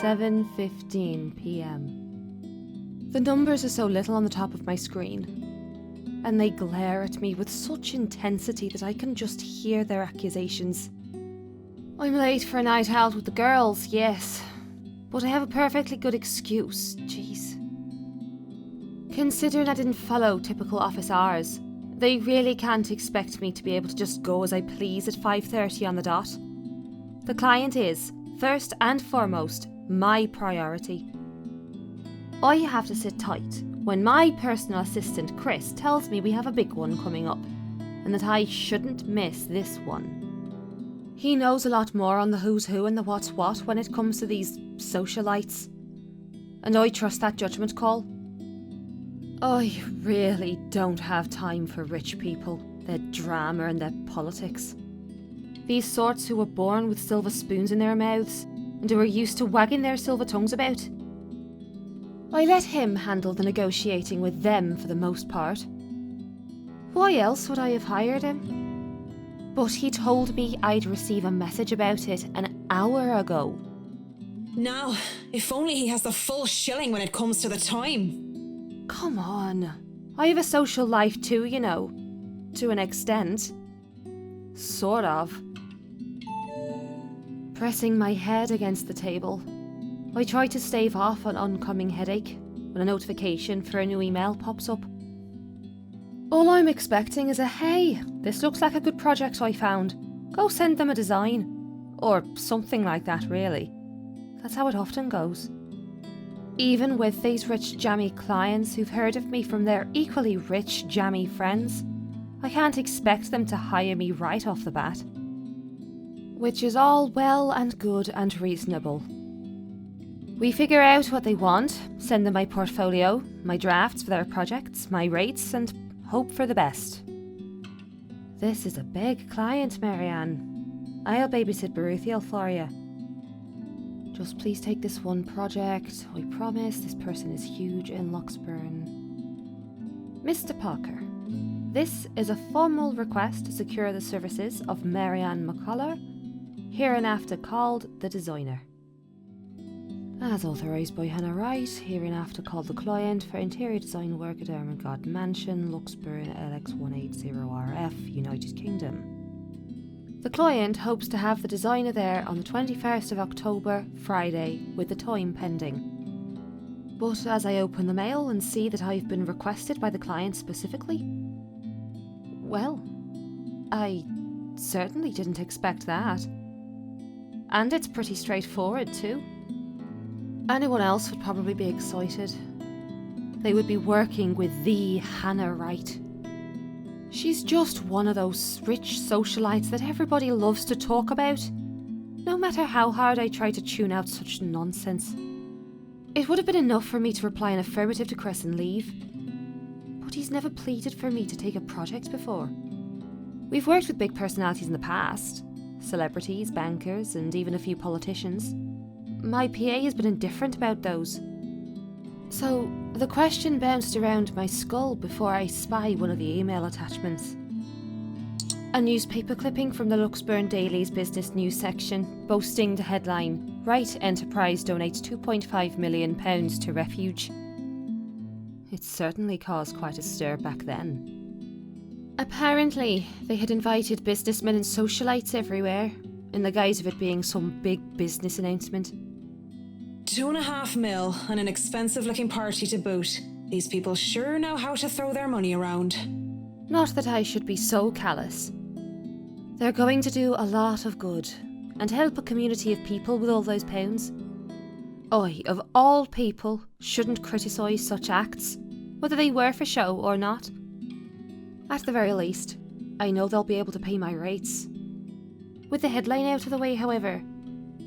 7:15 p.m. The numbers are so little on the top of my screen, and they glare at me with such intensity that I can just hear their accusations. I'm late for a night out with the girls, yes, but I have a perfectly good excuse, jeez. Considering I didn't follow typical office hours, they really can't expect me to be able to just go as I please at 5:30 on the dot. The client is, first and foremost, my priority. I have to sit tight when my personal assistant Chris tells me we have a big one coming up, and that I shouldn't miss this one. He knows a lot more on the who's who and the what's what when it comes to these socialites, and I trust that judgment call. I really don't have time for rich people, their drama and their politics. These sorts who were born with silver spoons in their mouths and who are used to wagging their silver tongues about. I let him handle the negotiating with them for the most part. Why else would I have hired him? But he told me I'd receive a message about it an hour ago. Now, if only he has the full shilling when it comes to the time. Come on. I have a social life too, you know. To an extent. Sort of. Pressing my head against the table, I try to stave off an oncoming headache when a notification for a new email pops up. All I'm expecting is a "Hey, this looks like a good project I found. Go send them a design." Or something like that, really. That's how it often goes. Even with these rich jammy clients who've heard of me from their equally rich jammy friends, I can't expect them to hire me right off the bat. Which is all well and good and reasonable. We figure out what they want, send them my portfolio, my drafts for their projects, my rates, and hope for the best. This is a big client, Marianne. I'll babysit Baruthiel for you. Just please take this one project. I promise this person is huge in Locksburn. Mr. Parker, this is a formal request to secure the services of Marianne McCollough, hereinafter called the designer. As authorised by Hannah Wright, hereinafter called the client for interior design work at Ermengarden Mansion, Locksburn, LX180RF, United Kingdom. The client hopes to have the designer there on the 21st of October, Friday, with the time pending. But as I open the mail and see that I've been requested by the client specifically, well, I certainly didn't expect that. And it's pretty straightforward too. Anyone else would probably be excited. They would be working with the Hannah Wright. She's just one of those rich socialites that everybody loves to talk about, no matter how hard I try to tune out such nonsense. It would have been enough for me to reply an affirmative to Chris and leave, but he's never pleaded for me to take a project before. We've worked with big personalities in the past, celebrities, bankers, and even a few politicians. My PA has been indifferent about those. So, the question bounced around my skull before I spy one of the email attachments. A newspaper clipping from the Locksburn Daily's business news section, boasting the headline, "Wright Enterprise donates £2.5 million to refuge." It certainly caused quite a stir back then. Apparently, they had invited businessmen and socialites everywhere, in the guise of it being some big business announcement. 2.5 mil and an expensive-looking party to boot. These people sure know how to throw their money around. Not that I should be so callous. They're going to do a lot of good and help a community of people with all those pounds. I, of all people, shouldn't criticise such acts, whether they were for show or not. At the very least, I know they'll be able to pay my rates. With the headline out of the way, however,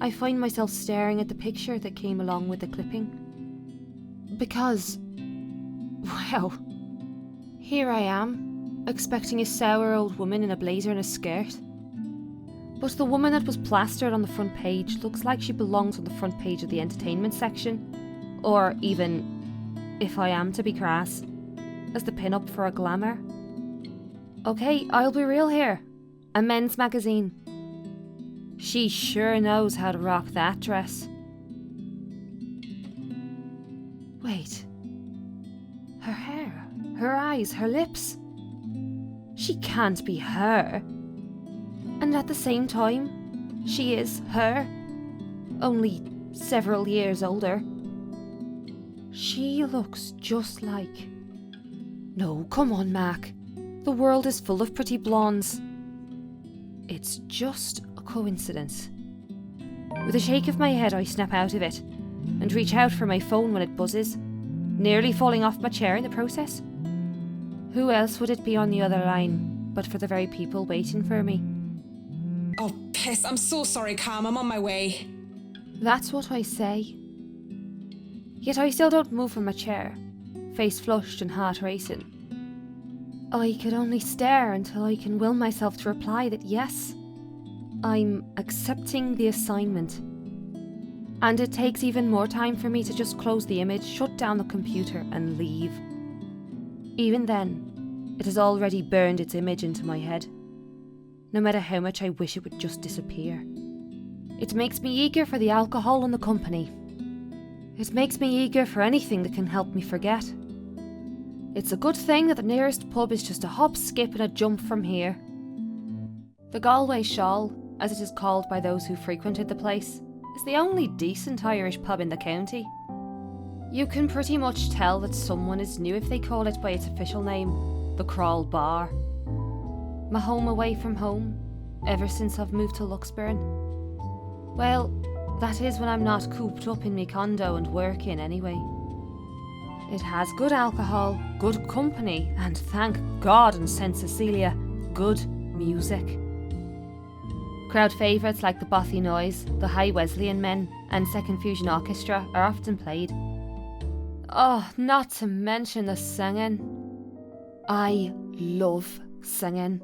I find myself staring at the picture that came along with the clipping. Because, well, here I am, expecting a sour old woman in a blazer and a skirt. But the woman that was plastered on the front page looks like she belongs on the front page of the entertainment section. Or even, if I am to be crass, as the pin-up for a glamour. Okay, I'll be real here. A men's magazine. She sure knows how to rock that dress. eyes, her lips. She can't be her. And at the same time, she is her, only several years older. She looks just like... No, come on, Mac. The world is full of pretty blondes. It's just a coincidence. With a shake of my head, I snap out of it and reach out for my phone when it buzzes, nearly falling off my chair in the process. Who else would it be on the other line but for the very people waiting for me? Oh, piss. I'm so sorry, Cam. I'm on my way. That's what I say. Yet I still don't move from my chair, face flushed and heart racing. I could only stare until I can will myself to reply that yes, I'm accepting the assignment. And it takes even more time for me to just close the image, shut down the computer and leave. Even then, it has already burned its image into my head. No matter how much I wish it would just disappear. It makes me eager for the alcohol and the company. It makes me eager for anything that can help me forget. It's a good thing that the nearest pub is just a hop, skip and a jump from here. The Galway Shawl, as it is called by those who frequented the place, is the only decent Irish pub in the county. You can pretty much tell that someone is new if they call it by its official name, the Crawl Bar. My home away from home, ever since I've moved to Luxburn. Well, that is when I'm not cooped up in me condo and working anyway. It has good alcohol, good company, and thank God in St. Cecilia, good music. Crowd favourites like the Bothy Noise, the High Wesleyan Men, and Second Fusion Orchestra are often played. Oh, not to mention the singing. I love singing.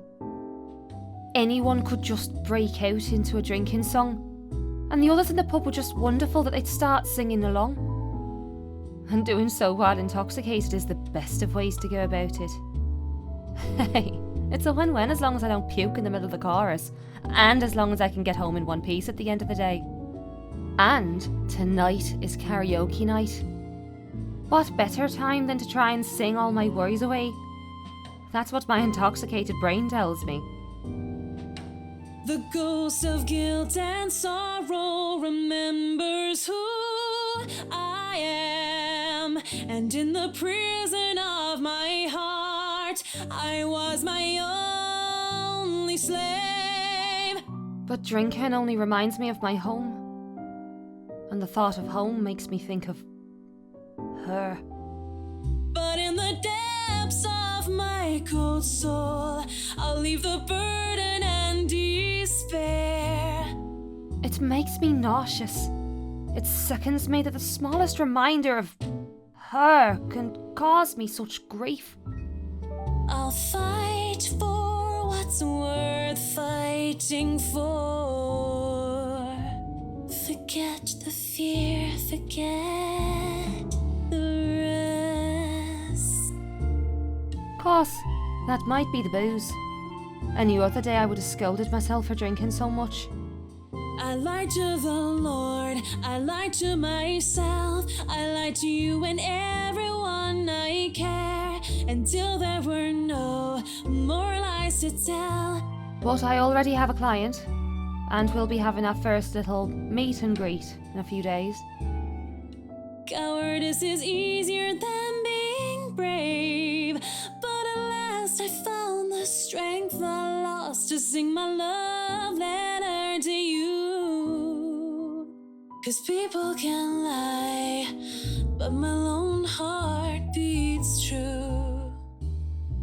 Anyone could just break out into a drinking song, and the others in the pub were just wonderful that they'd start singing along. And doing so while intoxicated is the best of ways to go about it. Hey, it's a win-win as long as I don't puke in the middle of the chorus, and as long as I can get home in one piece at the end of the day. And tonight is karaoke night. What better time than to try and sing all my worries away? That's what my intoxicated brain tells me. The ghost of guilt and sorrow remembers who I am, and in the prison of my heart, I was my only slave. But drinking only reminds me of my home, and the thought of home makes me think of her. But in the depths of my cold soul, I'll leave the burden and despair. It makes me nauseous. It sickens me that the smallest reminder of her can cause me such grief. I'll fight for what's worth fighting for. Forget the fear, forget the rest. Course, that might be the booze. Any other day I would have scolded myself for drinking so much. I lied to the Lord, I lied to myself, I lied to you and everyone I care, until there were no more lies to tell. But I already have a client, and we'll be having our first little meet and greet in a few days. Cowardice is easier than being brave, but at last I found the strength I lost to sing my love letter to you. 'Cause people can lie, but my lone heart beats true.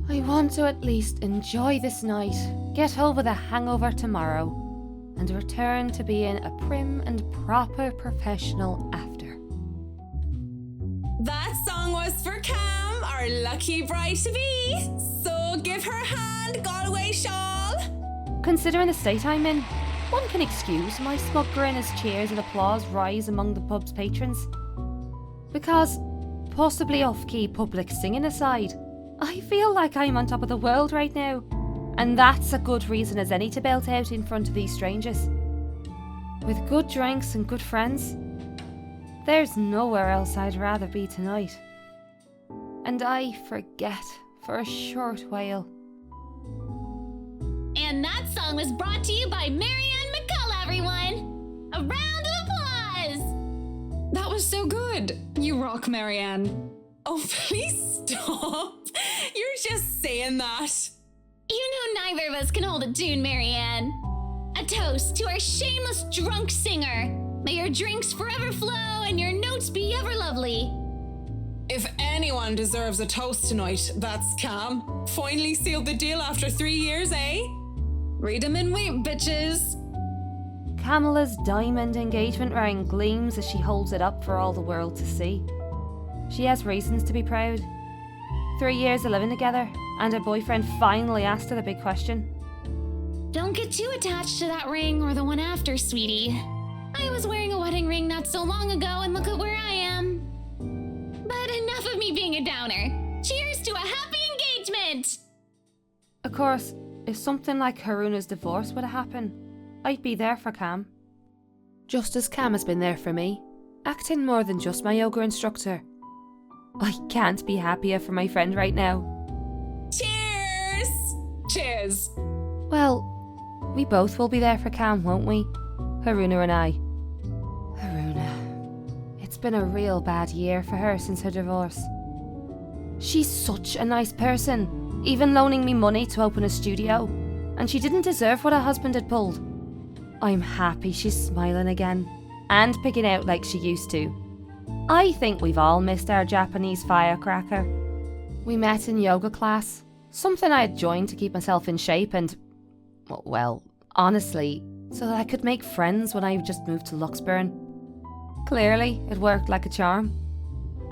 I want to at least enjoy this night, get over the hangover tomorrow, and return to being a prim and proper professional after. That song was for Cam, our lucky bride-to-be. So give her hand, Galway Shawl. Considering the state I'm in, one can excuse my smug grin as cheers and applause rise among the pub's patrons. Because, possibly off-key public singing aside, I feel like I'm on top of the world right now, and that's a good reason as any to belt out in front of these strangers. With good drinks and good friends, there's nowhere else I'd rather be tonight. And I forget for a short while. And that song was brought to you by Marianne McCollough, everyone! A round of applause! That was so good. You rock, Marianne. Oh, please stop. You're just saying that. You know neither of us can hold a tune, Marianne. A toast to our shameless drunk singer. May your drinks forever flow and your notes be ever lovely. If anyone deserves a toast tonight, that's Cam. Finally sealed the deal after 3 years, eh? Read 'em and weep, bitches. Camilla's diamond engagement ring gleams as she holds it up for all the world to see. She has reasons to be proud. 3 years of living together, and her boyfriend finally asked her the big question. Don't get too attached to that ring or the one after, sweetie. I was wearing a wedding ring not so long ago, and look at where I am. But enough of me being a downer. Cheers to a happy engagement! Of course, if something like Haruna's divorce were to happen, I'd be there for Cam. Just as Cam has been there for me, acting more than just my yoga instructor. I can't be happier for my friend right now. Cheers! Cheers. Well, we both will be there for Cam, won't we? Haruna and I. Haruna. It's been a real bad year for her since her divorce. She's such a nice person, even loaning me money to open a studio, and she didn't deserve what her husband had pulled. I'm happy she's smiling again, and picking out like she used to. I think we've all missed our Japanese firecracker. We met in yoga class, something I had joined to keep myself in shape and, well, honestly, so that I could make friends when I just moved to Luxburn. Clearly, it worked like a charm.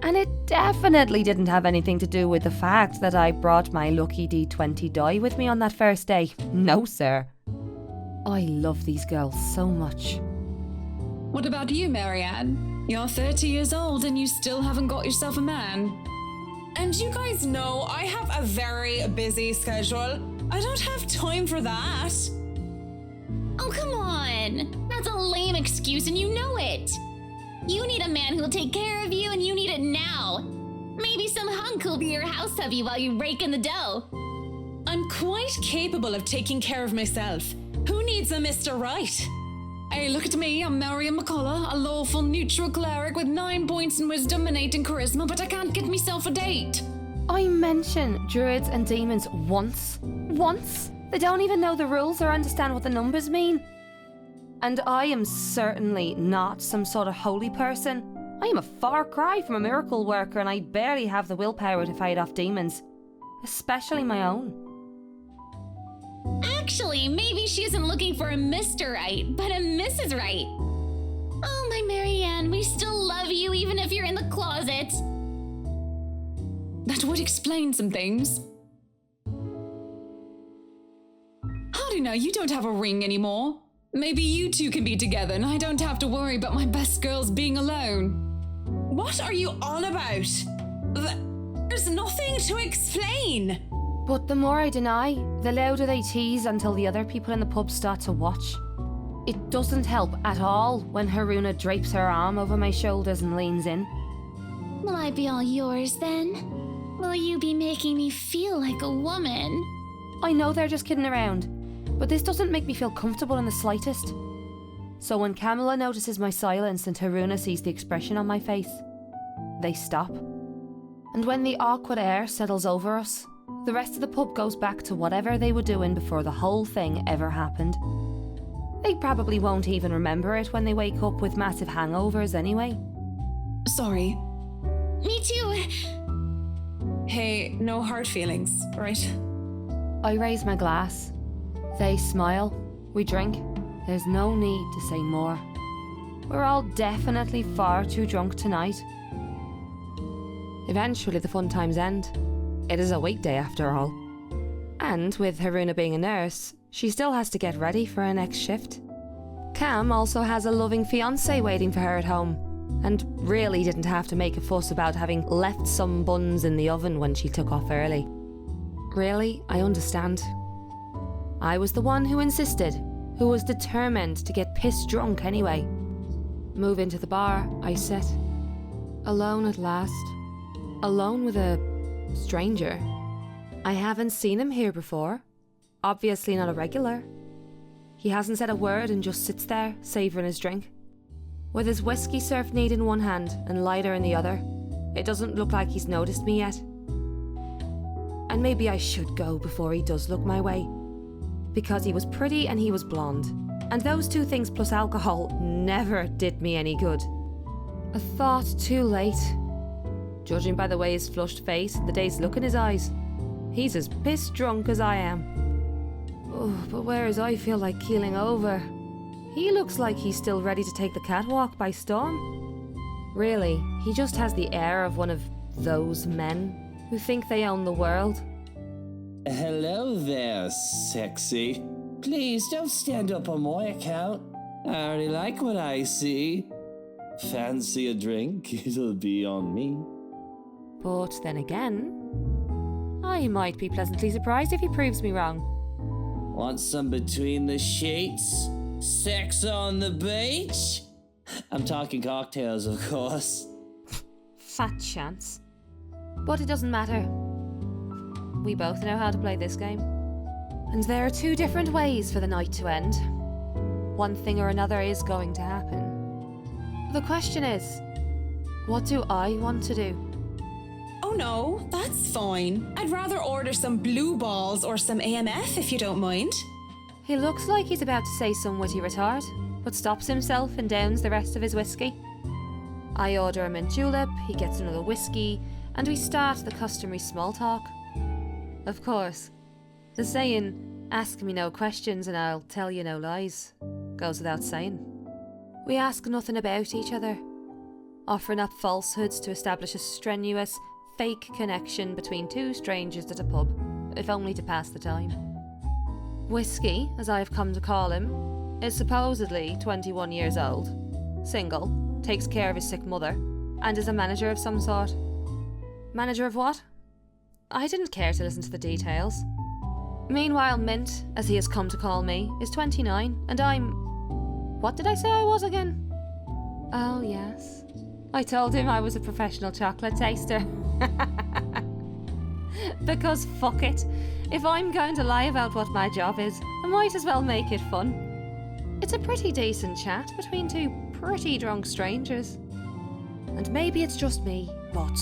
And it definitely didn't have anything to do with the fact that I brought my lucky D20 die with me on that first day. No, sir. I love these girls so much. What about you, Marianne? You're 30 years old and you still haven't got yourself a man. And you guys know I have a very busy schedule. I don't have time for that. Oh, come on! That's a lame excuse and you know it! You need a man who'll take care of you and you need it now! Maybe some hunk who'll be your house hubby while you rake in the dough. I'm quite capable of taking care of myself. Who needs a Mr. Right? Hey, look at me, I'm Marianne McCollough, a lawful neutral cleric with 9 points in wisdom and 8 in charisma, but I can't get myself a date. I mention druids and demons once. Once? They don't even know the rules or understand what the numbers mean. And I am certainly not some sort of holy person. I am a far cry from a miracle worker and I barely have the willpower to fight off demons. Especially my own. Actually, maybe she isn't looking for a Mr. Right, but a Mrs. Right. Oh, my Marianne, we still love you even if you're in the closet. That would explain some things. Howdy now, you don't have a ring anymore. Maybe you two can be together and I don't have to worry about my best girls being alone. What are you on about? There's nothing to explain. But the more I deny, the louder they tease until the other people in the pub start to watch. It doesn't help at all when Haruna drapes her arm over my shoulders and leans in. Will I be all yours then? Will you be making me feel like a woman? I know they're just kidding around, but this doesn't make me feel comfortable in the slightest. So when Camilla notices my silence and Haruna sees the expression on my face, they stop. And when the awkward air settles over us, the rest of the pub goes back to whatever they were doing before the whole thing ever happened. They probably won't even remember it when they wake up with massive hangovers anyway. Sorry. Me too. Hey, no hard feelings, right? I raise my glass. They smile. We drink. There's no need to say more. We're all definitely far too drunk tonight. Eventually the fun times end. It is a weekday after all. And with Haruna being a nurse, she still has to get ready for her next shift. Cam also has a loving fiancé waiting for her at home, and really didn't have to make a fuss about having left some buns in the oven when she took off early. Really, I understand. I was the one who insisted, who was determined to get piss drunk anyway. Move into the bar, I sit. Alone at last. Alone with a stranger. I haven't seen him here before. Obviously not a regular. He hasn't said a word and just sits there, savouring his drink. With his whiskey surf neat in one hand and lighter in the other, it doesn't look like he's noticed me yet. And maybe I should go before he does look my way. Because he was pretty and he was blonde. And those two things plus alcohol never did me any good. A thought too late. Judging by the way his flushed face and the dazed look in his eyes, he's as piss drunk as I am. Oh, but whereas I feel like keeling over, he looks like he's still ready to take the catwalk by storm. Really, he just has the air of one of those men who think they own the world. Hello there, sexy. Please don't stand up on my account. I already like what I see. Fancy a drink? It'll be on me. But then again, I might be pleasantly surprised if he proves me wrong. Want some between the sheets? Sex on the beach? I'm talking cocktails, of course. Fat chance. But it doesn't matter. We both know how to play this game. And there are two different ways for the night to end. One thing or another is going to happen. The question is, what do I want to do? Oh no, that's fine. I'd rather order some blue balls or some AMF if you don't mind. He looks like he's about to say some witty retort, but stops himself and downs the rest of his whiskey. I order a mint julep, he gets another whiskey, and we start the customary small talk. Of course, the saying, ask me no questions and I'll tell you no lies, goes without saying. We ask nothing about each other, offering up falsehoods to establish a strenuous, fake connection between two strangers at a pub, if only to pass the time. Whiskey, as I've come to call him, is supposedly 21 years old, single, takes care of his sick mother, and is a manager of some sort. Manager of what? I didn't care to listen to the details. Meanwhile, Mint, as he has come to call me, is 29, and I'm... What did I say I was again? Oh, yes. I told him I was a professional chocolate taster. Because fuck it. If I'm going to lie about what my job is, I might as well make it fun. It's a pretty decent chat between two pretty drunk strangers. And maybe it's just me, but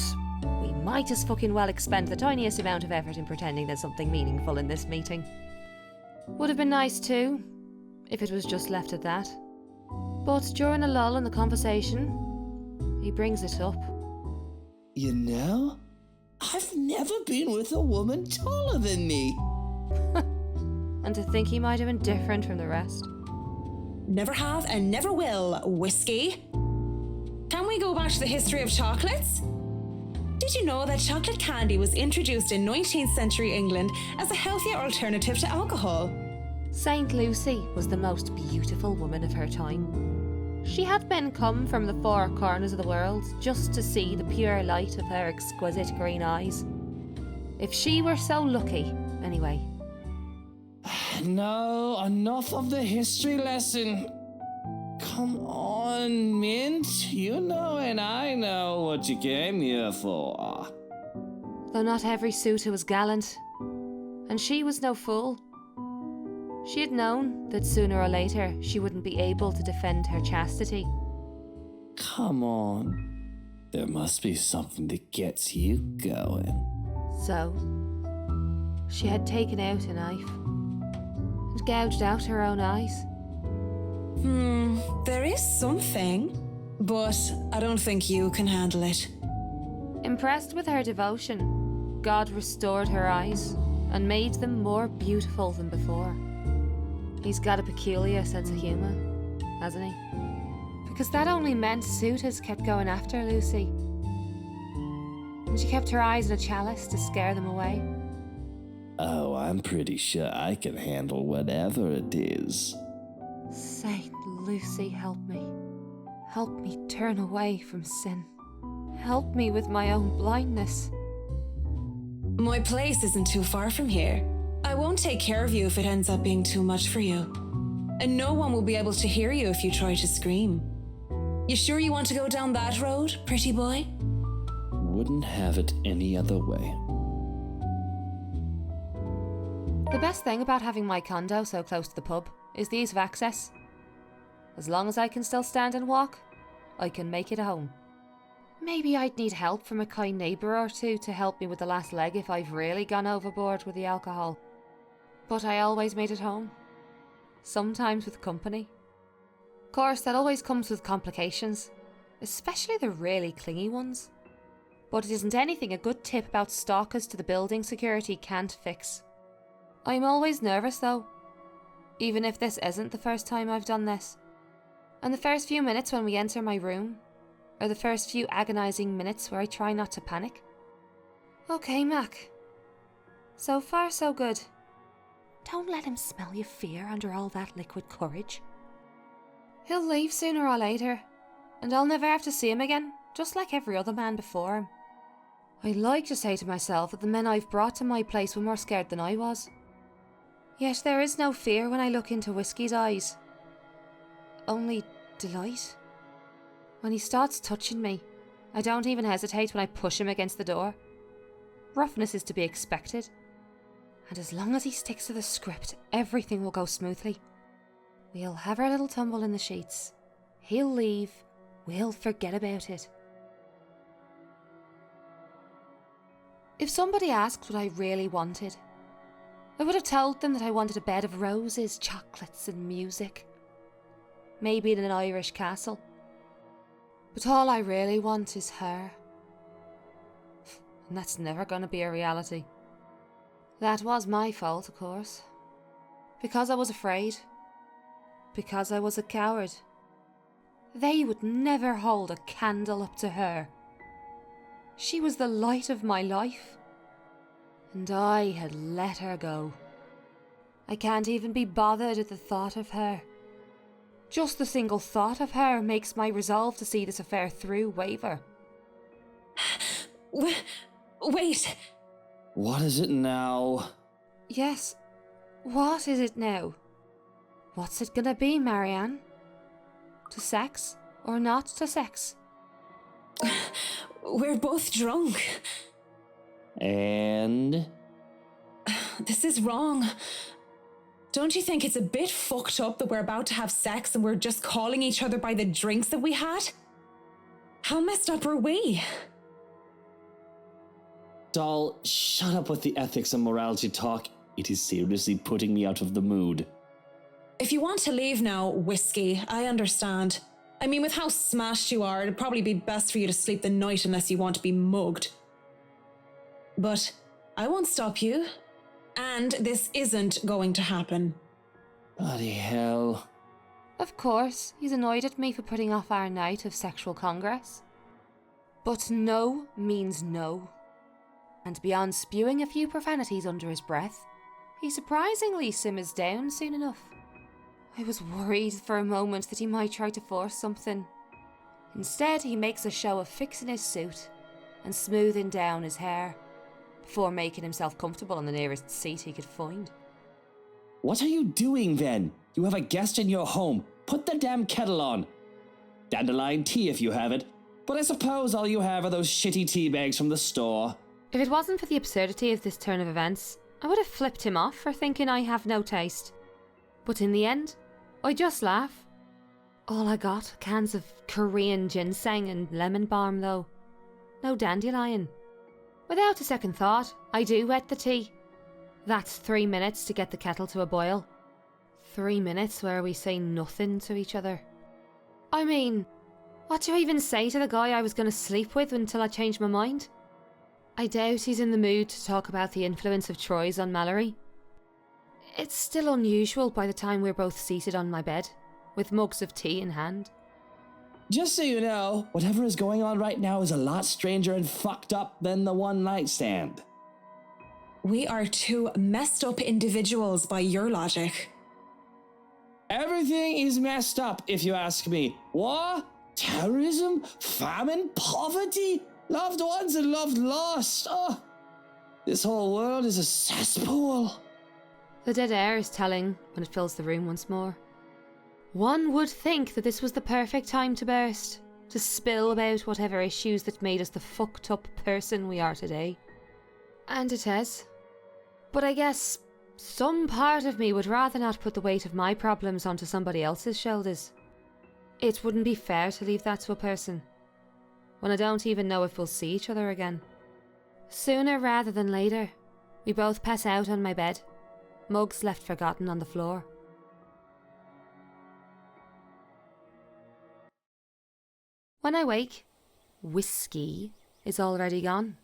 we might as fucking well expend the tiniest amount of effort in pretending there's something meaningful in this meeting. Would have been nice too, if it was just left at that. But during a lull in the conversation, he brings it up. You know, I've never been with a woman taller than me. And to think he might have been different from the rest. Never have and never will, whiskey. Can we go back to the history of chocolates? Did you know that chocolate candy was introduced in 19th century England as a healthier alternative to alcohol? Saint Lucy was the most beautiful woman of her time. She had men come from the four corners of the world just to see the pure light of her exquisite green eyes. If she were so lucky, anyway. No, enough of the history lesson. Come on, Mint. You know and I know what you came here for. Though not every suitor was gallant, and she was no fool. She had known that sooner or later she wouldn't be able to defend her chastity. Come on. There must be something that gets you going. So, she had taken out a knife and gouged out her own eyes. There is something, but I don't think you can handle it. Impressed with her devotion, God restored her eyes and made them more beautiful than before. He's got a peculiar sense of humour, hasn't he? Because that only meant suitors kept going after Lucy. And she kept her eyes in a chalice to scare them away. Oh, I'm pretty sure I can handle whatever it is. Saint Lucy, help me. Help me turn away from sin. Help me with my own blindness. My place isn't too far from here. I won't take care of you if it ends up being too much for you. And no one will be able to hear you if you try to scream. You sure you want to go down that road, pretty boy? Wouldn't have it any other way. The best thing about having my condo so close to the pub is the ease of access. As long as I can still stand and walk, I can make it home. Maybe I'd need help from a kind neighbour or two to help me with the last leg if I've really gone overboard with the alcohol. But I always made it home. Sometimes with company. Of course, that always comes with complications, especially the really clingy ones. But it isn't anything a good tip about stalkers to the building security can't fix. I'm always nervous though, even if this isn't the first time I've done this. And the first few minutes when we enter my room are the first few agonising minutes where I try not to panic. Okay, Mac. So far, so good. Don't let him smell your fear under all that liquid courage. He'll leave sooner or later, and I'll never have to see him again, just like every other man before him. I'd like to say to myself that the men I've brought to my place were more scared than I was. Yet there is no fear when I look into Whiskey's eyes. Only delight. When he starts touching me, I don't even hesitate when I push him against the door. Roughness is to be expected. And as long as he sticks to the script, everything will go smoothly. We'll have our little tumble in the sheets. He'll leave. We'll forget about it. If somebody asked what I really wanted, I would have told them that I wanted a bed of roses, chocolates and music. Maybe in an Irish castle. But all I really want is her. And that's never going to be a reality. That was my fault, of course. Because I was afraid. Because I was a coward. They would never hold a candle up to her. She was the light of my life. And I had let her go. I can't even be bothered at the thought of her. Just the single thought of her makes my resolve to see this affair through waver. Wait. What is it now? Yes, what is it now? What's it gonna be, Marianne? To sex or not to sex? We're both drunk. And? This is wrong. Don't you think it's a bit fucked up that we're about to have sex and we're just calling each other by the drinks that we had? How messed up are we? Doll, shut up with the ethics and morality talk. It is seriously putting me out of the mood. If you want to leave now, Whiskey, I understand. I mean, with how smashed you are, it'd probably be best for you to sleep the night unless you want to be mugged. But I won't stop you. And this isn't going to happen. Bloody hell. Of course, he's annoyed at me for putting off our night of sexual congress. But no means no. And beyond spewing a few profanities under his breath, he surprisingly simmers down soon enough. I was worried for a moment that he might try to force something. Instead, he makes a show of fixing his suit and smoothing down his hair, before making himself comfortable on the nearest seat he could find. What are you doing then? You have a guest in your home. Put the damn kettle on. Dandelion tea if you have it, but I suppose all you have are those shitty tea bags from the store. If it wasn't for the absurdity of this turn of events, I would have flipped him off for thinking I have no taste. But in the end, I just laugh. All I got, cans of Korean ginseng and lemon balm though. No dandelion. Without a second thought, I do wet the tea. That's 3 minutes to get the kettle to a boil. 3 minutes where we say nothing to each other. I mean, what do I even say to the guy I was going to sleep with until I changed my mind? I doubt he's in the mood to talk about the influence of Troy's on Mallory. It's still unusual by the time we're both seated on my bed, with mugs of tea in hand. Just so you know, whatever is going on right now is a lot stranger and fucked up than the one night stand. We are two messed up individuals by your logic. Everything is messed up, if you ask me. War, terrorism, famine, poverty, loved ones and loved lost. Oh, this whole world is a cesspool. The dead air is telling when it fills the room once more. One would think that this was the perfect time to burst, to spill about whatever issues that made us the fucked up person we are today. And it has. But I guess Some part of me would rather not put the weight of my problems onto somebody else's shoulders. It wouldn't be fair to leave that to a person, when I don't even know if we'll see each other again. Sooner rather than later, we both pass out on my bed, mugs left forgotten on the floor. When I wake, whiskey is already gone.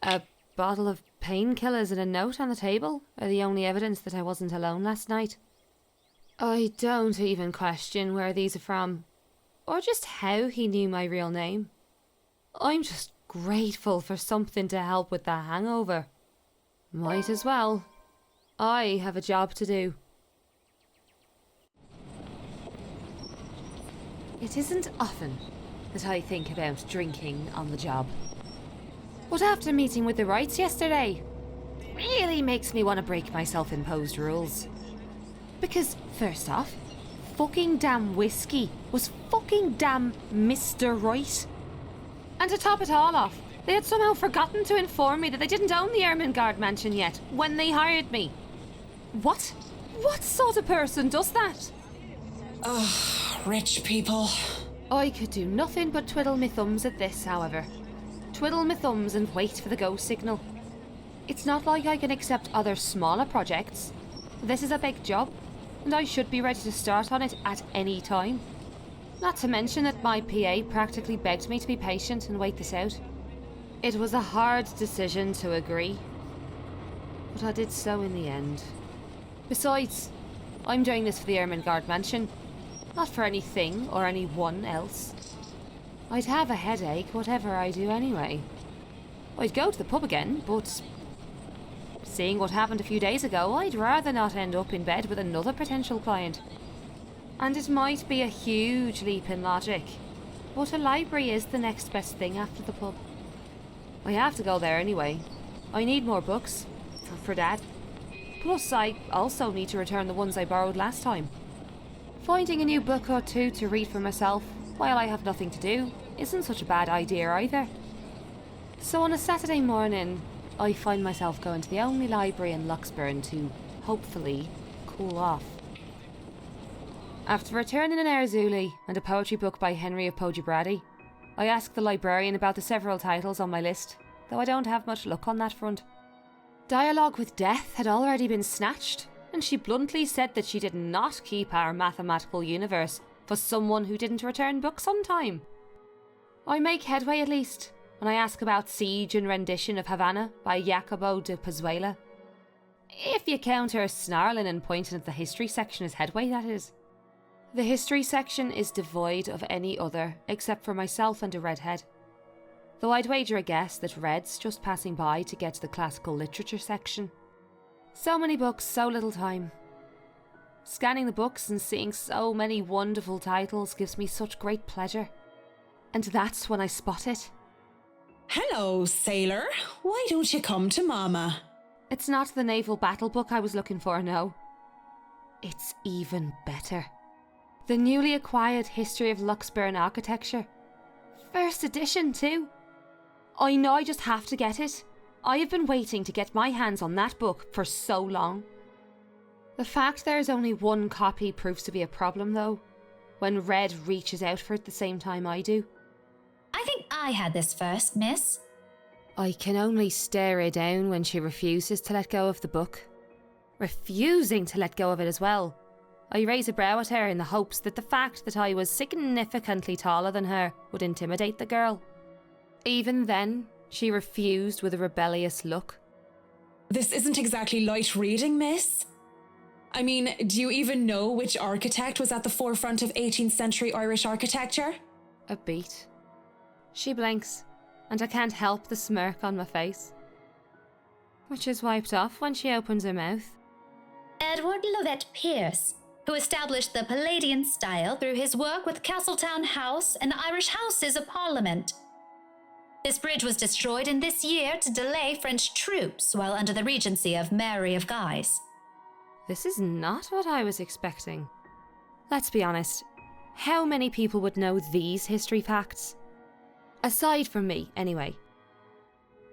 A bottle of painkillers and a note on the table are the only evidence that I wasn't alone last night. I don't even question where these are from, or just how he knew my real name. I'm just grateful for something to help with that hangover. Might as well. I have a job to do. It isn't often that I think about drinking on the job. But after meeting with the Wrights yesterday, really makes me want to break my self-imposed rules. Because, first off, fucking damn whiskey was fucking damn Mr. Wright. And to top it all off, they had somehow forgotten to inform me that they didn't own the Ermengarde mansion yet when they hired me. What? What sort of person does that? Ugh, rich people. I could do nothing but twiddle my thumbs at this, however. Twiddle my thumbs and wait for the go signal. It's not like I can accept other smaller projects. This is a big job, and I should be ready to start on it at any time. Not to mention that my PA practically begged me to be patient and wait this out. It was a hard decision to agree, but I did so in the end. Besides, I'm doing this for the Ermengarde mansion, not for anything or anyone else. I'd have a headache whatever I do anyway. I'd go to the pub again, but seeing what happened a few days ago, I'd rather not end up in bed with another potential client. And it might be a huge leap in logic, but a library is the next best thing after the pub. I have to go there anyway. I need more books, for Dad. Plus, I also need to return the ones I borrowed last time. Finding a new book or two to read for myself while I have nothing to do isn't such a bad idea either. So on a Saturday morning, I find myself going to the only library in Luxburn to, hopefully, cool off. After returning an Erzuli and a poetry book by Henry of Poggiobradi, I ask the librarian about the several titles on my list, though I don't have much luck on that front. Dialogue with Death had already been snatched, and she bluntly said that she did not keep our mathematical universe for someone who didn't return books on time. I make headway at least, when I ask about Siege and Rendition of Havana by Jacobo de Pazuela. If you count her snarling and pointing at the history section as headway, that is. The history section is devoid of any other except for myself and a redhead. Though I'd wager a guess that Red's just passing by to get to the classical literature section. So many books, so little time. Scanning the books and seeing so many wonderful titles gives me such great pleasure. And that's when I spot it. Hello, sailor. Why don't you come to Mama? It's not the naval battle book I was looking for, no. It's even better. The newly acquired History of Luxburn Architecture. First edition, too. I know I just have to get it. I have been waiting to get my hands on that book for so long. The fact there is only one copy proves to be a problem, though, when Red reaches out for it at the same time I do. I think I had this first, miss. I can only stare her down when she refuses to let go of the book. Refusing to let go of it as well. I raise a brow at her in the hopes that the fact that I was significantly taller than her would intimidate the girl. Even then, she refused with a rebellious look. This isn't exactly light reading, miss. I mean, do you even know which architect was at the forefront of 18th century Irish architecture? A beat. She blinks, and I can't help the smirk on my face, which is wiped off when she opens her mouth. Edward Lovett Pearce, who established the Palladian style through his work with Castletown House and Irish Houses of Parliament. This bridge was destroyed in this year to delay French troops while under the regency of Mary of Guise. This is not what I was expecting. Let's be honest, how many people would know these history facts? Aside from me, anyway.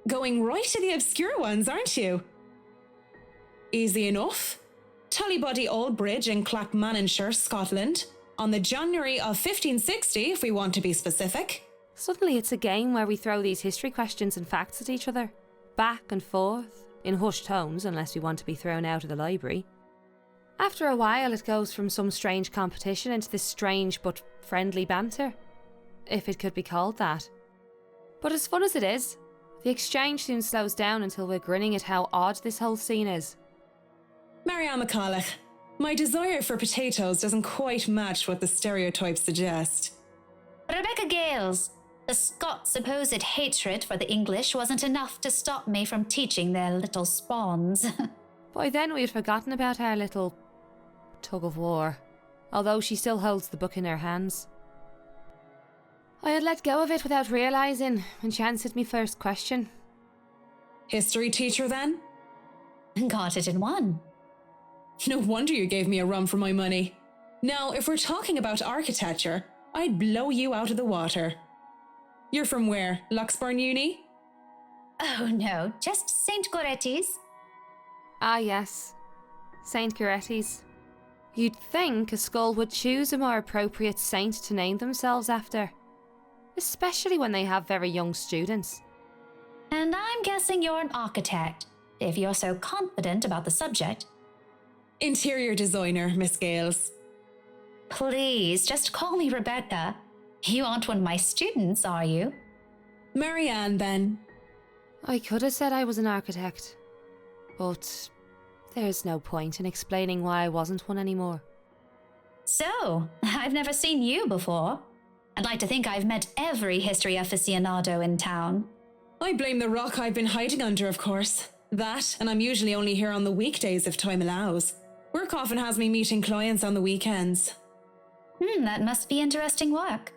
Going right to the obscure ones, aren't you? Easy enough. Tullybody Old Bridge in Clackmannanshire, Scotland, on the January of 1560, if we want to be specific. Suddenly it's a game where we throw these history questions and facts at each other, back and forth, in hushed tones unless we want to be thrown out of the library. After a while it goes from some strange competition into this strange but friendly banter, if it could be called that. But as fun as it is, the exchange soon slows down until we're grinning at how odd this whole scene is. Marianne McCollough, my desire for potatoes doesn't quite match what the stereotypes suggest. Rebecca Gales, the Scots' supposed hatred for the English wasn't enough to stop me from teaching their little spawns. By then we had forgotten about our little tug of war, although she still holds the book in her hands. I had let go of it without realising when she answered me first question. History teacher then? Got it in one. No wonder you gave me a run for my money. Now, if we're talking about architecture, I'd blow you out of the water. You're from where? Luxburn Uni? Oh no, just St. Goretti's. Ah yes, Saint Goretti's. You'd think a school would choose a more appropriate saint to name themselves after, especially when they have very young students. And I'm guessing you're an architect, if you're so confident about the subject. Interior designer, Miss Gales. Please, just call me Rebecca. You aren't one of my students, are you? Marianne, then. I could have said I was an architect, but there's no point in explaining why I wasn't one anymore. So, I've never seen you before. I'd like to think I've met every history aficionado in town. I blame the rock I've been hiding under, of course. That, and I'm usually only here on the weekdays if time allows. Work often has me meeting clients on the weekends. That must be interesting work.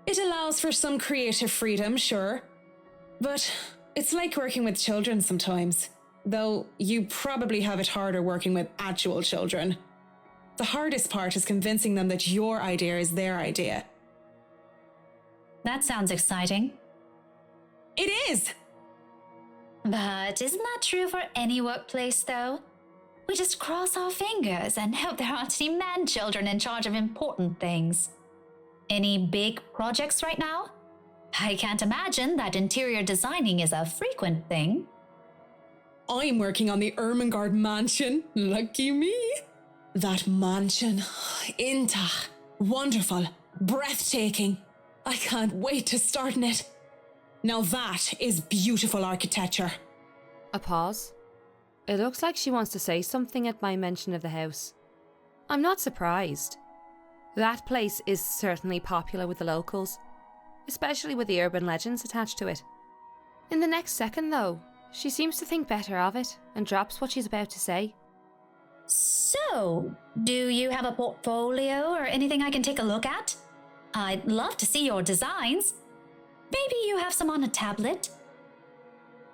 It allows for some creative freedom, sure. But it's like working with children sometimes. Though you probably have it harder working with actual children. The hardest part is convincing them that your idea is their idea. That sounds exciting. It is! But isn't that true for any workplace, though? We just cross our fingers and hope there aren't any man-children in charge of important things. Any big projects right now? I can't imagine that interior designing is a frequent thing. I'm working on the Ermengarde mansion. Lucky me. That mansion. Intach. Wonderful. Breathtaking. I can't wait to start in it. Now that is beautiful architecture. A pause. It looks like she wants to say something at my mention of the house. I'm not surprised. That place is certainly popular with the locals, especially with the urban legends attached to it. In the next second, though, she seems to think better of it and drops what she's about to say. So, do you have a portfolio or anything I can take a look at? I'd love to see your designs. Maybe you have some on a tablet?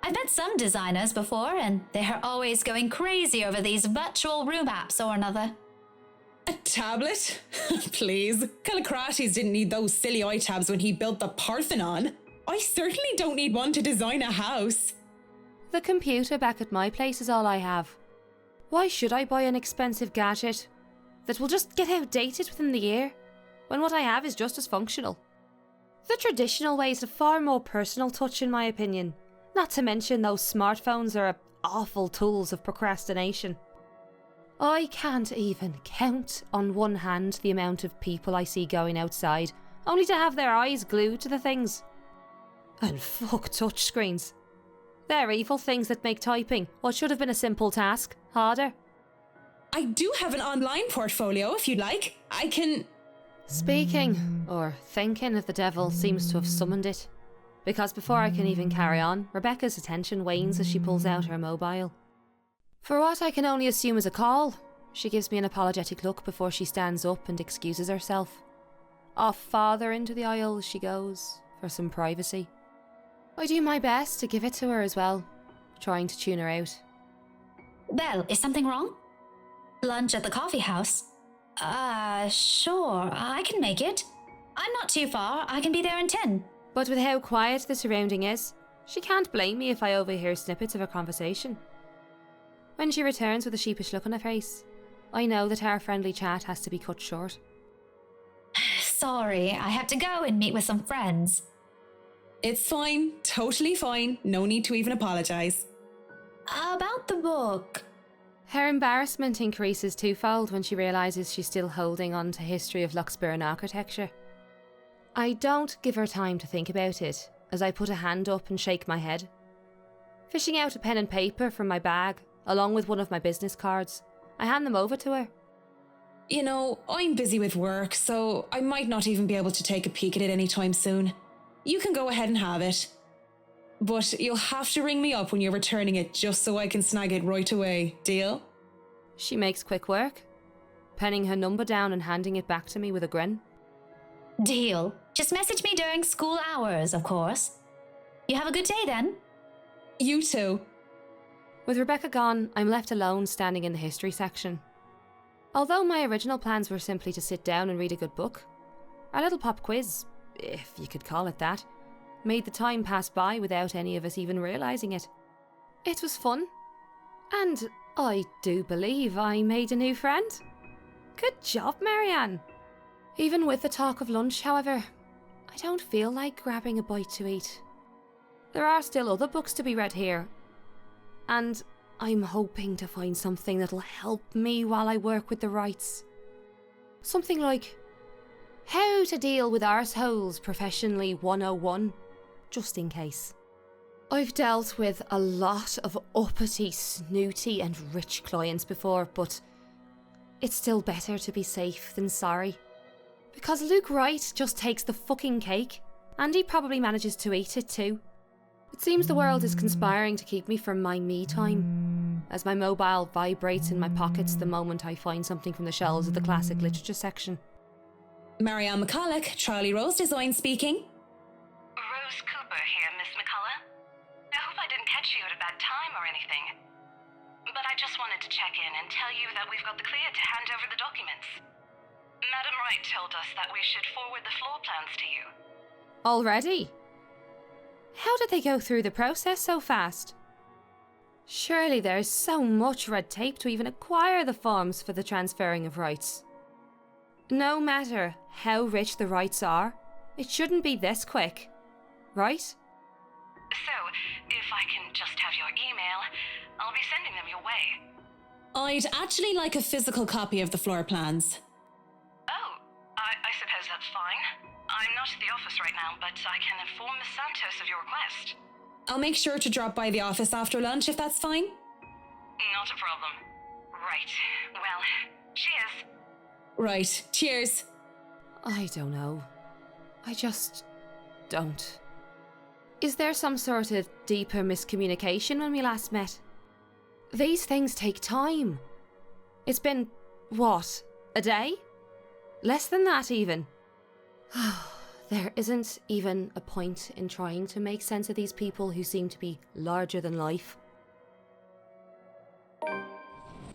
I've met some designers before, and they're always going crazy over these virtual room apps or another. A tablet? Please. Callicrates didn't need those silly iTabs when he built the Parthenon. I certainly don't need one to design a house. The computer back at my place is all I have. Why should I buy an expensive gadget that will just get outdated within the year, when what I have is just as functional? The traditional way is a far more personal touch, in my opinion. Not to mention those smartphones are awful tools of procrastination. I can't even count on one hand the amount of people I see going outside, only to have their eyes glued to the things. And fuck touchscreens. They're evil things that make typing, what should have been a simple task, harder. I do have an online portfolio, if you'd like. I can... Speaking, or thinking of the devil seems to have summoned it. Because before I can even carry on, Rebecca's attention wanes as she pulls out her mobile. For what I can only assume is a call, she gives me an apologetic look before she stands up and excuses herself. Off farther into the aisle she goes, for some privacy. I do my best to give it to her as well, trying to tune her out. Well, is something wrong? Lunch at the coffee house? Sure, I can make it. I'm not too far, I can be there in 10. But with how quiet the surrounding is, she can't blame me if I overhear snippets of a conversation. When she returns with a sheepish look on her face, I know that our friendly chat has to be cut short. Sorry, I have to go and meet with some friends. It's fine, totally fine. No need to even apologise. About the book. Her embarrassment increases twofold when she realises she's still holding on to history of Lochsburn architecture. I don't give her time to think about it, as I put a hand up and shake my head. Fishing out a pen and paper from my bag, along with one of my business cards, I hand them over to her. You know, I'm busy with work, so I might not even be able to take a peek at it anytime soon. You can go ahead and have it. But you'll have to ring me up when you're returning it just so I can snag it right away. Deal? She makes quick work, penning her number down and handing it back to me with a grin. Deal. Just message me during school hours, of course. You have a good day then. You too. With Rebecca gone, I'm left alone standing in the history section. Although my original plans were simply to sit down and read a good book, our little pop quiz, if you could call it that, made the time pass by without any of us even realising it. It was fun. And I do believe I made a new friend. Good job, Marianne. Even with the talk of lunch, however, I don't feel like grabbing a bite to eat. There are still other books to be read here, and I'm hoping to find something that'll help me while I work with the rights. Something like How to Deal with Arseholes Professionally 101, just in case. I've dealt with a lot of uppity, snooty and rich clients before, but it's still better to be safe than sorry. Because Luke Wright just takes the fucking cake, and he probably manages to eat it too. It seems the world is conspiring to keep me from my me time, as my mobile vibrates in my pockets the moment I find something from the shelves of the classic literature section. Marianne McCollough, Charlie Rose Design speaking. Rose Cooper here, Miss McCollough. I hope I didn't catch you at a bad time or anything. But I just wanted to check in and tell you that we've got the clear to hand over the documents. Madam Wright told us that we should forward the floor plans to you. Already? How did they go through the process so fast? Surely there's so much red tape to even acquire the forms for the transferring of rights. No matter how rich the rights are, it shouldn't be this quick, right? So, if I can just have your email, I'll be sending them your way. I'd actually like a physical copy of the floor plans. Oh, I suppose that's fine. I'm not at the office right now, but I can inform Miss Santos of your request. I'll make sure to drop by the office after lunch if that's fine. Not a problem. Right. Well, cheers. Right, cheers. I don't know. I just don't. Is there some sort of deeper miscommunication when we last met? These things take time. It's been, what, a day? Less than that even. There isn't even a point in trying to make sense of these people who seem to be larger than life.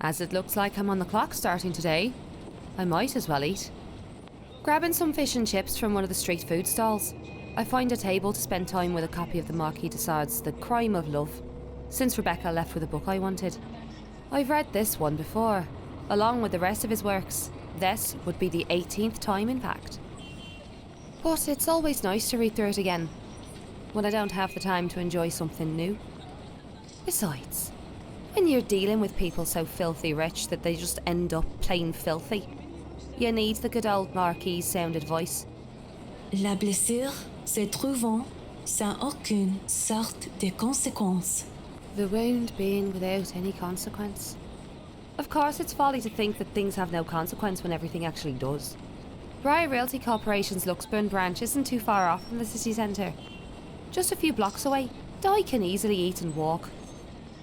As it looks like I'm on the clock starting today, I might as well eat. Grabbing some fish and chips from one of the street food stalls, I find a table to spend time with a copy of the Marquis de Sade's The Crime of Love, since Rebecca left with a book I wanted. I've read this one before, along with the rest of his works. This would be the 18th time, in fact. But it's always nice to read through it again, when I don't have the time to enjoy something new. Besides, when you're dealing with people so filthy rich that they just end up plain filthy, you need the good old Marquis's sounded voice. La blessure se trouvant sans aucune sorte de conséquence. The wound being without any consequence. Of course, it's folly to think that things have no consequence when everything actually does. Briar Realty Corporation's Luxburn branch isn't too far off from the city centre. Just a few blocks away, I can easily eat and walk.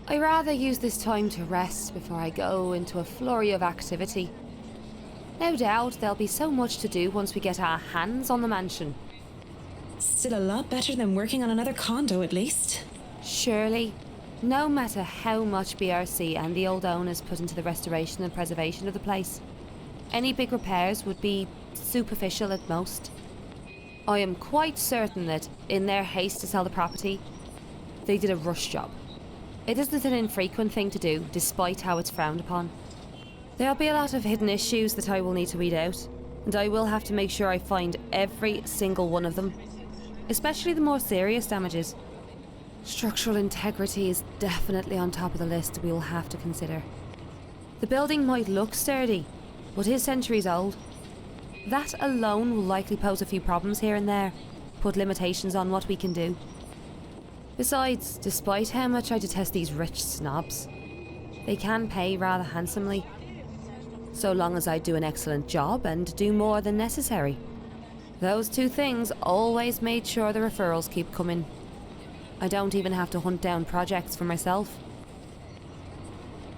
I rather use this time to rest before I go into a flurry of activity. No doubt there'll be so much to do once we get our hands on the mansion. Still a lot better than working on another condo, at least. Surely, no matter how much BRC and the old owners put into the restoration and preservation of the place, any big repairs would be superficial at most. I am quite certain that, in their haste to sell the property, they did a rush job. It isn't an infrequent thing to do, despite how it's frowned upon. There'll be a lot of hidden issues that I will need to weed out, and I will have to make sure I find every single one of them, especially the more serious damages. Structural integrity is definitely on top of the list we will have to consider. The building might look sturdy, but is centuries old. That alone will likely pose a few problems here and there, put limitations on what we can do. Besides, despite how much I detest these rich snobs, they can pay rather handsomely, so long as I do an excellent job and do more than necessary. Those two things always made sure the referrals keep coming. I don't even have to hunt down projects for myself.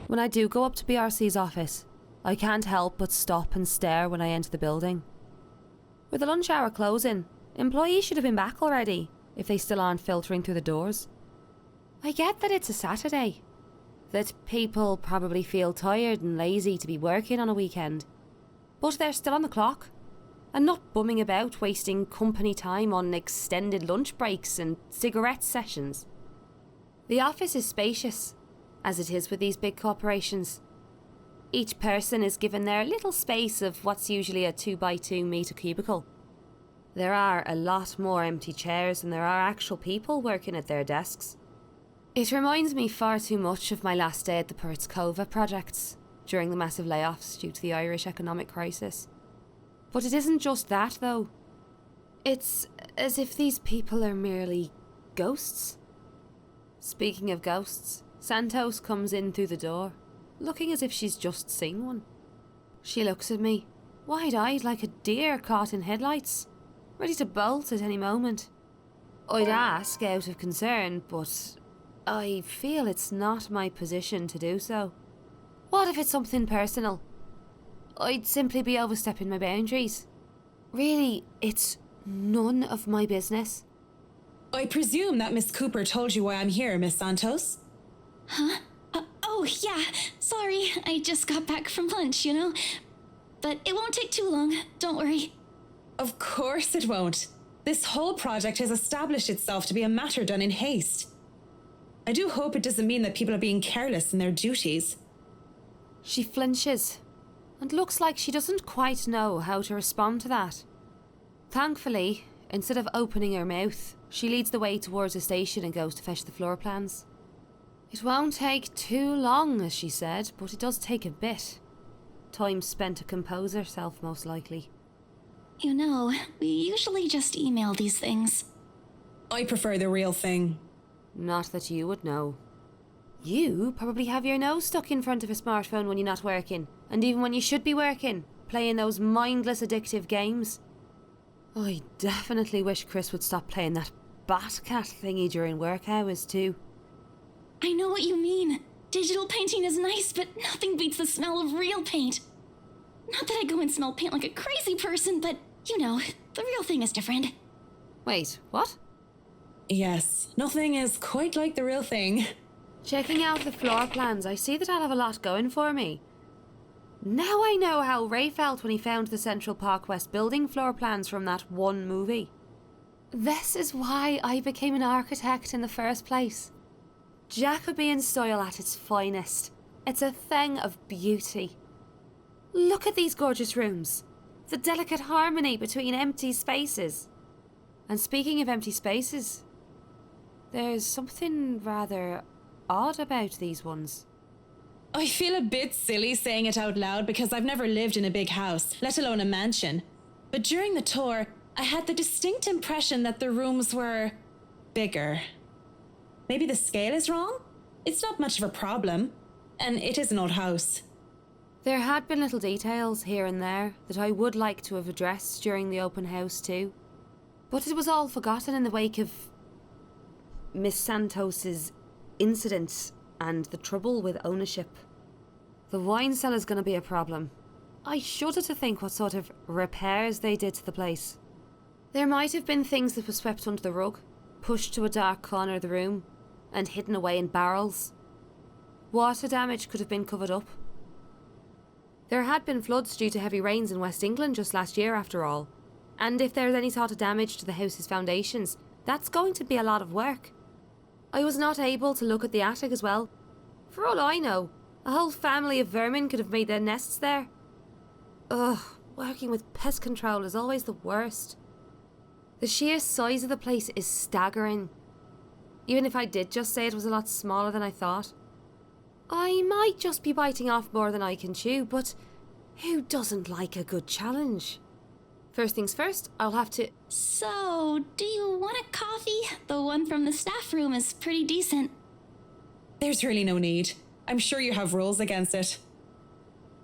When I do go up to BRC's office, I can't help but stop and stare when I enter the building. With the lunch hour closing, employees should have been back already, if they still aren't filtering through the doors. I get that it's a Saturday, that people probably feel tired and lazy to be working on a weekend, but they're still on the clock, and not bumming about wasting company time on extended lunch breaks and cigarette sessions. The office is spacious, as it is with these big corporations. Each person is given their little space of what's usually a 2x2 metre cubicle. There are a lot more empty chairs than there are actual people working at their desks. It reminds me far too much of my last day at the Pertskova projects during the massive layoffs due to the Irish economic crisis. But it isn't just that, though. It's as if these people are merely ghosts. Speaking of ghosts, Santos comes in through the door, looking as if she's just seen one. She looks at me, wide-eyed like a deer caught in headlights, ready to bolt at any moment. I'd ask out of concern, but I feel it's not my position to do so. What if it's something personal? I'd simply be overstepping my boundaries. Really, it's none of my business. I presume that Miss Cooper told you why I'm here, Miss Santos? Huh? Oh, yeah. Sorry, I just got back from lunch, you know? But it won't take too long, don't worry. Of course it won't. This whole project has established itself to be a matter done in haste. I do hope it doesn't mean that people are being careless in their duties. She flinches, and looks like she doesn't quite know how to respond to that. Thankfully, instead of opening her mouth, she leads the way towards the station and goes to fetch the floor plans. It won't take too long, as she said, but it does take a bit. Time spent to compose herself, most likely. You know, we usually just email these things. I prefer the real thing. Not that you would know. You probably have your nose stuck in front of a smartphone when you're not working, and even when you should be working, playing those mindless addictive games. I definitely wish Chris would stop playing that Batcat thingy during work hours too. I know what you mean. Digital painting is nice, but nothing beats the smell of real paint. Not that I go and smell paint like a crazy person, but, you know, the real thing is different. Wait, what? Yes, nothing is quite like the real thing. Checking out the floor plans, I see that I'll have a lot going for me. Now I know how Ray felt when he found the Central Park West building floor plans from that one movie. This is why I became an architect in the first place. Jacobean style at its finest. It's a thing of beauty. Look at these gorgeous rooms. The delicate harmony between empty spaces. And speaking of empty spaces, there's something rather odd about these ones. I feel a bit silly saying it out loud because I've never lived in a big house, let alone a mansion. But during the tour, I had the distinct impression that the rooms were bigger. Maybe the scale is wrong? It's not much of a problem, and it is an old house. There had been little details here and there that I would like to have addressed during the open house too. But it was all forgotten in the wake of Miss Santos's incident and the trouble with ownership. The wine cellar's gonna be a problem. I shudder to think what sort of repairs they did to the place. There might have been things that were swept under the rug, pushed to a dark corner of the room, and hidden away in barrels. Water damage could have been covered up. There had been floods due to heavy rains in West England just last year, after all. And if there's any sort of damage to the house's foundations, that's going to be a lot of work. I was not able to look at the attic as well. For all I know, a whole family of vermin could have made their nests there. Ugh, working with pest control is always the worst. The sheer size of the place is staggering. Even if I did just say it was a lot smaller than I thought. I might just be biting off more than I can chew, but who doesn't like a good challenge? First things first, I'll have to... So, do you want a coffee? The one from the staff room is pretty decent. There's really no need. I'm sure you have rules against it.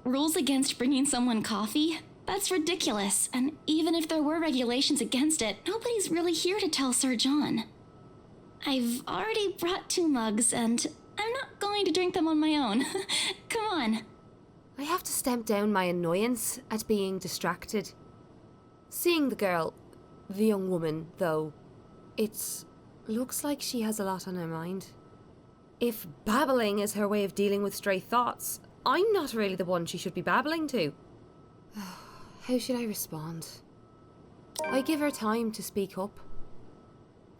Rules against bringing someone coffee? That's ridiculous. And even if there were regulations against it, nobody's really here to tell Sir John. I've already brought 2 mugs, and I'm not going to drink them on my own. Come on. I have to stamp down my annoyance at being distracted. Seeing the girl, the young woman, though, it looks like she has a lot on her mind. If babbling is her way of dealing with stray thoughts, I'm not really the one she should be babbling to. How should I respond? I give her time to speak up.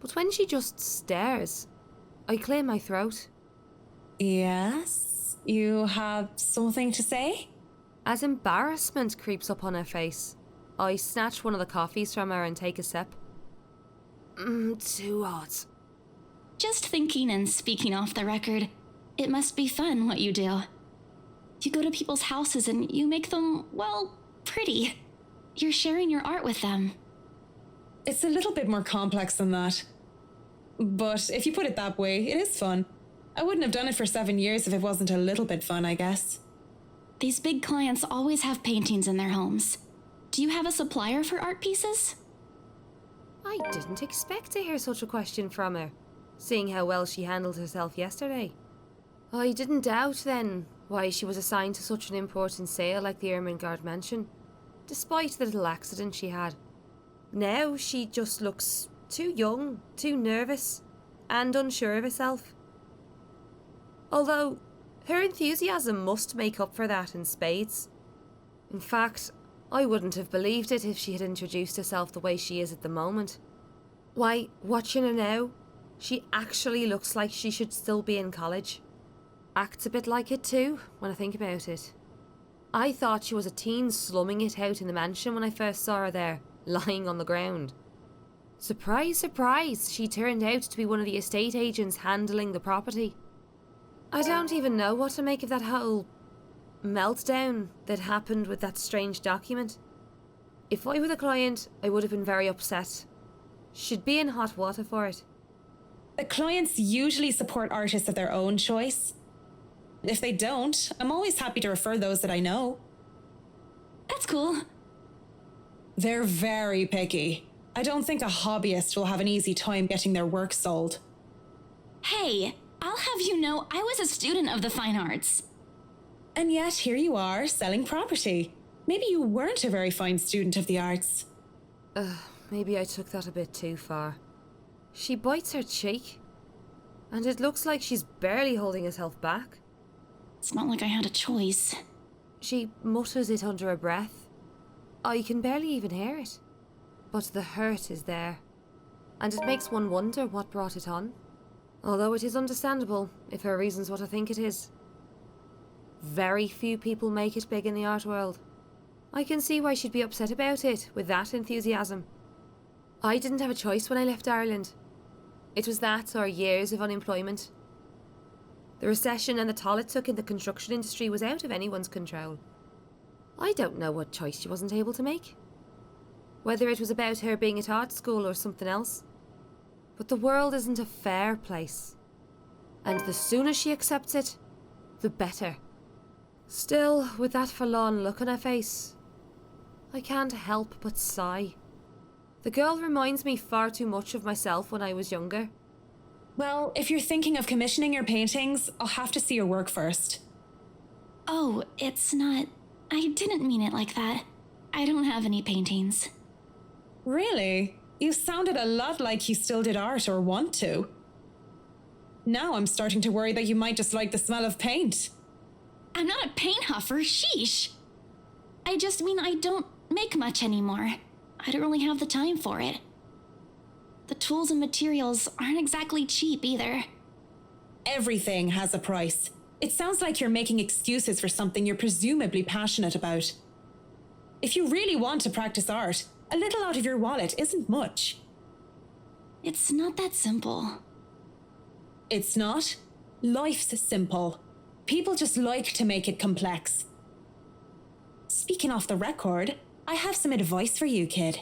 But when she just stares, I clear my throat. Yes? You have something to say? As embarrassment creeps up on her face, I snatch one of the coffees from her and take a sip. Too hot. Just thinking and speaking off the record, it must be fun what you do. You go to people's houses and you make them, well, pretty. You're sharing your art with them. It's a little bit more complex than that. But if you put it that way, it is fun. I wouldn't have done it for 7 years if it wasn't a little bit fun, I guess. These big clients always have paintings in their homes. Do you have a supplier for art pieces? I didn't expect to hear such a question from her, seeing how well she handled herself yesterday. I didn't doubt then why she was assigned to such an important sale like the Ermengarde mansion, despite the little accident she had. Now she just looks too young, too nervous, and unsure of herself. Although, her enthusiasm must make up for that in spades. In fact, I wouldn't have believed it if she had introduced herself the way she is at the moment. Why, watching her now, she actually looks like she should still be in college. Acts a bit like it too, when I think about it. I thought she was a teen slumming it out in the mansion when I first saw her there, lying on the ground. Surprise, surprise, she turned out to be one of the estate agents handling the property. I don't even know what to make of that whole meltdown that happened with that strange document. If I were the client, I would have been very upset. She'd be in hot water for it. The clients usually support artists of their own choice. If they don't, I'm always happy to refer those that I know. That's cool. They're very picky. I don't think a hobbyist will have an easy time getting their work sold. Hey, I'll have you know I was a student of the fine arts. And yet here you are, selling property. Maybe you weren't a very fine student of the arts. Maybe I took that a bit too far. She bites her cheek, and it looks like she's barely holding herself back. It's not like I had a choice. She mutters it under her breath. I can barely even hear it. But the hurt is there, and it makes one wonder what brought it on. Although it is understandable, if her reason's what I think it is. Very few people make it big in the art world. I can see why she'd be upset about it, with that enthusiasm. I didn't have a choice when I left Ireland. It was that, or years of unemployment. The recession and the toll it took in the construction industry was out of anyone's control. I don't know what choice she wasn't able to make. Whether it was about her being at art school or something else. But the world isn't a fair place. And the sooner she accepts it, the better. Still, with that forlorn look on her face, I can't help but sigh. The girl reminds me far too much of myself when I was younger. Well, if you're thinking of commissioning your paintings, I'll have to see your work first. Oh, it's not... I didn't mean it like that. I don't have any paintings. Really? You sounded a lot like you still did art or want to. Now I'm starting to worry that you might just like the smell of paint. I'm not a paint huffer, sheesh. I just mean I don't make much anymore. I don't really have the time for it. The tools and materials aren't exactly cheap either. Everything has a price. It sounds like you're making excuses for something you're presumably passionate about. If you really want to practice art, a little out of your wallet isn't much. It's not that simple. It's not. Life's simple. People just like to make it complex. Speaking off the record, I have some advice for you, kid.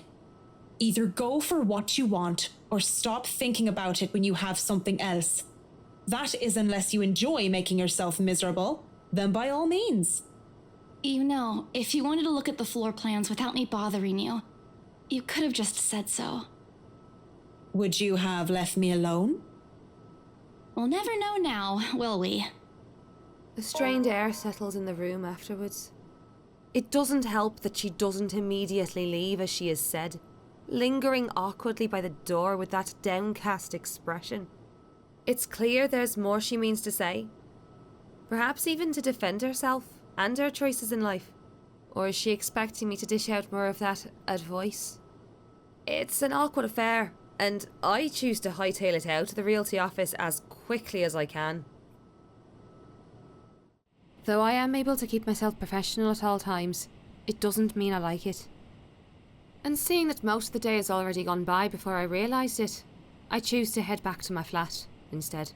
Either go for what you want, or stop thinking about it when you have something else. That is unless you enjoy making yourself miserable, then by all means. You know, if you wanted to look at the floor plans without me bothering you, you could have just said so. Would you have left me alone? We'll never know now, will we? A strained air settles in the room afterwards. It doesn't help that she doesn't immediately leave, as she has said, lingering awkwardly by the door with that downcast expression. It's clear there's more she means to say. Perhaps even to defend herself and her choices in life. Or is she expecting me to dish out more of that advice? It's an awkward affair, and I choose to hightail it out to the realty office as quickly as I can. Though I am able to keep myself professional at all times, it doesn't mean I like it. And seeing that most of the day has already gone by before I realised it, I choose to head back to my flat instead.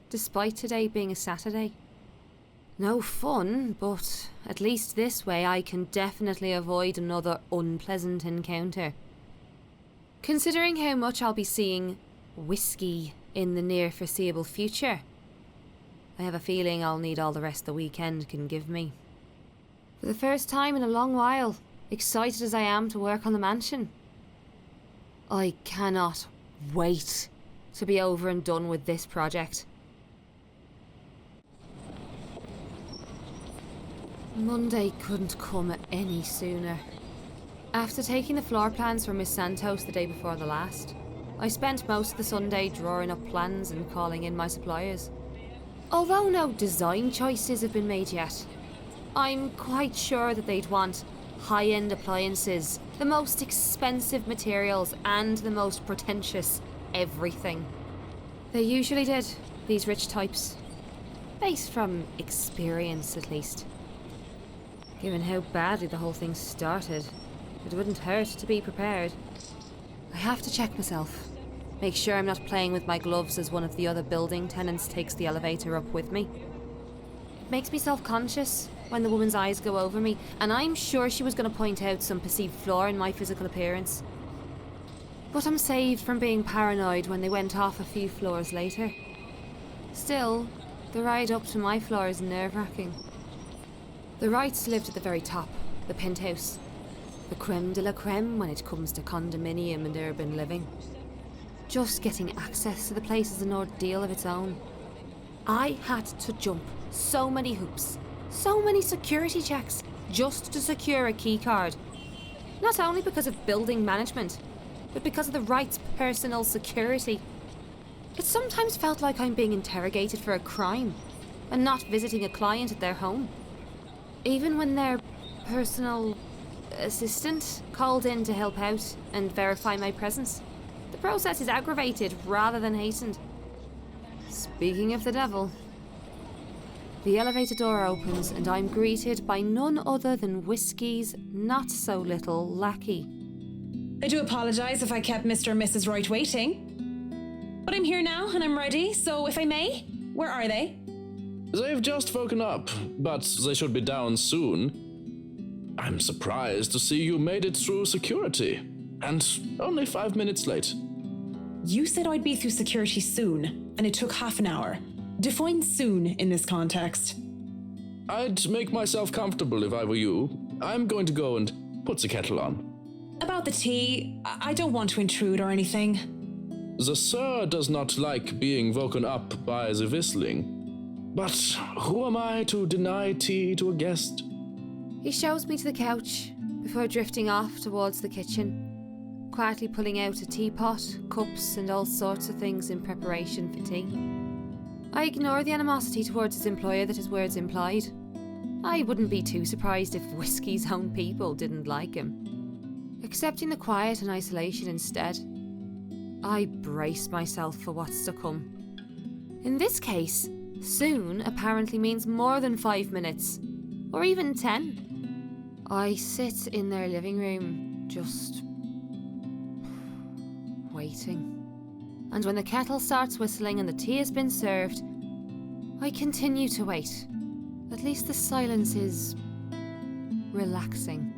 Despite today being a Saturday. No fun, but at least this way I can definitely avoid another unpleasant encounter. Considering how much I'll be seeing whiskey in the near foreseeable future, I have a feeling I'll need all the rest the weekend can give me. For the first time in a long while, excited as I am to work on the mansion, I cannot wait to be over and done with this project. Monday couldn't come any sooner. After taking the floor plans from Miss Santos the day before the last, I spent most of the Sunday drawing up plans and calling in my suppliers. Although no design choices have been made yet, I'm quite sure that they'd want high-end appliances, the most expensive materials, and the most pretentious everything. They usually did, these rich types. Based from experience, at least. Given how badly the whole thing started, it wouldn't hurt to be prepared. I have to check myself. Make sure I'm not playing with my gloves as one of the other building tenants takes the elevator up with me. It makes me self-conscious when the woman's eyes go over me, and I'm sure she was going to point out some perceived flaw in my physical appearance. But I'm saved from being paranoid when they went off a few floors later. Still, the ride up to my floor is nerve-wracking. The Wrights lived at the very top, the penthouse. The creme de la creme when it comes to condominium and urban living. Just getting access to the place is an ordeal of its own. I had to jump so many hoops, so many security checks, just to secure a key card. Not only because of building management, but because of the Wrights' personal security. It sometimes felt like I'm being interrogated for a crime, and not visiting a client at their home. Even when their personal assistant called in to help out and verify my presence. The process is aggravated rather than hastened. Speaking of the devil, the elevator door opens and I'm greeted by none other than Whiskey's not-so-little lackey. I do apologise if I kept Mr. and Mrs. Wright waiting. But I'm here now and I'm ready, so if I may, where are they? They've just woken up, but they should be down soon. I'm surprised to see you made it through security, and only 5 minutes late. You said I'd be through security soon, and it took half an hour. Define soon in this context. I'd make myself comfortable if I were you. I'm going to go and put the kettle on. About the tea, I don't want to intrude or anything. The sir does not like being woken up by the whistling. But who am I to deny tea to a guest? He shows me to the couch before drifting off towards the kitchen, quietly pulling out a teapot, cups and all sorts of things in preparation for tea. I ignore the animosity towards his employer that his words implied. I wouldn't be too surprised if Whiskey's own people didn't like him. Accepting the quiet and isolation instead, I brace myself for what's to come. In this case, soon apparently means more than 5 minutes, or even 10. I sit in their living room, just waiting. And when the kettle starts whistling and the tea has been served, I continue to wait. At least the silence is relaxing.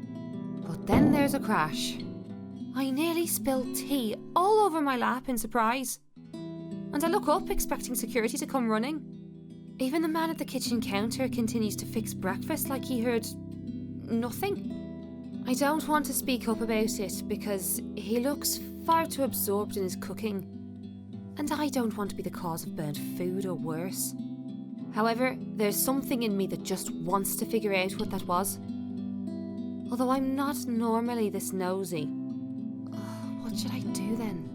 But then there's a crash. I nearly spilled tea all over my lap in surprise. And I look up expecting security to come running. Even the man at the kitchen counter continues to fix breakfast like he heard nothing. I don't want to speak up about it because he looks far too absorbed in his cooking. And I don't want to be the cause of burnt food or worse. However, there's something in me that just wants to figure out what that was. Although I'm not normally this nosy. What should I do then?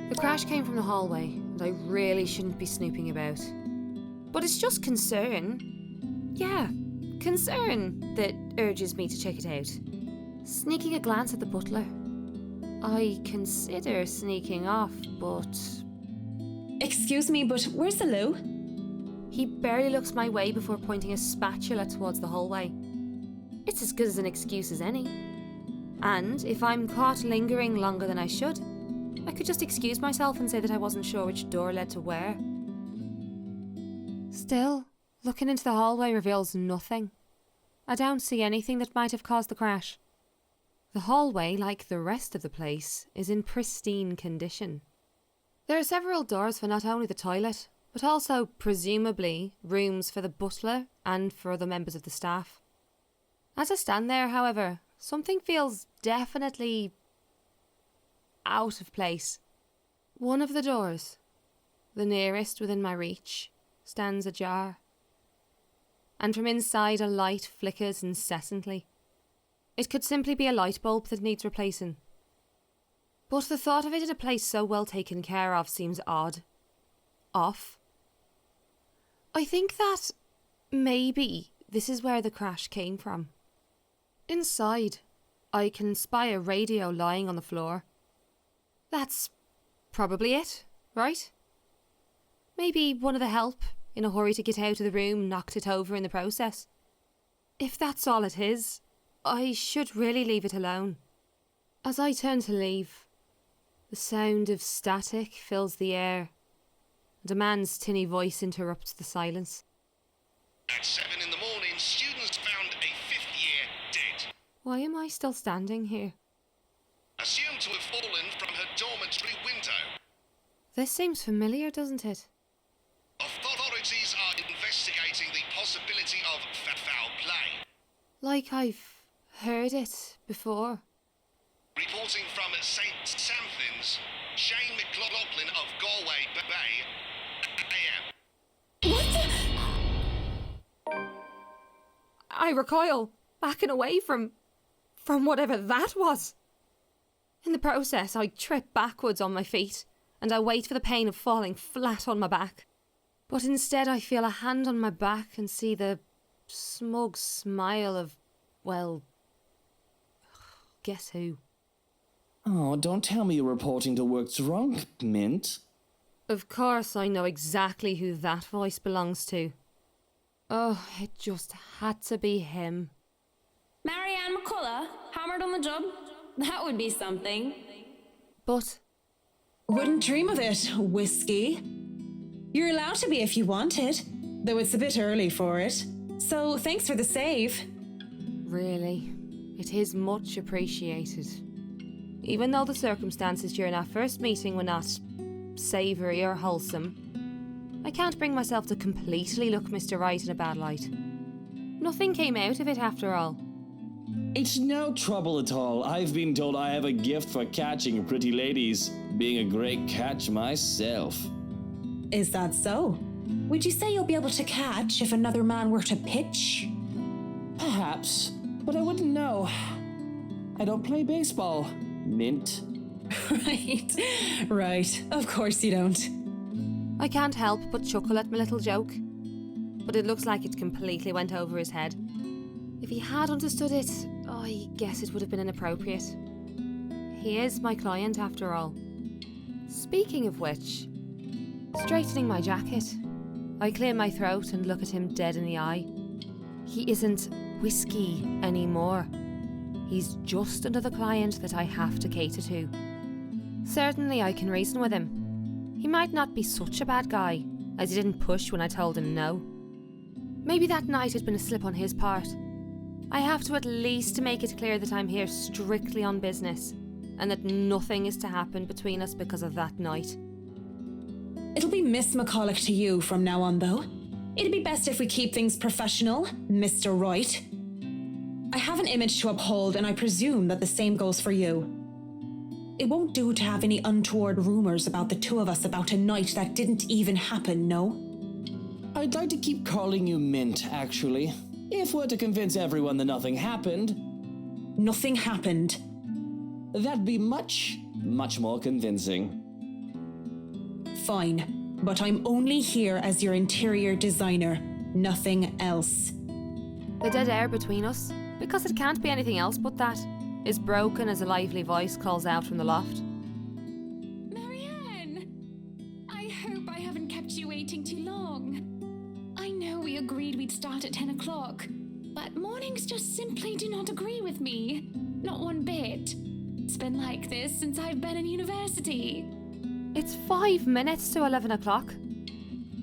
The crash came from the hallway, and I really shouldn't be snooping about. But it's just concern. Yeah, concern that urges me to check it out. Sneaking a glance at the butler. I consider sneaking off, but... Excuse me, but where's the loo? He barely looks my way before pointing a spatula towards the hallway. It's as good as an excuse as any. And if I'm caught lingering longer than I should, I could just excuse myself and say that I wasn't sure which door led to where. Still, looking into the hallway reveals nothing. I don't see anything that might have caused the crash. The hallway, like the rest of the place, is in pristine condition. There are several doors for not only the toilet, but also, presumably, rooms for the butler and for other members of the staff. As I stand there, however, something feels definitely out of place. One of the doors, the nearest within my reach, stands ajar. And from inside a light flickers incessantly. It could simply be a light bulb that needs replacing. But the thought of it in a place so well taken care of seems odd. Off. I think that maybe this is where the crash came from. Inside, I can spy a radio lying on the floor. That's probably it, right? Maybe one of the help, in a hurry to get out of the room, knocked it over in the process. If that's all it is, I should really leave it alone. As I turn to leave, the sound of static fills the air, and a man's tinny voice interrupts the silence. At 7 in the morning, students found a 5th year dead. Why am I still standing here? Assumed to have fallen from her dormitory window. This seems familiar, doesn't it? Authorities are investigating the possibility of foul play. Like I've heard it before. Reporting from St. Samthins, Shane McLaughlin of Galway Bay, AM. I recoil, backing away from whatever that was. In the process, I trip backwards on my feet, and I wait for the pain of falling flat on my back. But instead I feel a hand on my back and see the smug smile of, well, guess who? Oh, don't tell me you're reporting to work drunk, Mint. Of course I know exactly who that voice belongs to. Oh, it just had to be him. Marianne McCollough, hammered on the job? That would be something. But Wouldn't dream of it, Whiskey. You're allowed to be if you wanted, though it's a bit early for it. So thanks for the save. really, it is much appreciated. Even though the circumstances during our first meeting were not savoury or wholesome, I can't bring myself to completely look Mr. Right in a bad light. Nothing came out of it after all. It's no trouble at all. I've been told I have a gift for catching pretty ladies, being a great catch myself. Is that so? Would you say you'll be able to catch if another man were to pitch? Perhaps, but I wouldn't know. I don't play baseball, Mint. Right. Of course you don't. I can't help but chuckle at my little joke, but it looks like it completely went over his head. If he had understood it, I guess it would have been inappropriate. He is my client after all. Speaking of which, Straightening my jacket, I clear my throat and look at him dead in the eye. He isn't whiskey anymore. He's just another client that I have to cater to. Certainly I can reason with him. He might not be such a bad guy, as he didn't push when I told him no. Maybe that night had been a slip on his part. I have to at least make it clear that I'm here strictly on business, and that nothing is to happen between us because of that night. It'll be Miss McCollough to you from now on, though. It'd be best if we keep things professional, Mr. Wright. I have an image to uphold, and I presume that the same goes for you. It won't do to have any untoward rumours about the two of us about a night that didn't even happen, no? I'd like to keep calling you Mint, actually. If we're to convince everyone that nothing happened. Nothing happened. That'd be much, much more convincing. Fine, but I'm only here as your interior designer, nothing else. The dead air between us, because it can't be anything else but that, is broken as a lively voice calls out from the loft. Marianne! I hope I haven't kept you waiting too long. I know we agreed we'd start at 10 o'clock, but mornings just simply do not agree with me. Not one bit. It's been like this since I've been in university. It's 5 minutes to 11 o'clock.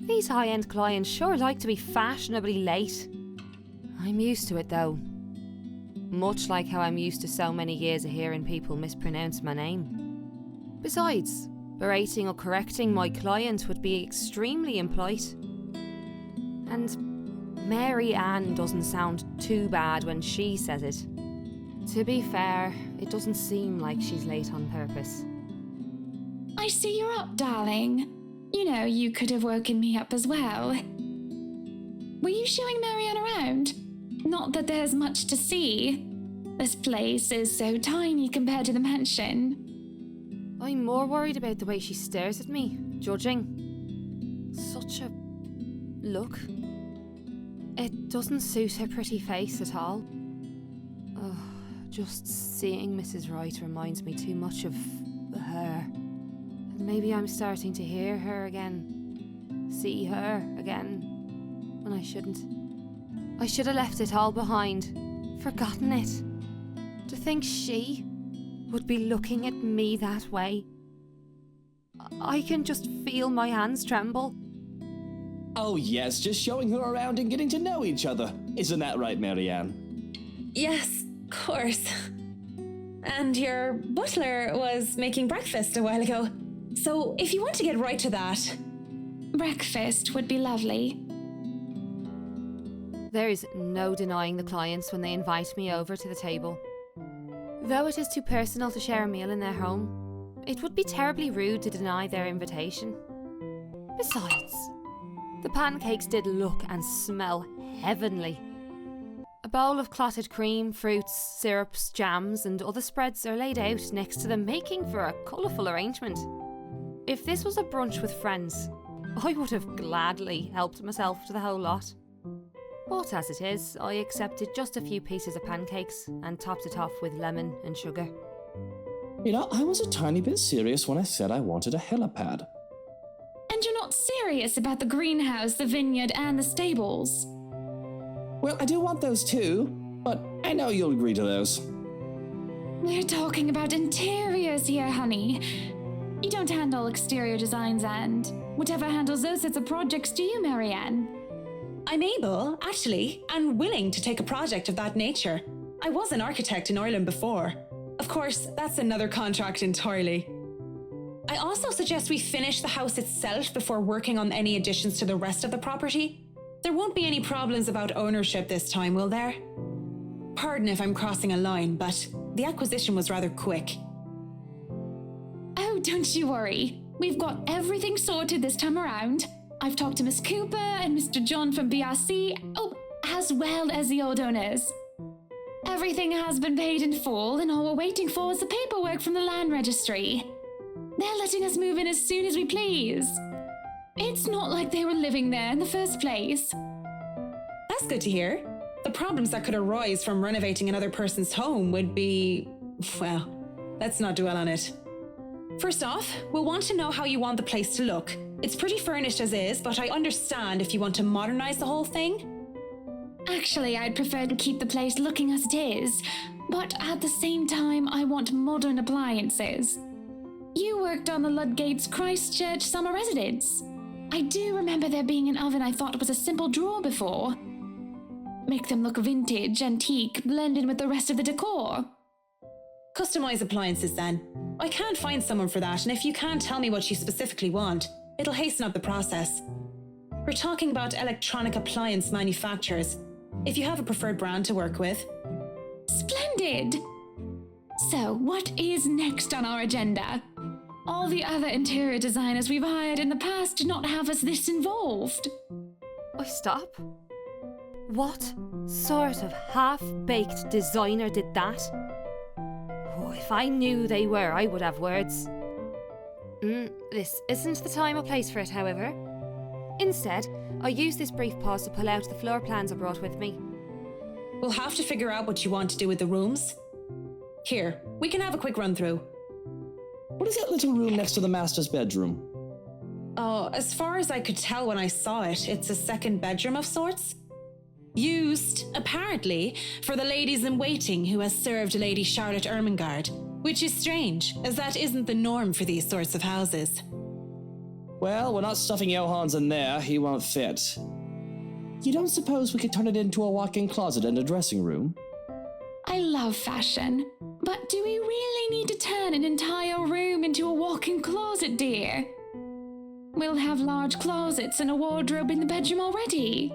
These high-end clients sure like to be fashionably late. I'm used to it though. Much like how I'm used to so many years of hearing people mispronounce my name. Besides, berating or correcting my client would be extremely impolite. And Marianne doesn't sound too bad when she says it. To be fair, it doesn't seem like she's late on purpose. I see you're up, darling. You know, you could have woken me up as well. Were you showing Marianne around? Not that there's much to see. This place is so tiny compared to the mansion. I'm more worried about the way she stares at me, judging. Such a look. It doesn't suit her pretty face at all. Just seeing Mrs. Wright reminds me too much of her. And maybe I'm starting to hear her again. See her again. When I shouldn't. I should have left it all behind. Forgotten it. To think she would be looking at me that way. I can just feel my hands tremble. Oh yes, just showing her around and getting to know each other. Isn't that right, Marianne? Yes, of course. And your butler was making breakfast a while ago. So if you want to get right to that... Breakfast would be lovely. There is no denying the clients when they invite me over to the table. Though it is too personal to share a meal in their home, it would be terribly rude to deny their invitation. Besides, the pancakes did look and smell heavenly. A bowl of clotted cream, fruits, syrups, jams and other spreads are laid out next to them, making for a colourful arrangement. If this was a brunch with friends, I would have gladly helped myself to the whole lot. But as it is, I accepted just a few pieces of pancakes and topped it off with lemon and sugar. You know, I was a tiny bit serious when I said I wanted a helipad. And you're not serious about the greenhouse, the vineyard, and the stables? Well, I do want those too, but I know you'll agree to those. We're talking about interiors here, honey. You don't handle exterior designs and whatever handles those sorts of projects do you, Marianne? I'm able, actually, and willing to take a project of that nature. I was an architect in Ireland before. Of course, that's another contract entirely. I also suggest we finish the house itself before working on any additions to the rest of the property. There won't be any problems about ownership this time, will there? Pardon if I'm crossing a line, but the acquisition was rather quick. Oh, don't you worry. We've got everything sorted this time around. I've talked to Miss Cooper and Mr. John from BRC, as well as the old owners. Everything has been paid in full, and all we're waiting for is the paperwork from the land registry. They're letting us move in as soon as we please. It's not like they were living there in the first place. That's good to hear. The problems that could arise from renovating another person's home would be... well, let's not dwell on it. First off, we'll want to know how you want the place to look. It's pretty furnished as is, but I understand if you want to modernize the whole thing. Actually, I'd prefer to keep the place looking as it is, but at the same time, I want modern appliances. You worked on the Ludgate's Christchurch summer residence. I do remember there being an oven I thought was a simple drawer before. Make them look vintage, antique, blended with the rest of the decor. Customize appliances then. I can't find someone for that, and if you can't tell me what you specifically want, it'll hasten up the process. We're talking about electronic appliance manufacturers. If you have a preferred brand to work with. Splendid! So, what is next on our agenda? All the other interior designers we've hired in the past did not have us this involved. Oh, stop. What sort of half-baked designer did that? Oh, if I knew they were, I would have words. This isn't the time or place for it, however. Instead, I used this brief pause to pull out the floor plans I brought with me. We'll have to figure out what you want to do with the rooms. Here, we can have a quick run through. What is that little room next to the master's bedroom? Oh, as far as I could tell when I saw it, it's a second bedroom of sorts. Used, apparently, for the ladies in waiting who has served Lady Charlotte Ermengarde, which is strange, as that isn't the norm for these sorts of houses. Well, we're not stuffing Johans in there. He won't fit. You don't suppose we could turn it into a walk-in closet and a dressing room? I love fashion, but do we really need to turn an entire room into a walk-in closet, dear? We'll have large closets and a wardrobe in the bedroom already.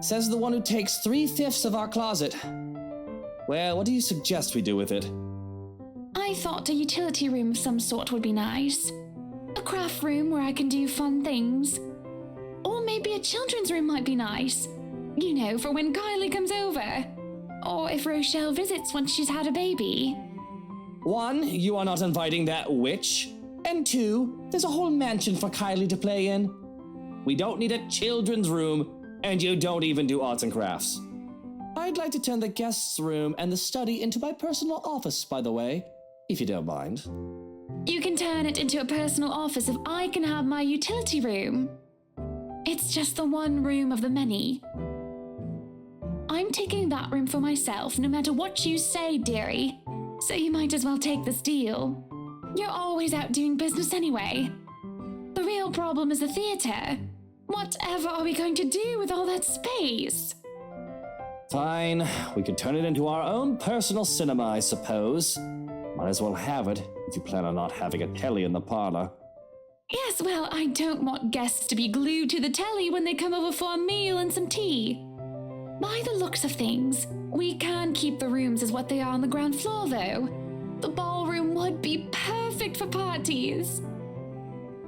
Says the one who takes 3/5 of our closet. Well, what do you suggest we do with it? I thought a utility room of some sort would be nice. A craft room where I can do fun things. Or maybe a children's room might be nice. You know, for when Kylie comes over. Or if Rochelle visits once she's had a baby. 1, you are not inviting that witch. And 2, there's a whole mansion for Kylie to play in. We don't need a children's room, and you don't even do arts and crafts. I'd like to turn the guest's room and the study into my personal office, by the way, if you don't mind. You can turn it into a personal office if I can have my utility room. It's just the one room of the many. I'm taking that room for myself, no matter what you say, dearie. So you might as well take this deal. You're always out doing business anyway. The real problem is the theatre. Whatever are we going to do with all that space? Fine, we could turn it into our own personal cinema, I suppose. Might as well have it, if you plan on not having a telly in the parlor. Yes, well, I don't want guests to be glued to the telly when they come over for a meal and some tea. By the looks of things, we can keep the rooms as what they are on the ground floor, though. The ballroom would be perfect for parties.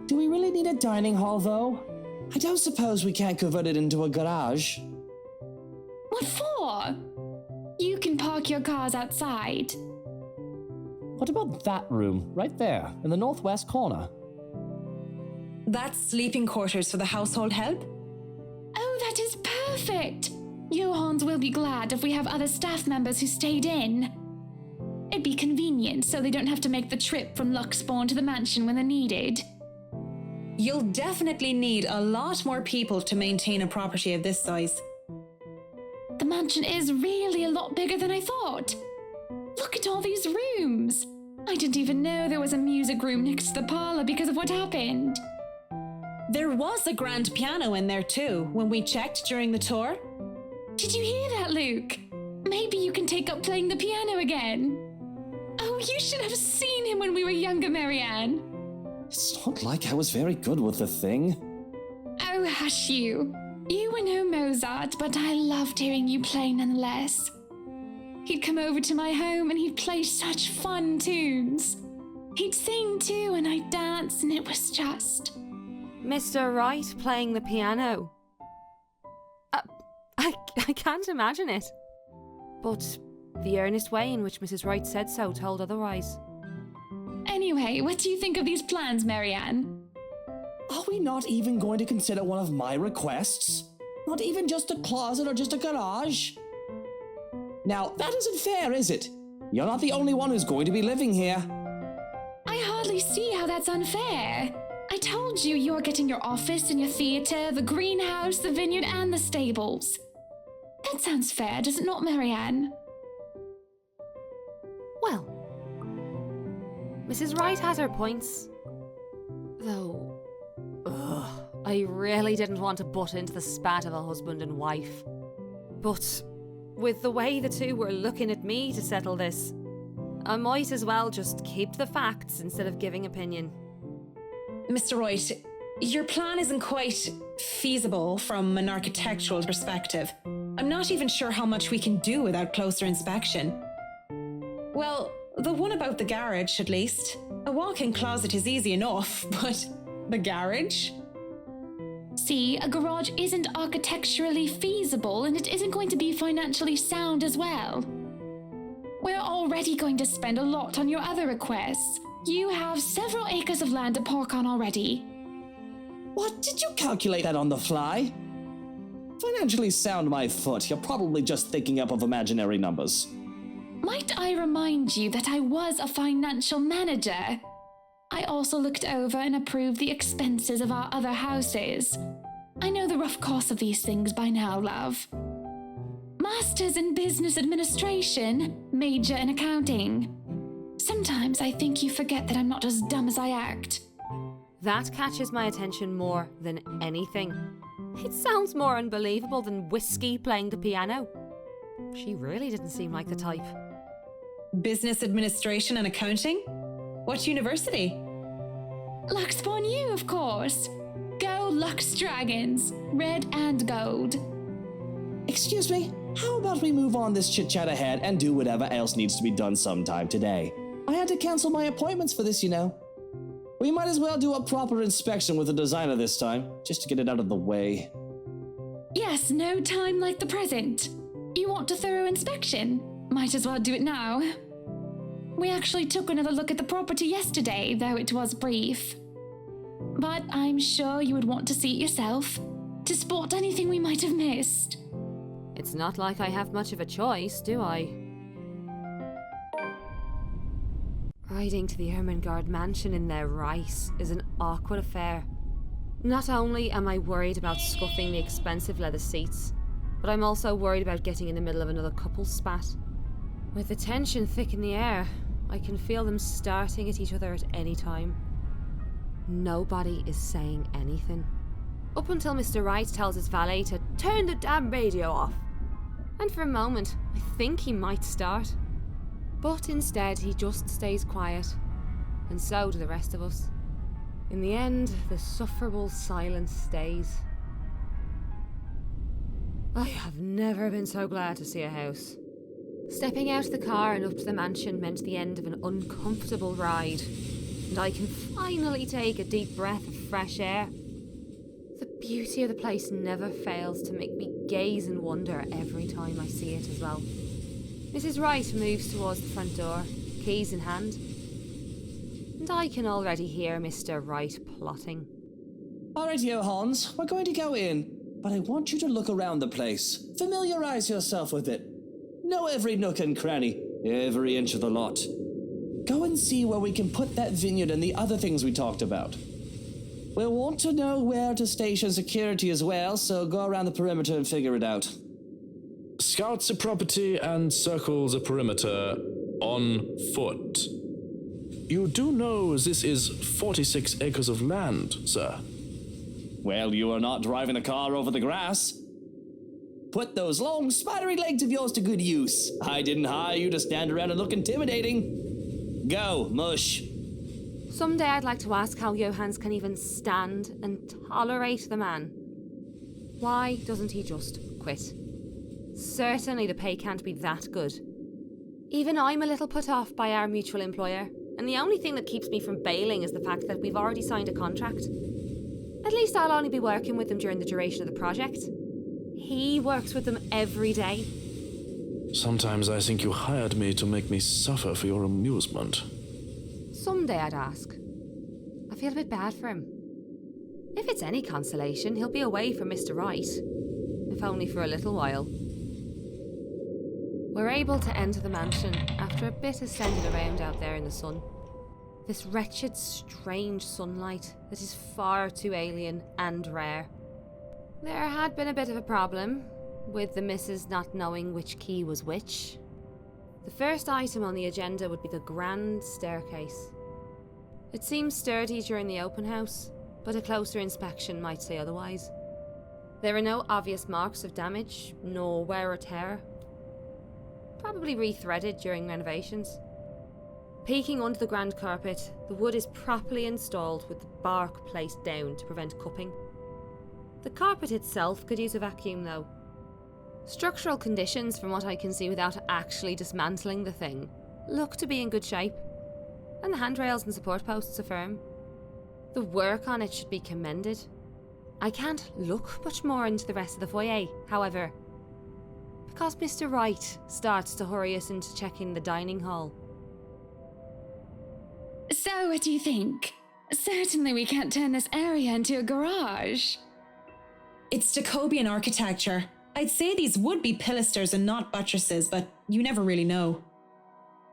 Do we really need a dining hall, though? I don't suppose we can't convert it into a garage. What for? You can park your cars outside. What about that room, right there, in the northwest corner? That's sleeping quarters for the household help? Oh, that is perfect! Johans will be glad if we have other staff members who stayed in. It'd be convenient so they don't have to make the trip from Luxbourne to the mansion when they're needed. You'll definitely need a lot more people to maintain a property of this size. The mansion is really a lot bigger than I thought. Look at all these rooms. I didn't even know there was a music room next to the parlor because of what happened. There was a grand piano in there too, when we checked during the tour. Did you hear that, Luke? Maybe you can take up playing the piano again. Oh, you should have seen him when we were younger, Marianne. It's not like I was very good with the thing. Oh, hush you. You were no Mozart, but I loved hearing you play nonetheless. He'd come over to my home and he'd play such fun tunes. He'd sing too and I'd dance and it was just... Mr. Wright playing the piano. I can't imagine it. But the earnest way in which Mrs. Wright said so told otherwise. Anyway, what do you think of these plans, Marianne? Are we not even going to consider one of my requests? Not even just a closet or just a garage? Now, that isn't fair, is it? You're not the only one who's going to be living here. I hardly see how that's unfair. I told you you're getting your office and your theatre, the greenhouse, the vineyard, and the stables. That sounds fair, does it not, Marianne? Well, Mrs. Wright has her points. Though, I really didn't want to butt into the spat of a husband and wife. But with the way the two were looking at me to settle this, I might as well just keep the facts instead of giving opinion. Mr. Wright, your plan isn't quite feasible from an architectural perspective. I'm not even sure how much we can do without closer inspection. Well, the one about the garage, at least. A walk-in closet is easy enough, but the garage? See, a garage isn't architecturally feasible and it isn't going to be financially sound as well. We're already going to spend a lot on your other requests. You have several acres of land to park on already. What? Did you calculate that on the fly? Financially sound my foot. You're probably just thinking up of imaginary numbers. Might I remind you that I was a financial manager? I also looked over and approved the expenses of our other houses. I know the rough costs of these things by now, love. Masters in Business Administration, major in accounting. Sometimes I think you forget that I'm not as dumb as I act. That catches my attention more than anything. It sounds more unbelievable than Whiskey playing the piano. She really didn't seem like the type. Business administration and accounting? What university? Lux upon you, of course. Go Lux Dragons, red and gold. Excuse me, how about we move on this chit-chat ahead and do whatever else needs to be done sometime today? I had to cancel my appointments for this, you know. We might as well do a proper inspection with the designer this time, just to get it out of the way. Yes, no time like the present. You want a thorough inspection? Might as well do it now. We actually took another look at the property yesterday, though it was brief. But I'm sure you would want to see it yourself, to spot anything we might have missed. It's not like I have much of a choice, do I? Riding to the Ermengarde mansion in their rice is an awkward affair. Not only am I worried about scuffing the expensive leather seats, but I'm also worried about getting in the middle of another couple's spat. With the tension thick in the air, I can feel them starting at each other at any time. Nobody is saying anything. Up until Mr. Wright tells his valet to turn the damn radio off. And for a moment, I think he might start. But instead, he just stays quiet. And so do the rest of us. In the end, the sufferable silence stays. I have never been so glad to see a house. Stepping out of the car and up to the mansion meant the end of an uncomfortable ride, and I can finally take a deep breath of fresh air. The beauty of the place never fails to make me gaze in wonder every time I see it as well. Mrs. Wright moves towards the front door, keys in hand, and I can already hear Mr. Wright plotting. Alright, Hans, we're going to go in, but I want you to look around the place. Familiarize yourself with it. Know every nook and cranny, every inch of the lot. Go and see where we can put that vineyard and the other things we talked about. We'll want to know where to station security as well, so go around the perimeter and figure it out. Scout the property and circle the perimeter on foot. You do know this is 46 acres of land, sir. Well, you are not driving a car over the grass. Put those long, spidery legs of yours to good use. I didn't hire you to stand around and look intimidating. Go, mush. Someday I'd like to ask how Johannes can even stand and tolerate the man. Why doesn't he just quit? Certainly the pay can't be that good. Even I'm a little put off by our mutual employer, and the only thing that keeps me from bailing is the fact that we've already signed a contract. At least I'll only be working with him during the duration of the project. He works with them every day. Sometimes I think you hired me to make me suffer for your amusement. Someday I'd ask. I feel a bit bad for him. If it's any consolation, he'll be away from Mr. Wright. If only for a little while. We're able to enter the mansion after a bit of standing around out there in the sun. This wretched, strange sunlight that is far too alien and rare. There had been a bit of a problem, with the missus not knowing which key was which. The first item on the agenda would be the grand staircase. It seems sturdy during the open house, but a closer inspection might say otherwise. There are no obvious marks of damage, nor wear or tear. Probably rethreaded during renovations. Peeking under the grand carpet, the wood is properly installed with the bark placed down to prevent cupping. The carpet itself could use a vacuum though. Structural conditions, from what I can see without actually dismantling the thing, look to be in good shape, and the handrails and support posts are firm. The work on it should be commended. I can't look much more into the rest of the foyer, however, because Mr. Wright starts to hurry us into checking the dining hall. So, what do you think? Certainly we can't turn this area into a garage. It's Jacobean architecture. I'd say these would be pilasters and not buttresses, but you never really know.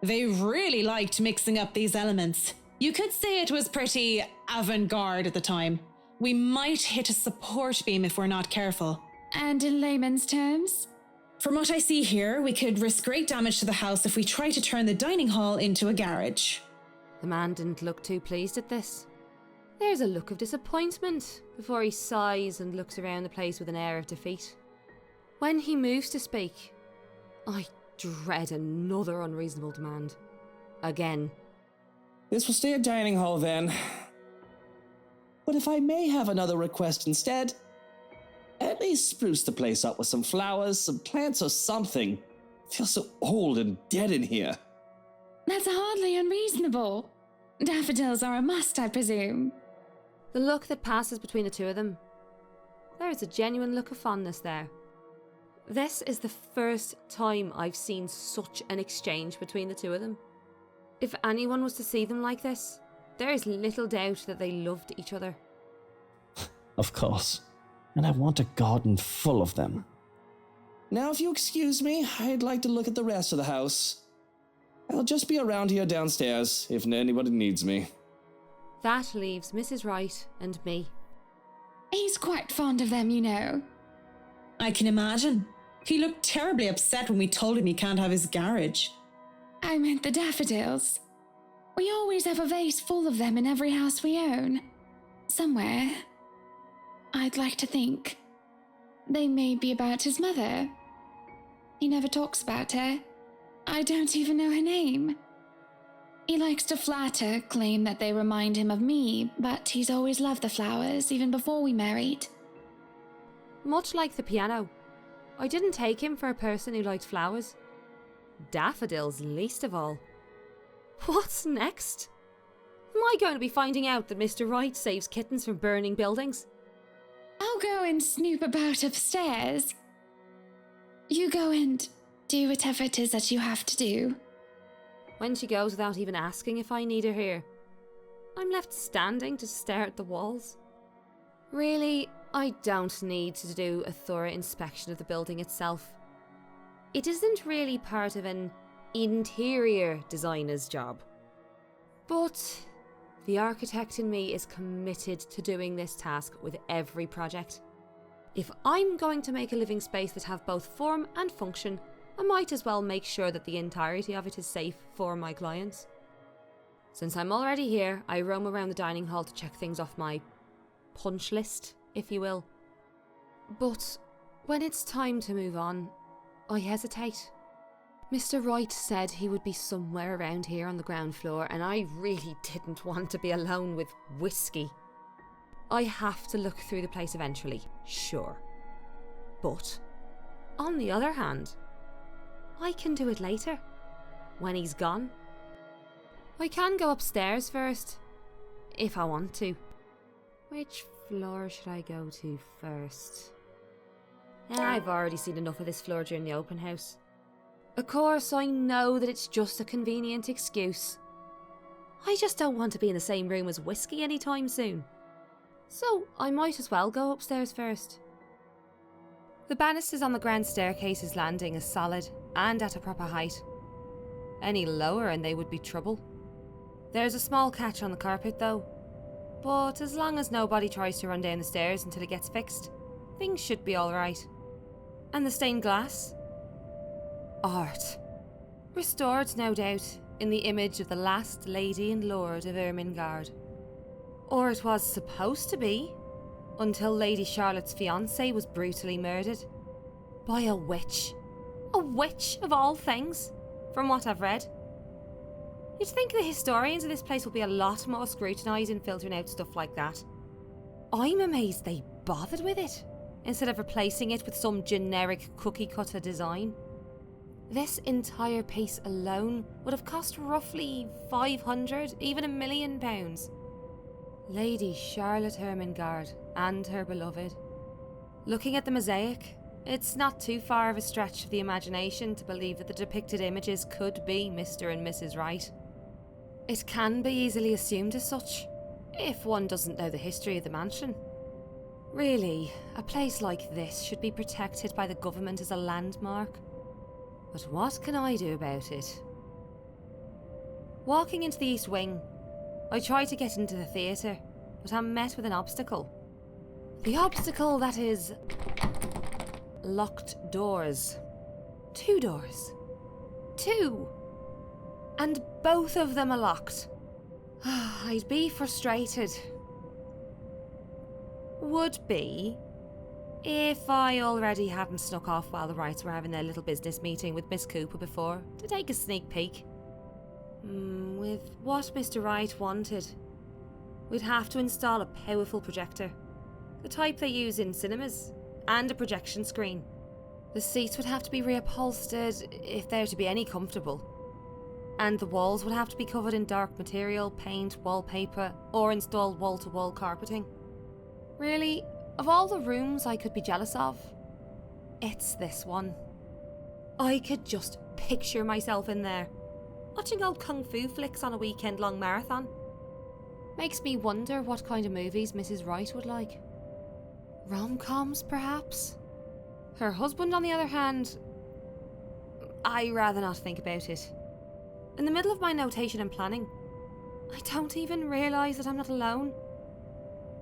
They really liked mixing up these elements. You could say it was pretty avant-garde at the time. We might hit a support beam if we're not careful. And in layman's terms? From what I see here, we could risk great damage to the house if we try to turn the dining hall into a garage. The man didn't look too pleased at this. There's a look of disappointment before he sighs and looks around the place with an air of defeat. When he moves to speak, I dread another unreasonable demand. Again. This will stay a dining hall then. But if I may have another request instead, at least spruce the place up with some flowers, some plants or something. It feels so old and dead in here. That's hardly unreasonable. Daffodils are a must, I presume. The look that passes between the two of them. There is a genuine look of fondness there. This is the first time I've seen such an exchange between the two of them. If anyone was to see them like this, there is little doubt that they loved each other. Of course. And I want a garden full of them. Now, if you excuse me, I'd like to look at the rest of the house. I'll just be around here downstairs if anybody needs me. That leaves Mrs. Wright and me. He's quite fond of them, you know. I can imagine. He looked terribly upset when we told him he can't have his garage. I meant the daffodils. We always have a vase full of them in every house we own. Somewhere. I'd like to think. They may be about his mother. He never talks about her. I don't even know her name. He likes to flatter, claim that they remind him of me, but he's always loved the flowers, even before we married. Much like the piano, I didn't take him for a person who liked flowers. Daffodils least of all. What's next? Am I going to be finding out that Mr. Wright saves kittens from burning buildings? I'll go and snoop about upstairs. You go and do whatever it is that you have to do. When she goes without even asking if I need her here, I'm left standing to stare at the walls. Really, I don't need to do a thorough inspection of the building itself. It isn't really part of an interior designer's job. But the architect in me is committed to doing this task with every project. If I'm going to make a living space that have both form and function, I might as well make sure that the entirety of it is safe for my clients. Since I'm already here, I roam around the dining hall to check things off my punch list, if you will. But when it's time to move on, I hesitate. Mr. Wright said he would be somewhere around here on the ground floor, and I really didn't want to be alone with whiskey. I have to look through the place eventually, sure. But, on the other hand, I can do it later, when he's gone. I can go upstairs first, if I want to. Which floor should I go to first? I've already seen enough of this floor during the open house. Of course, I know that it's just a convenient excuse. I just don't want to be in the same room as whiskey anytime soon. So I might as well go upstairs first. The banisters on the grand staircase's landing is solid and at a proper height. Any lower and they would be trouble. There's a small catch on the carpet though, but as long as nobody tries to run down the stairs until it gets fixed, things should be alright. And the stained glass? Art. Restored, no doubt, in the image of the last Lady and Lord of Ermengarde. Or it was supposed to be, until Lady Charlotte's fiancé was brutally murdered. By a witch. A witch, of all things, from what I've read. You'd think the historians of this place would be a lot more scrutinised in filtering out stuff like that. I'm amazed they bothered with it, instead of replacing it with some generic cookie-cutter design. This entire piece alone would have cost roughly 500, even £1 million. Lady Charlotte Ermengarde and her beloved. Looking at the mosaic, it's not too far of a stretch of the imagination to believe that the depicted images could be Mr. and Mrs. Wright. It can be easily assumed as such, if one doesn't know the history of the mansion. Really, a place like this should be protected by the government as a landmark. But what can I do about it? Walking into the East Wing, I try to get into the theatre, but I'm met with an obstacle. The obstacle that is locked doors. 2 doors. 2! And both of them are locked. I'd be frustrated. Would be if I already hadn't snuck off while the Wrights were having their little business meeting with Miss Cooper before to take a sneak peek. With what Mr. Wright wanted, we'd have to install a powerful projector, the type they use in cinemas, and a projection screen. The seats would have to be reupholstered if they're to be any comfortable, and the walls would have to be covered in dark material, paint, wallpaper, or install wall-to-wall carpeting. Really, of all the rooms I could be jealous of, it's this one. I could just picture myself in there, watching old kung fu flicks on a weekend-long marathon. Makes me wonder what kind of movies Mrs. Wright would like. Rom-coms, perhaps? Her husband, on the other hand, I'd rather not think about it. In the middle of my notation and planning, I don't even realise that I'm not alone,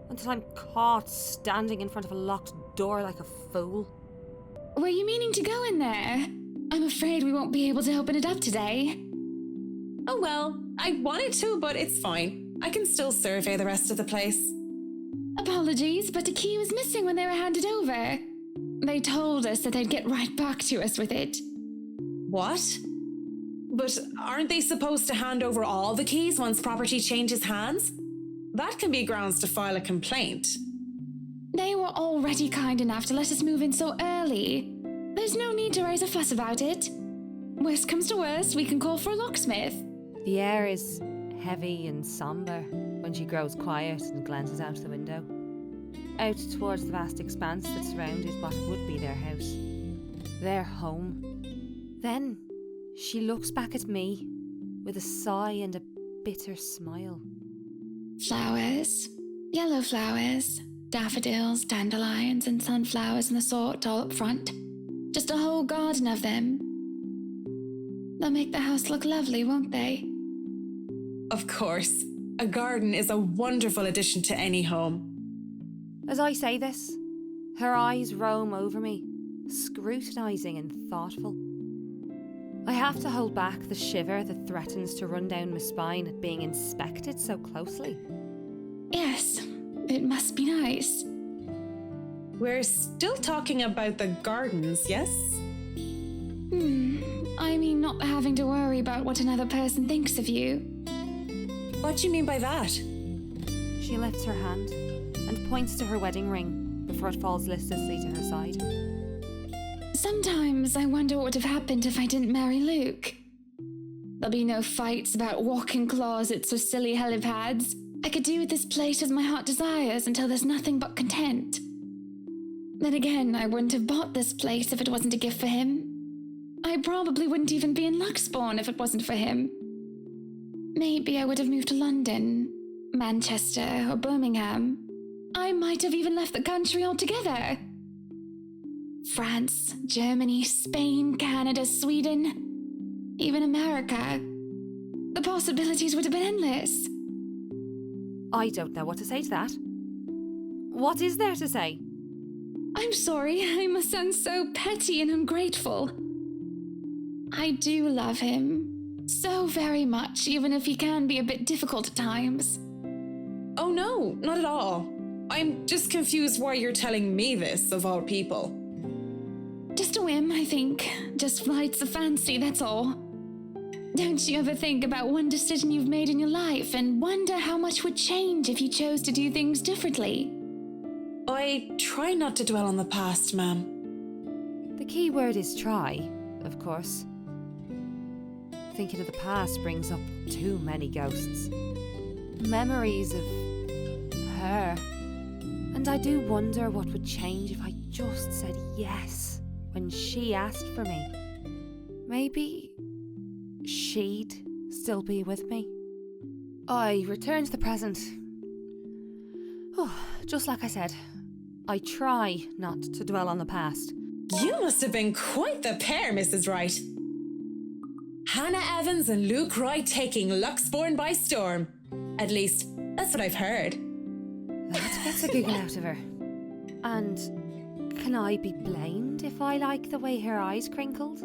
until I'm caught standing in front of a locked door like a fool. Were you meaning to go in there? I'm afraid we won't be able to open it up today. Oh well, I wanted to, but it's fine. I can still survey the rest of the place. Apologies, but the key was missing when they were handed over. They told us that they'd get right back to us with it. What? But aren't they supposed to hand over all the keys once property changes hands? That can be grounds to file a complaint. They were already kind enough to let us move in so early. There's no need to raise a fuss about it. Worst comes to worst, we can call for a locksmith. The air is heavy and sombre when she grows quiet and glances out the window, out towards the vast expanse that surrounded what would be their house, their home. Then she looks back at me with a sigh and a bitter smile. Flowers, yellow flowers, daffodils, dandelions, and sunflowers and the sort all up front. Just a whole garden of them. They'll make the house look lovely, won't they? Of course. A garden is a wonderful addition to any home. As I say this, her eyes roam over me, scrutinising and thoughtful. I have to hold back the shiver that threatens to run down my spine at being inspected so closely. Yes, it must be nice. We're still talking about the gardens, yes? I mean not having to worry about what another person thinks of you. What do you mean by that? She lifts her hand and points to her wedding ring before it falls listlessly to her side. Sometimes I wonder what would have happened if I didn't marry Luke. There'll be no fights about walk-in closets or silly helipads. I could do with this place as my heart desires until there's nothing but content. Then again, I wouldn't have bought this place if it wasn't a gift for him. I probably wouldn't even be in Luxbourne if it wasn't for him. Maybe I would have moved to London, Manchester, or Birmingham. I might have even left the country altogether. France, Germany, Spain, Canada, Sweden, even America. The possibilities would have been endless. I don't know what to say to that. What is there to say? I'm sorry, I must sound so petty and ungrateful. I do love him. So very much, even if he can be a bit difficult at times. Oh no, not at all. I'm just confused why you're telling me this, of all people. Just a whim, I think. Just flights of fancy, that's all. Don't you ever think about one decision you've made in your life and wonder how much would change if you chose to do things differently? I try not to dwell on the past, ma'am. The key word is try, of course. Thinking of the past brings up too many ghosts. Memories of her. And I do wonder what would change if I just said yes when she asked for me. Maybe she'd still be with me. I return to the present. Oh, just like I said, I try not to dwell on the past. You must have been quite the pair, Mrs. Wright. Hannah Evans and Luke Wright taking Luxbourne by storm. At least, that's what I've heard. That gets a giggle out of her. And can I be blamed if I like the way her eyes crinkled?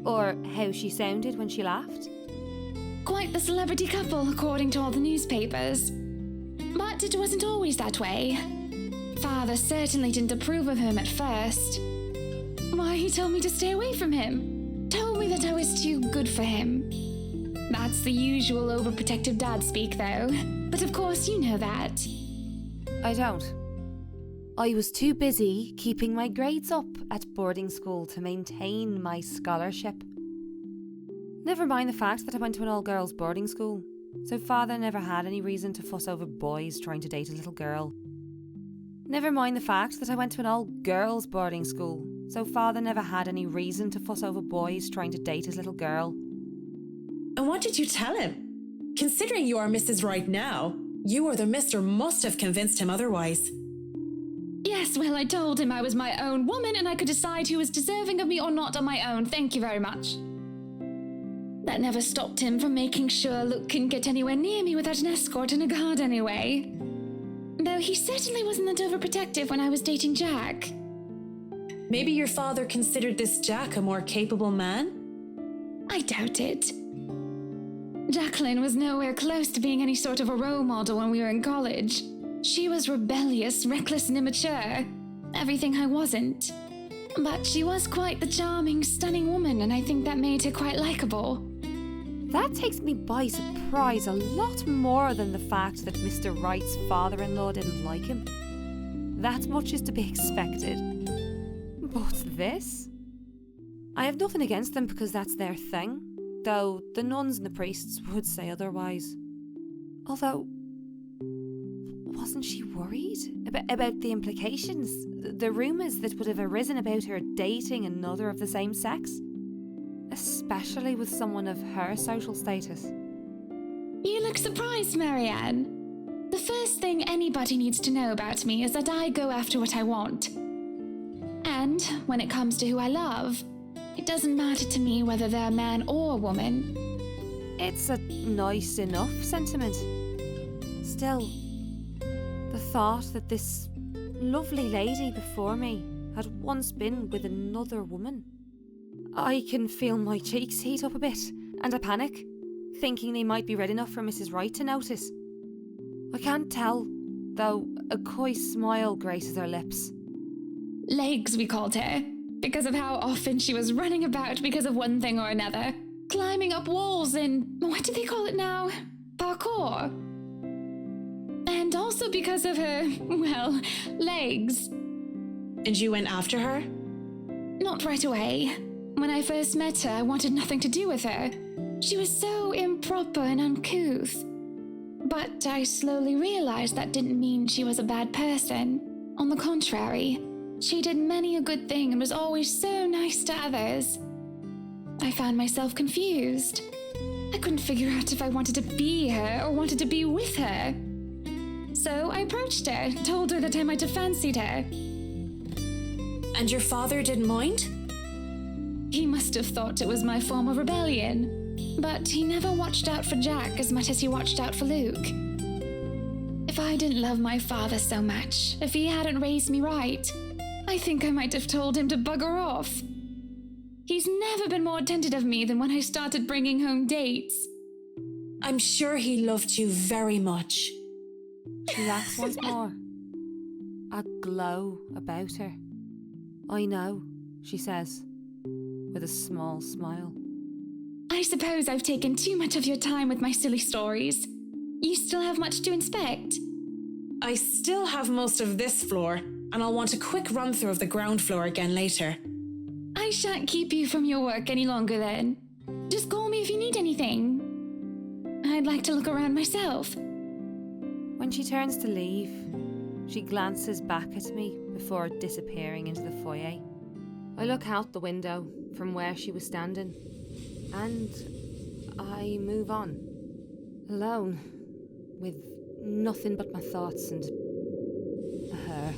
Or how she sounded when she laughed? Quite the celebrity couple, according to all the newspapers. But it wasn't always that way. Father certainly didn't approve of him at first. Why, he told me to stay away from him. Told me that I was too good for him. That's the usual overprotective dad speak, though. But of course you know that. I don't. I was too busy keeping my grades up at boarding school to maintain my scholarship. Never mind the fact that I went to an all-girls boarding school, so father never had any reason to fuss over boys trying to date a little girl. Never mind the fact that I went to an all-girls boarding school, so father never had any reason to fuss over boys trying to date his little girl. And what did you tell him? Considering you are Mrs. Wright now, you or the mister must have convinced him otherwise. Yes, well, I told him I was my own woman and I could decide who was deserving of me or not on my own. Thank you very much. That never stopped him from making sure Luke couldn't get anywhere near me without an escort and a guard anyway. Though he certainly wasn't that overprotective when I was dating Jack. Maybe your father considered this Jack a more capable man? I doubt it. Jacqueline was nowhere close to being any sort of a role model when we were in college. She was rebellious, reckless, and immature. Everything I wasn't. But she was quite the charming, stunning woman, and I think that made her quite likable. That takes me by surprise a lot more than the fact that Mr. Wright's father-in-law didn't like him. That much is to be expected. But this? I have nothing against them because that's their thing, though the nuns and the priests would say otherwise. Although, wasn't she worried about the implications, the rumours that would have arisen about her dating another of the same sex? Especially with someone of her social status. You look surprised, Marianne. The first thing anybody needs to know about me is that I go after what I want. And when it comes to who I love, it doesn't matter to me whether they're a man or a woman. It's a nice enough sentiment. Still, the thought that this lovely lady before me had once been with another woman. I can feel my cheeks heat up a bit, and I panic, thinking they might be red enough for Mrs. Wright to notice. I can't tell, though a coy smile graces her lips. Legs, we called her, because of how often she was running about because of one thing or another. Climbing up walls and, what do they call it now? Parkour. And also because of her, well, legs. And you went after her? Not right away. When I first met her, I wanted nothing to do with her. She was so improper and uncouth. But I slowly realized that didn't mean she was a bad person. On the contrary, she did many a good thing and was always so nice to others. I found myself confused. I couldn't figure out if I wanted to be her or wanted to be with her. So I approached her, told her that I might have fancied her. And your father didn't mind? He must have thought it was my form of rebellion. But he never watched out for Jack as much as he watched out for Luke. If I didn't love my father so much, if he hadn't raised me right, I think I might have told him to bugger off. He's never been more attentive of me than when I started bringing home dates. I'm sure he loved you very much. She laughs once more. A glow about her. I know, she says, with a small smile. I suppose I've taken too much of your time with my silly stories. You still have much to inspect. I still have most of this floor, and I'll want a quick run through of the ground floor again later. I shan't keep you from your work any longer then. Just call me if you need anything. I'd like to look around myself. When she turns to leave, she glances back at me before disappearing into the foyer. I look out the window from where she was standing, and I move on, alone, with nothing but my thoughts and her.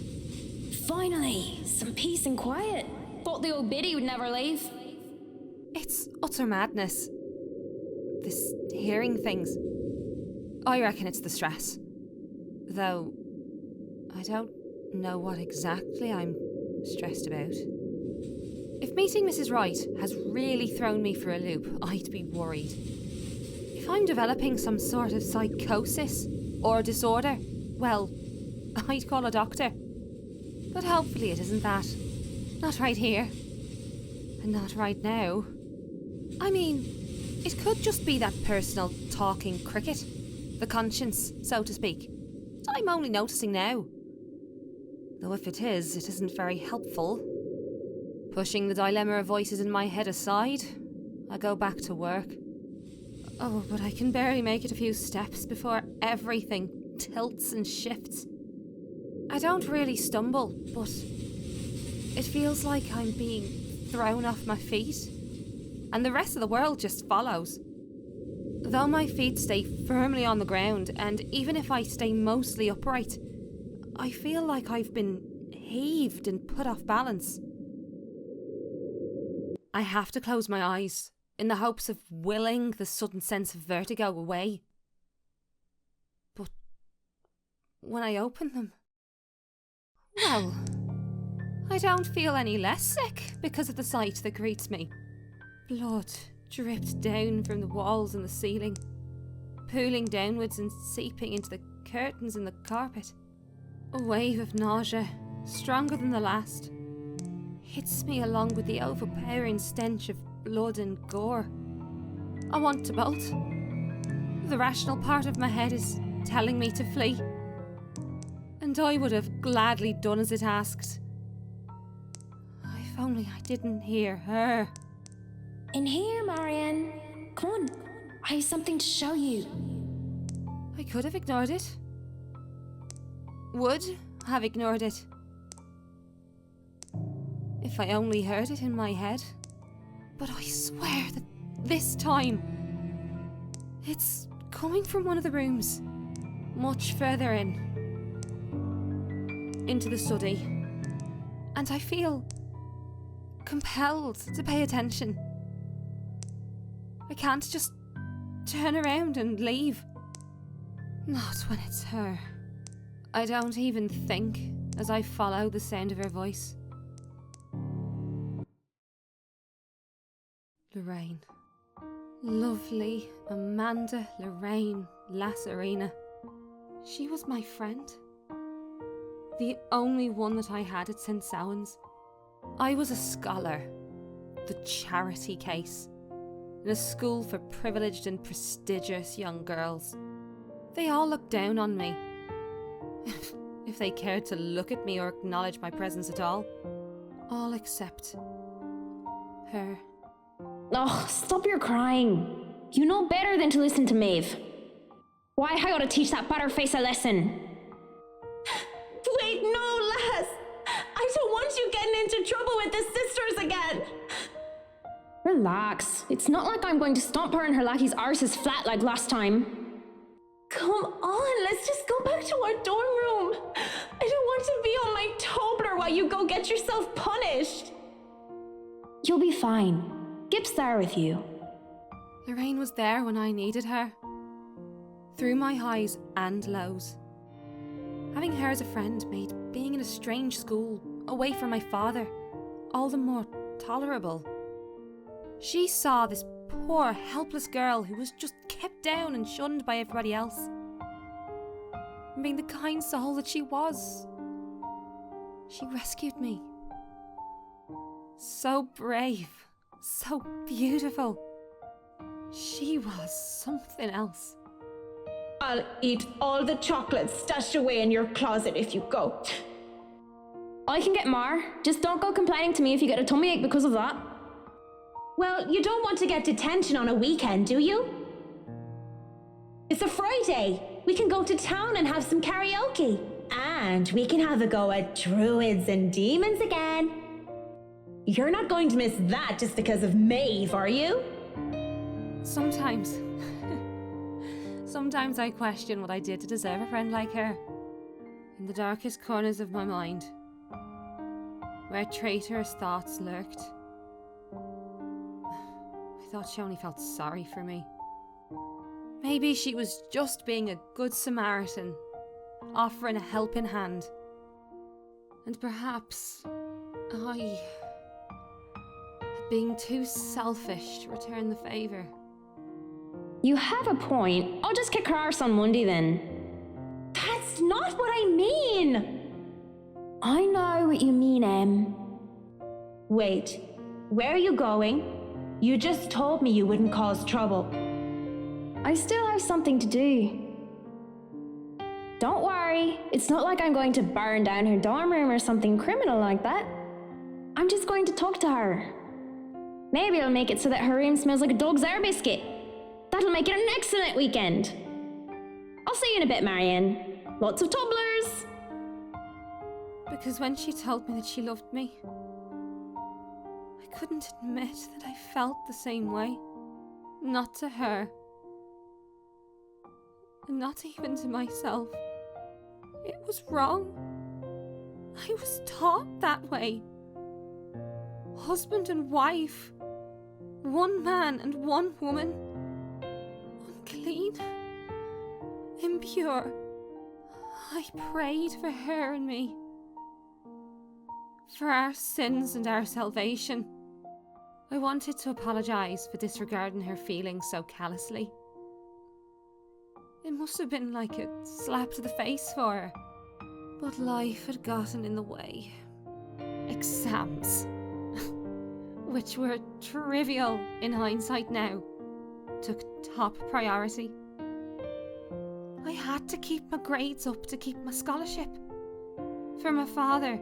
Finally, some peace and quiet. Thought the old biddy would never leave. It's utter madness. This hearing things. I reckon it's the stress. Though, I don't know what exactly I'm stressed about. If meeting Mrs. Wright has really thrown me for a loop, I'd be worried. If I'm developing some sort of psychosis or disorder, well, I'd call a doctor. But hopefully it isn't that. Not right here. And not right now. I mean, it could just be that personal talking cricket. The conscience, so to speak. That I'm only noticing now. Though if it isn't very helpful. Pushing the dilemma of voices in my head aside, I go back to work. Oh, but I can barely make it a few steps before everything tilts and shifts. I don't really stumble, but it feels like I'm being thrown off my feet, and the rest of the world just follows. Though my feet stay firmly on the ground, and even if I stay mostly upright, I feel like I've been heaved and put off balance. I have to close my eyes, in the hopes of willing the sudden sense of vertigo away. But when I open them, well, I don't feel any less sick because of the sight that greets me. Blood dripped down from the walls and the ceiling, pooling downwards and seeping into the curtains and the carpet. A wave of nausea, stronger than the last, hits me along with the overpowering stench of blood and gore. I want to bolt. The rational part of my head is telling me to flee, and I would have gladly done as it asked. If only I didn't hear her. In here, Marianne. Come on, I have something to show you. I could have ignored it. Would have ignored it. If I only heard it in my head. But I swear that this time, it's coming from one of the rooms, much further in. Into the study. And I feel compelled to pay attention. I can't just turn around and leave. Not when it's her. I don't even think as I follow the sound of her voice. Lorraine. Lovely Amanda Lorraine Lasarina. She was my friend. The only one that I had at St. Sowens. I was a scholar. The charity case. In a school for privileged and prestigious young girls. They all looked down on me. If they cared to look at me or acknowledge my presence at all. All except her. Oh, stop your crying. You know better than to listen to Maeve. Why I gotta teach that butterface a lesson? Wait, no, lass! I don't want you getting into trouble with the sisters again! Relax. It's not like I'm going to stomp her and her lackey's arses flat like last time. Come on, let's just go back to our dorm room. I don't want to be on my Tobler while you go get yourself punished. You'll be fine. Gip's there with you. Lorraine was there when I needed her. Through my highs and lows. Having her as a friend made being in a strange school, away from my father, all the more tolerable. She saw this poor, helpless girl who was just kept down and shunned by everybody else. And being the kind soul that she was, she rescued me. So brave, so beautiful. She was something else. I'll eat all the chocolates stashed away in your closet if you go. I can get more. Just don't go complaining to me if you get a tummy ache because of that. Well, you don't want to get detention on a weekend, do you? It's a Friday. We can go to town and have some karaoke. And we can have a go at druids and demons again. You're not going to miss that just because of Maeve, are you? Sometimes. Sometimes I question what I did to deserve a friend like her. In the darkest corners of my mind, where traitorous thoughts lurked, I thought she only felt sorry for me. Maybe she was just being a good Samaritan, offering a helping hand. And perhaps I had been too selfish to return the favour. You have a point. I'll just kick her arse on Monday then. That's not what I mean! I know what you mean, Em. Wait, where are you going? You just told me you wouldn't cause trouble. I still have something to do. Don't worry, it's not like I'm going to burn down her dorm room or something criminal like that. I'm just going to talk to her. Maybe I'll make it so that her room smells like a dog's air biscuit. That'll make it an excellent weekend. I'll see you in a bit, Marianne. Lots of tumblers. Because when she told me that she loved me, I couldn't admit that I felt the same way. Not to her. And not even to myself. It was wrong. I was taught that way. Husband and wife. One man and one woman. Unclean. Impure. I prayed for her and me. For our sins and our salvation. I wanted to apologise for disregarding her feelings so callously. It must have been like a slap to the face for her. But life had gotten in the way. Exams, which were trivial in hindsight now, took top priority. I had to keep my grades up to keep my scholarship. For my father,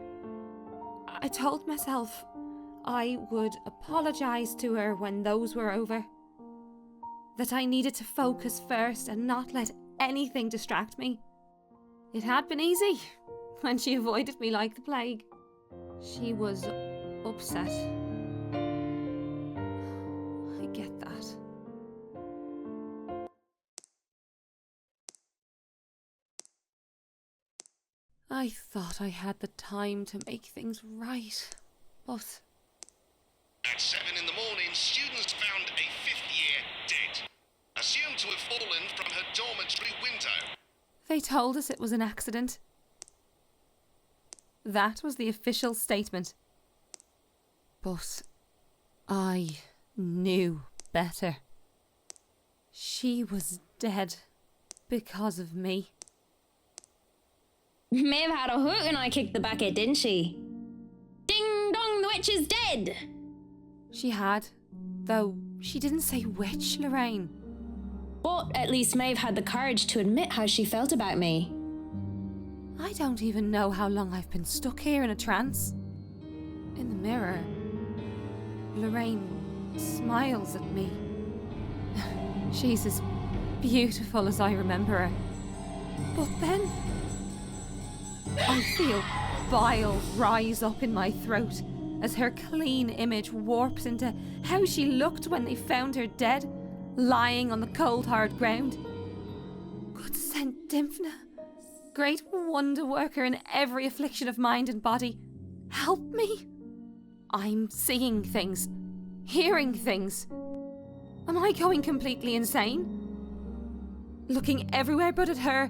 I told myself I would apologise to her when those were over. That I needed to focus first and not let anything distract me. It had been easy when she avoided me like the plague. She was upset. I get that. I thought I had the time to make things right, but... At 7 in the morning, students found a 5th-year dead, assumed to have fallen from her dormitory window. They told us it was an accident. That was the official statement. But I knew better. She was dead because of me. Maeve had a hoot and I kicked the bucket, didn't she? Ding dong, the witch is dead! She had, though she didn't say which, Lorraine. But at least Maeve had the courage to admit how she felt about me. I don't even know how long I've been stuck here in a trance. In the mirror, Lorraine smiles at me. She's as beautiful as I remember her. But then, I feel bile rise up in my throat as her clean image warps into how she looked when they found her dead, lying on the cold hard ground. Good Saint Dymphna, great wonder worker in every affliction of mind and body, help me. I'm seeing things, hearing things. Am I going completely insane? Looking everywhere but at her,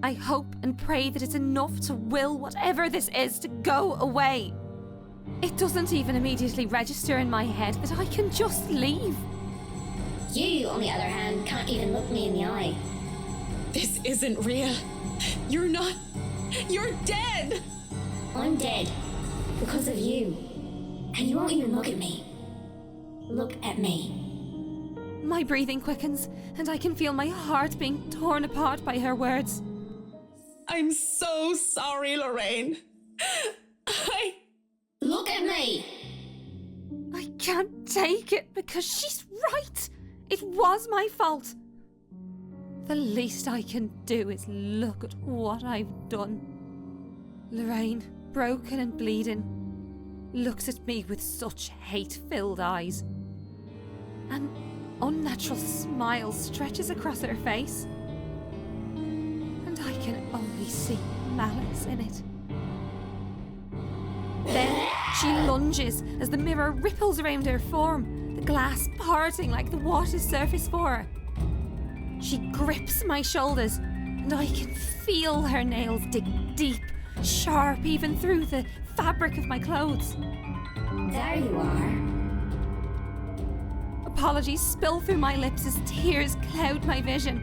I hope and pray that it's enough to will whatever this is to go away. It doesn't even immediately register in my head that I can just leave. You, on the other hand, can't even look me in the eye. This isn't real. You're not. You're dead! I'm dead. Because of you. And you won't even look at me. Look at me. My breathing quickens, and I can feel my heart being torn apart by her words. I'm so sorry, Lorraine. Look at me! I can't take it because she's right. It was my fault. The least I can do is look at what I've done. Lorraine, broken and bleeding, looks at me with such hate-filled eyes. An unnatural smile stretches across her face, and I can only see malice in it. Then she lunges as the mirror ripples around her form, the glass parting like the water's surface for her. She grips my shoulders, and I can feel her nails dig deep, sharp even through the fabric of my clothes. There you are. Apologies spill through my lips as tears cloud my vision.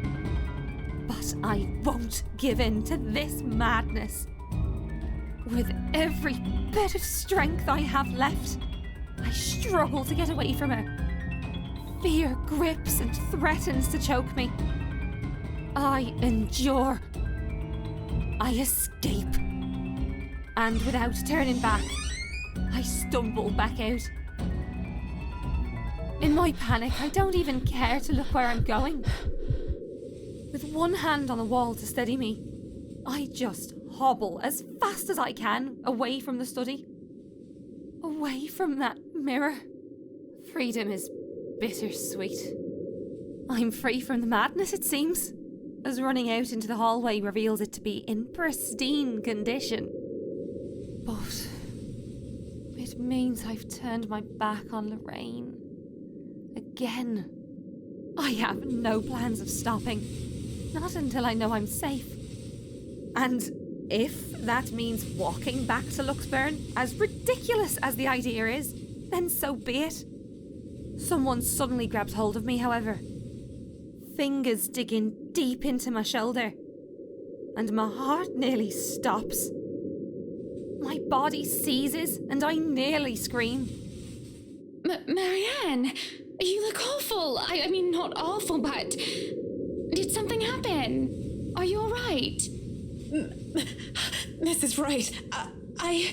But I won't give in to this madness. With every bit of strength I have left, I struggle to get away from her. Fear grips and threatens to choke me. I endure. I escape. And without turning back, I stumble back out. In my panic, I don't even care to look where I'm going. With one hand on the wall to steady me, I just hobble as fast as I can away from the study. Away from that mirror. Freedom is bittersweet. I'm free from the madness, it seems, as running out into the hallway reveals it to be in pristine condition. But it means I've turned my back on Lorraine. Again. I have no plans of stopping. Not until I know I'm safe. And if that means walking back to Luxburn, as ridiculous as the idea is, then so be it. Someone suddenly grabs hold of me, however. Fingers digging deep into my shoulder. And my heart nearly stops. My body seizes and I nearly scream. Marianne, you look awful. I mean, not awful, but... Did something happen? Are you alright? Mrs. Wright, I...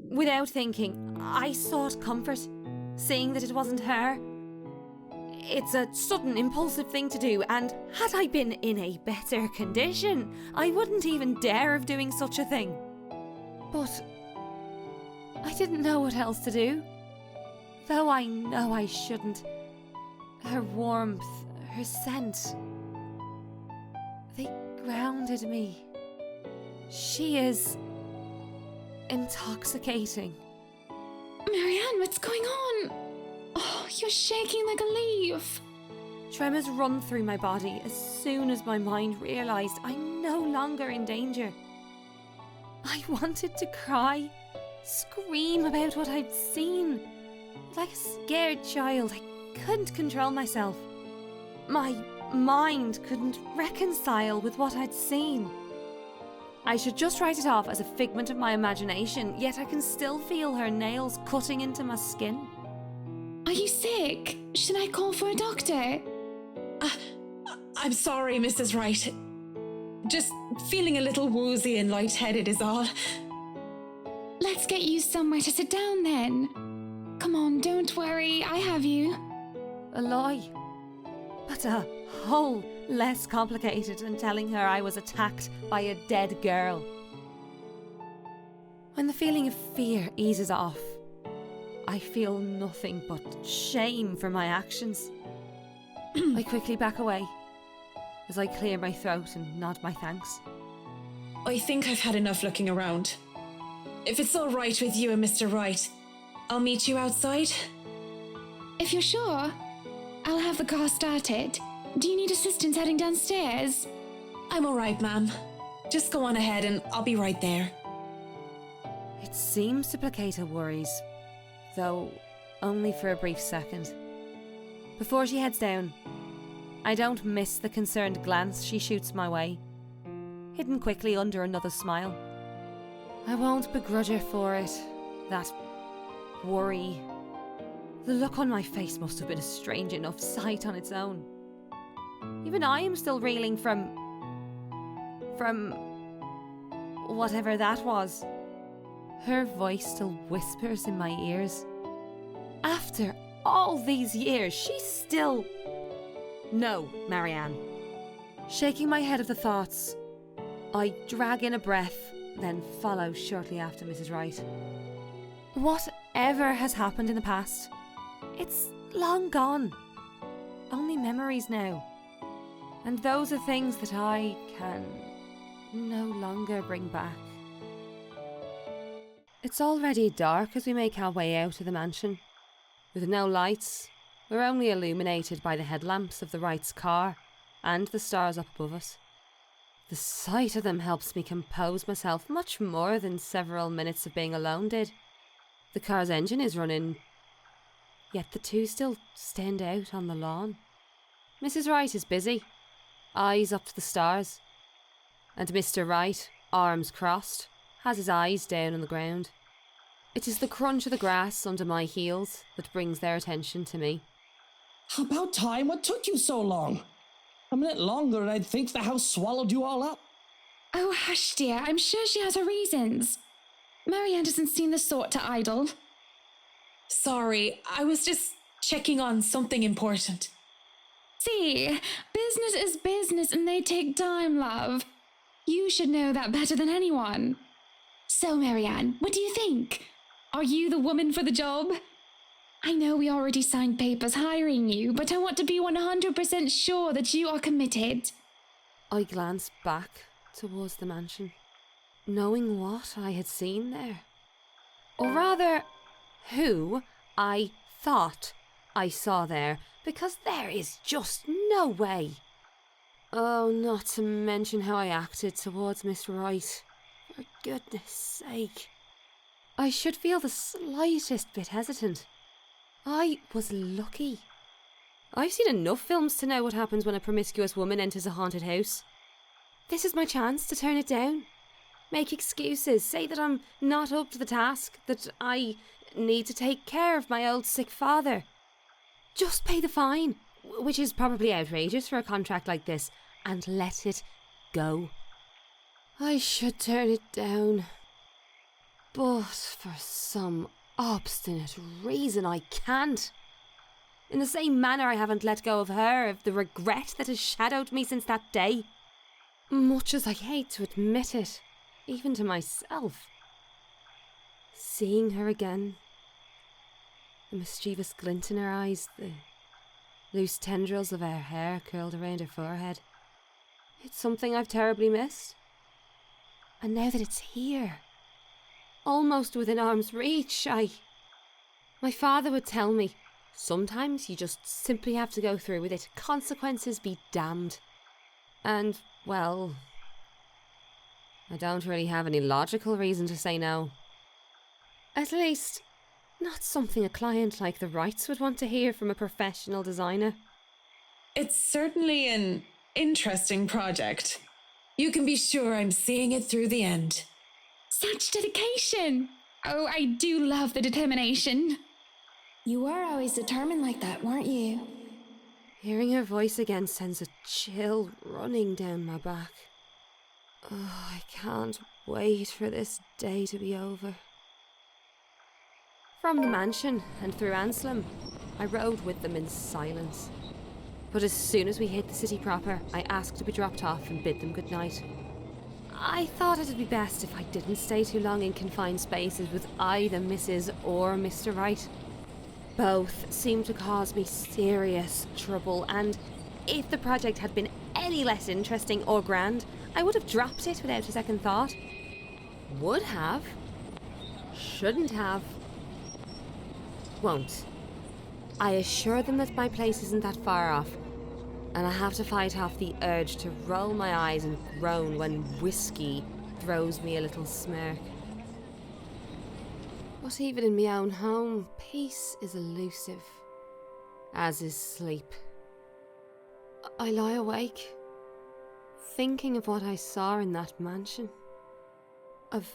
Without thinking, I sought comfort, seeing that it wasn't her. It's a sudden, impulsive thing to do, and had I been in a better condition, I wouldn't even dare of doing such a thing. But I didn't know what else to do. Though I know I shouldn't. Her warmth, her scent, they grounded me. She is intoxicating. Marianne, what's going on? Oh, you're shaking like a leaf. Tremors run through my body as soon as my mind realised I'm no longer in danger. I wanted to cry, scream about what I'd seen. Like a scared child, I couldn't control myself. My mind couldn't reconcile with what I'd seen. I should just write it off as a figment of my imagination, yet I can still feel her nails cutting into my skin. Are you sick? Should I call for a doctor? I'm sorry, Mrs. Wright. Just feeling a little woozy and lightheaded is all. Let's get you somewhere to sit down then. Come on, don't worry, I have you. A lie. But a whole less complicated than telling her I was attacked by a dead girl. When the feeling of fear eases off, I feel nothing but shame for my actions. I quickly back away as I clear my throat and nod my thanks. I think I've had enough looking around. If it's all right with you and Mr. Wright, I'll meet you outside. If you're sure, I'll have the car started. Do you need assistance heading downstairs? I'm all right, ma'am. Just go on ahead and I'll be right there. It seems to placate her worries, though only for a brief second. Before she heads down, I don't miss the concerned glance she shoots my way, hidden quickly under another smile. I won't begrudge her for it, that worry. The look on my face must have been a strange enough sight on its own. Even I am still reeling from whatever that was. Her voice still whispers in my ears. After all these years, she's still... No, Marianne. Shaking my head of the thoughts, I drag in a breath, then follow shortly after Mrs. Wright. Whatever has happened in the past, it's long gone. Only memories now. And those are things that I can no longer bring back. It's already dark as we make our way out of the mansion. With no lights, we're only illuminated by the headlamps of the Wright's car and the stars up above us. The sight of them helps me compose myself much more than several minutes of being alone did. The car's engine is running, yet the two still stand out on the lawn. Mrs. Wright is busy, eyes up to the stars, and Mr. Wright, arms crossed, has his eyes down on the ground. It is the crunch of the grass under my heels that brings their attention to me. About time, what took you so long? A minute longer and I'd think the house swallowed you all up. Oh, hush, dear. I'm sure she has her reasons. Marianne doesn't seem the sort to idle. Sorry, I was just checking on something important. See, business is business and they take time, love. You should know that better than anyone. So, Marianne, what do you think? Are you the woman for the job? I know we already signed papers hiring you, but I want to be 100% sure that you are committed. I glanced back towards the mansion, knowing what I had seen there. Or rather, who I thought I saw there, because there is just no way. Oh, not to mention how I acted towards Miss Wright. For goodness sake. I should feel the slightest bit hesitant. I was lucky. I've seen enough films to know what happens when a promiscuous woman enters a haunted house. This is my chance to turn it down. Make excuses, say that I'm not up to the task, that I need to take care of my old sick father. Just pay the fine, which is probably outrageous for a contract like this, and let it go. I should turn it down. But for some obstinate reason I can't. In the same manner I haven't let go of her, of the regret that has shadowed me since that day. Much as I hate to admit it, even to myself. Seeing her again, the mischievous glint in her eyes, the loose tendrils of her hair curled around her forehead. It's something I've terribly missed. And now that it's here, almost within arm's reach, my father would tell me, sometimes you just simply have to go through with it. Consequences be damned. And, well, I don't really have any logical reason to say no. At least, not something a client like the Wrights would want to hear from a professional designer. It's certainly an interesting project. You can be sure I'm seeing it through the end. Such dedication! Oh, I do love the determination. You were always determined like that, weren't you? Hearing her voice again sends a chill running down my back. Oh, I can't wait for this day to be over. From the mansion and through Anselm, I rode with them in silence. But as soon as we hit the city proper, I asked to be dropped off and bid them good night. I thought it'd be best if I didn't stay too long in confined spaces with either Mrs. or Mr. Wright. Both seemed to cause me serious trouble, and if the project had been any less interesting or grand, I would have dropped it without a second thought. Would have. Shouldn't have. Won't. I assure them that my place isn't that far off, and I have to fight off the urge to roll my eyes and groan when whiskey throws me a little smirk. But even in my own home, peace is elusive, as is sleep. I lie awake, thinking of what I saw in that mansion, of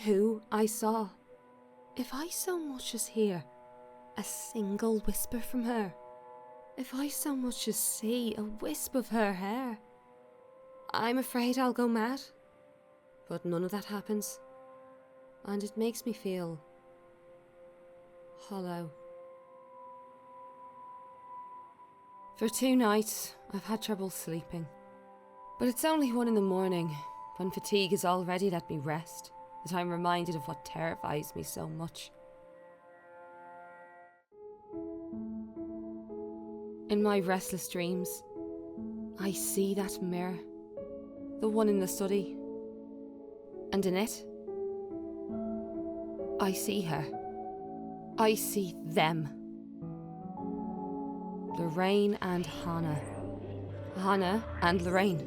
who I saw. If I so much as hear a single whisper from her, if I so much as see a wisp of her hair, I'm afraid I'll go mad. But none of that happens, and it makes me feel hollow. For 2 nights, I've had trouble sleeping. But it's only 1 in the morning, when fatigue has already let me rest, that I'm reminded of what terrifies me so much. In my restless dreams, I see that mirror, the one in the study, and in it, I see her. I see them. Lorraine and Hannah. Hannah and Lorraine.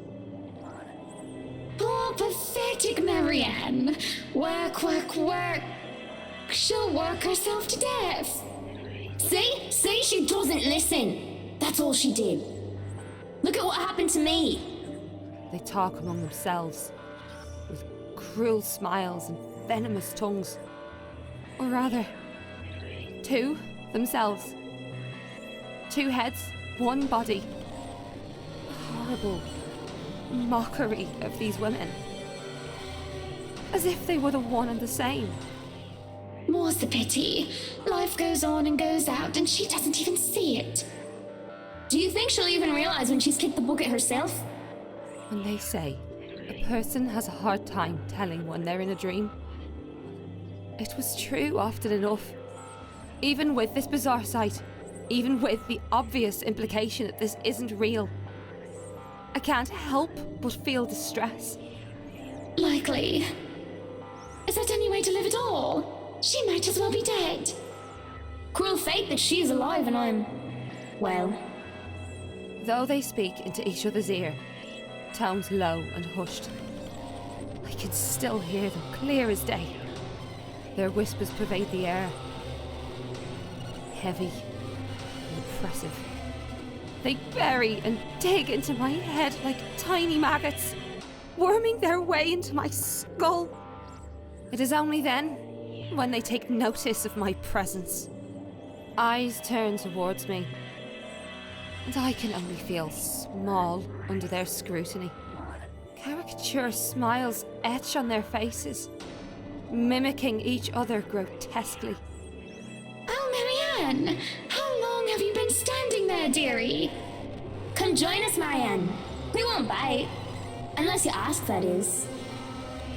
Poor pathetic Marianne. Work, work, work. She'll work herself to death. See? See, she doesn't listen. That's all she did. Look at what happened to me. They talk among themselves, with cruel smiles and venomous tongues. Or rather, 2 themselves. 2 heads, 1 body. Horrible mockery of these women. As if they were the one and the same. More's the pity. Life goes on and goes out, and she doesn't even see it. Do you think she'll even realize when she's kicked the bucket herself? When they say a person has a hard time telling when they're in a dream, it was true often enough. Even with this bizarre sight, even with the obvious implication that this isn't real, I can't help but feel distress. Likely. Is that any way to live at all? She might as well be dead. Cruel fate that she's alive and I'm... well... Though they speak into each other's ear, tones low and hushed, I can still hear them clear as day. Their whispers pervade the air, heavy and oppressive. They bury and dig into my head like tiny maggots, worming their way into my skull. It is only then, when they take notice of my presence, eyes turn towards me, and I can only feel small under their scrutiny. Caricature smiles etch on their faces, mimicking each other grotesquely. Oh, Marianne! How long have you been standing there, dearie? Come join us, Marianne. We won't bite. Unless you ask, that is.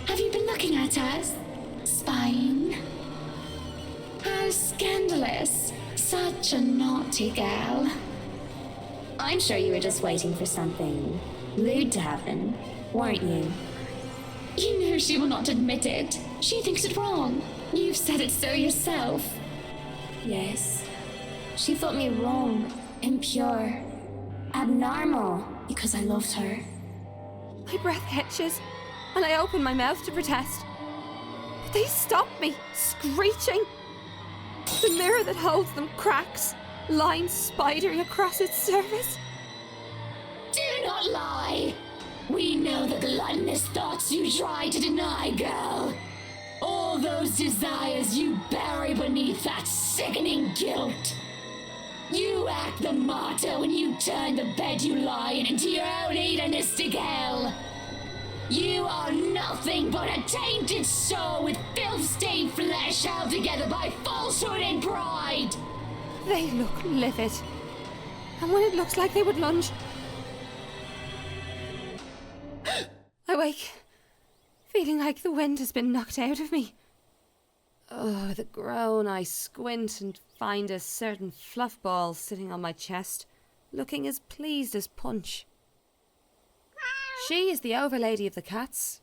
Have you been looking at us? Spying? How scandalous. Such a naughty girl. I'm sure you were just waiting for something lewd to happen, weren't you? You know she will not admit it. She thinks it wrong. You've said it so yourself. Yes. She thought me wrong, impure, abnormal, because I loved her. My breath hitches, and I open my mouth to protest. But they stop me, screeching. The mirror that holds them cracks, lines spidery across its surface. Do not lie! We know the gluttonous thoughts you try to deny, girl. All those desires you bury beneath that sickening guilt. You act the martyr when you turn the bed you lie in into your own hedonistic hell. You are nothing but a tainted soul with filth-stained flesh held together by falsehood and pride. They look livid, and when it looks like they would lunge, I wake, feeling like the wind has been knocked out of me. Oh, with a groan, I squint and find a certain fluff ball sitting on my chest, looking as pleased as Punch. She is the overlady of the cats,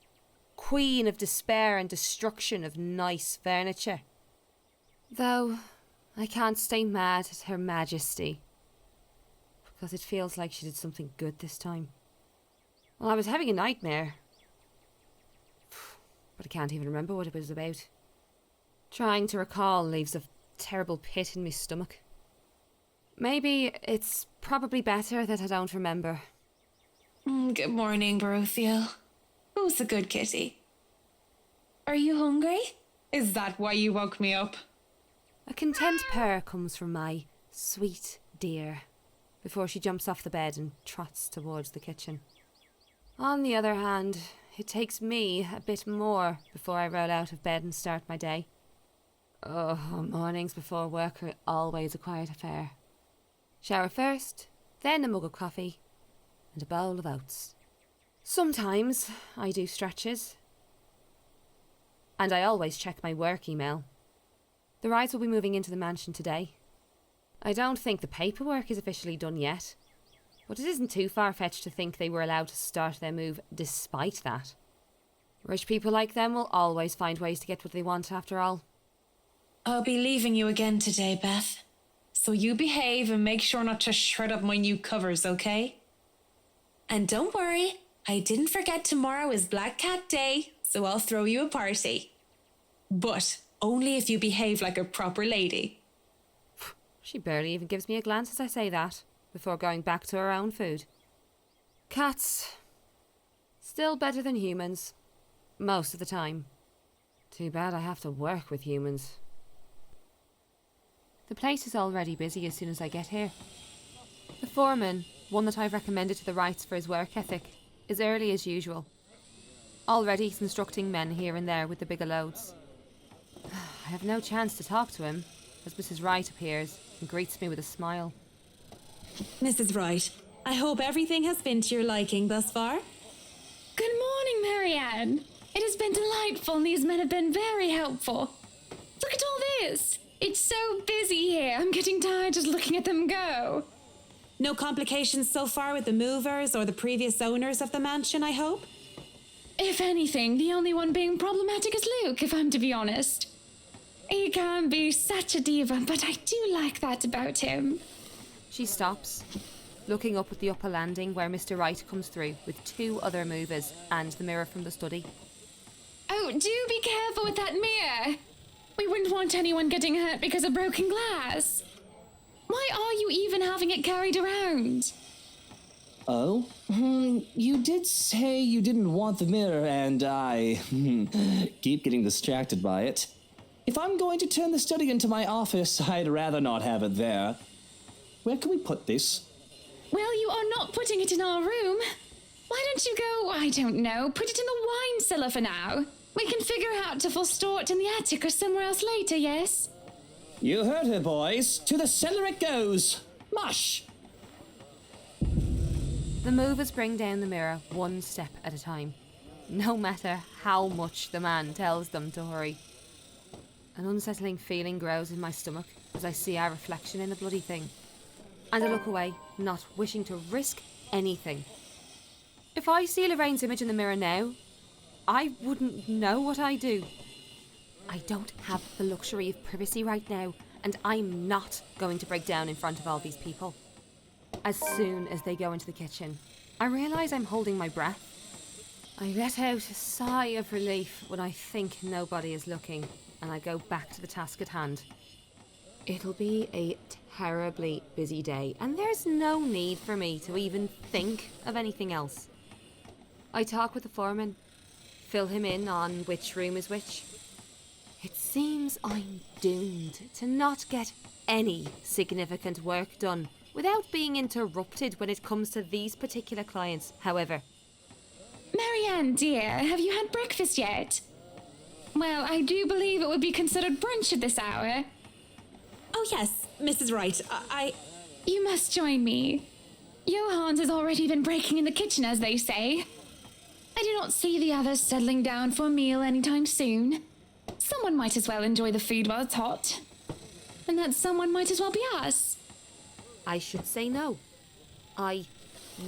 queen of despair and destruction of nice furniture. Though, I can't stay mad at Her Majesty, because it feels like she did something good this time. Well, I was having a nightmare, but I can't even remember what it was about. Trying to recall leaves a terrible pit in my stomach. Maybe it's probably better that I don't remember. Good morning, Baruthiel. Who's the good kitty? Are you hungry? Is that why you woke me up? A content purr comes from my sweet dear before she jumps off the bed and trots towards the kitchen. On the other hand, it takes me a bit more before I roll out of bed and start my day. Oh, mornings before work are always a quiet affair. Shower first, then a mug of coffee, and a bowl of oats. Sometimes I do stretches. And I always check my work email. The Wrights will be moving into the mansion today. I don't think the paperwork is officially done yet, but it isn't too far-fetched to think they were allowed to start their move despite that. Rich people like them will always find ways to get what they want after all. I'll be leaving you again today, Beth. So you behave and make sure not to shred up my new covers, okay? And don't worry, I didn't forget tomorrow is Black Cat Day, so I'll throw you a party. But only if you behave like a proper lady. She barely even gives me a glance as I say that, before going back to her own food. Cats. Still better than humans. Most of the time. Too bad I have to work with humans. The place is already busy as soon as I get here. The foreman, one that I've recommended to the Wrights for his work ethic, is early as usual. Already he's instructing men here and there with the bigger loads. I have no chance to talk to him, as Mrs. Wright appears and greets me with a smile. Mrs. Wright, I hope everything has been to your liking thus far. Good morning, Marianne. It has been delightful and these men have been very helpful. Look at all this. It's so busy here. I'm getting tired just looking at them go. No complications so far with the movers or the previous owners of the mansion, I hope? If anything, the only one being problematic is Luke, if I'm to be honest. He can be such a diva, but I do like that about him. She stops, looking up at the upper landing where Mr. Wright comes through with 2 other movers and the mirror from the study. Oh, do be careful with that mirror. We wouldn't want anyone getting hurt because of broken glass. Why are you even having it carried around? Oh? You did say you didn't want the mirror, and I keep getting distracted by it. If I'm going to turn the study into my office, I'd rather not have it there. Where can we put this? Well, you are not putting it in our room. Why don't you go, I don't know, put it in the wine cellar for now? We can figure out if we'll store it in the attic or somewhere else later, yes? You heard her, boys. To the cellar it goes. Mush! The movers bring down the mirror 1 step at a time, no matter how much the man tells them to hurry. An unsettling feeling grows in my stomach as I see our reflection in the bloody thing. And I look away, not wishing to risk anything. If I see Lorraine's image in the mirror now, I wouldn't know what I do. I don't have the luxury of privacy right now, and I'm not going to break down in front of all these people. As soon as they go into the kitchen, I realise I'm holding my breath. I let out a sigh of relief when I think nobody is looking, and I go back to the task at hand. It'll be a terribly busy day, and there's no need for me to even think of anything else. I talk with the foreman, fill him in on which room is which. It seems I'm doomed to not get any significant work done without being interrupted when it comes to these particular clients, however. Marianne, dear, have you had breakfast yet? Well, I do believe it would be considered brunch at this hour. Oh yes, Mrs. Wright, You must join me. Johans has already been breaking in the kitchen, as they say. I do not see the others settling down for a meal anytime soon. Someone might as well enjoy the food while it's hot. And that someone might as well be us. I should say no. I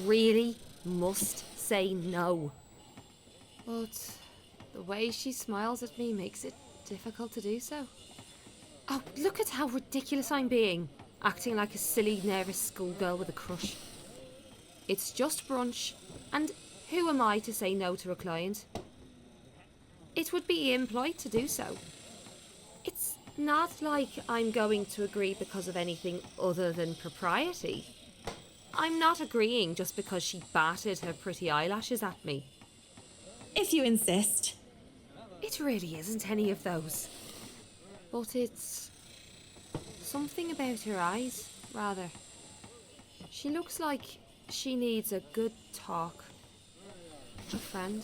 really must say no. But the way she smiles at me makes it difficult to do so. Oh, look at how ridiculous I'm being, acting like a silly, nervous schoolgirl with a crush. It's just brunch, and who am I to say no to a client? It would be impolite to do so. It's not like I'm going to agree because of anything other than propriety. I'm not agreeing just because she batted her pretty eyelashes at me. If you insist. It really isn't any of those. But it's something about her eyes, rather. She looks like she needs a good talk. A friend.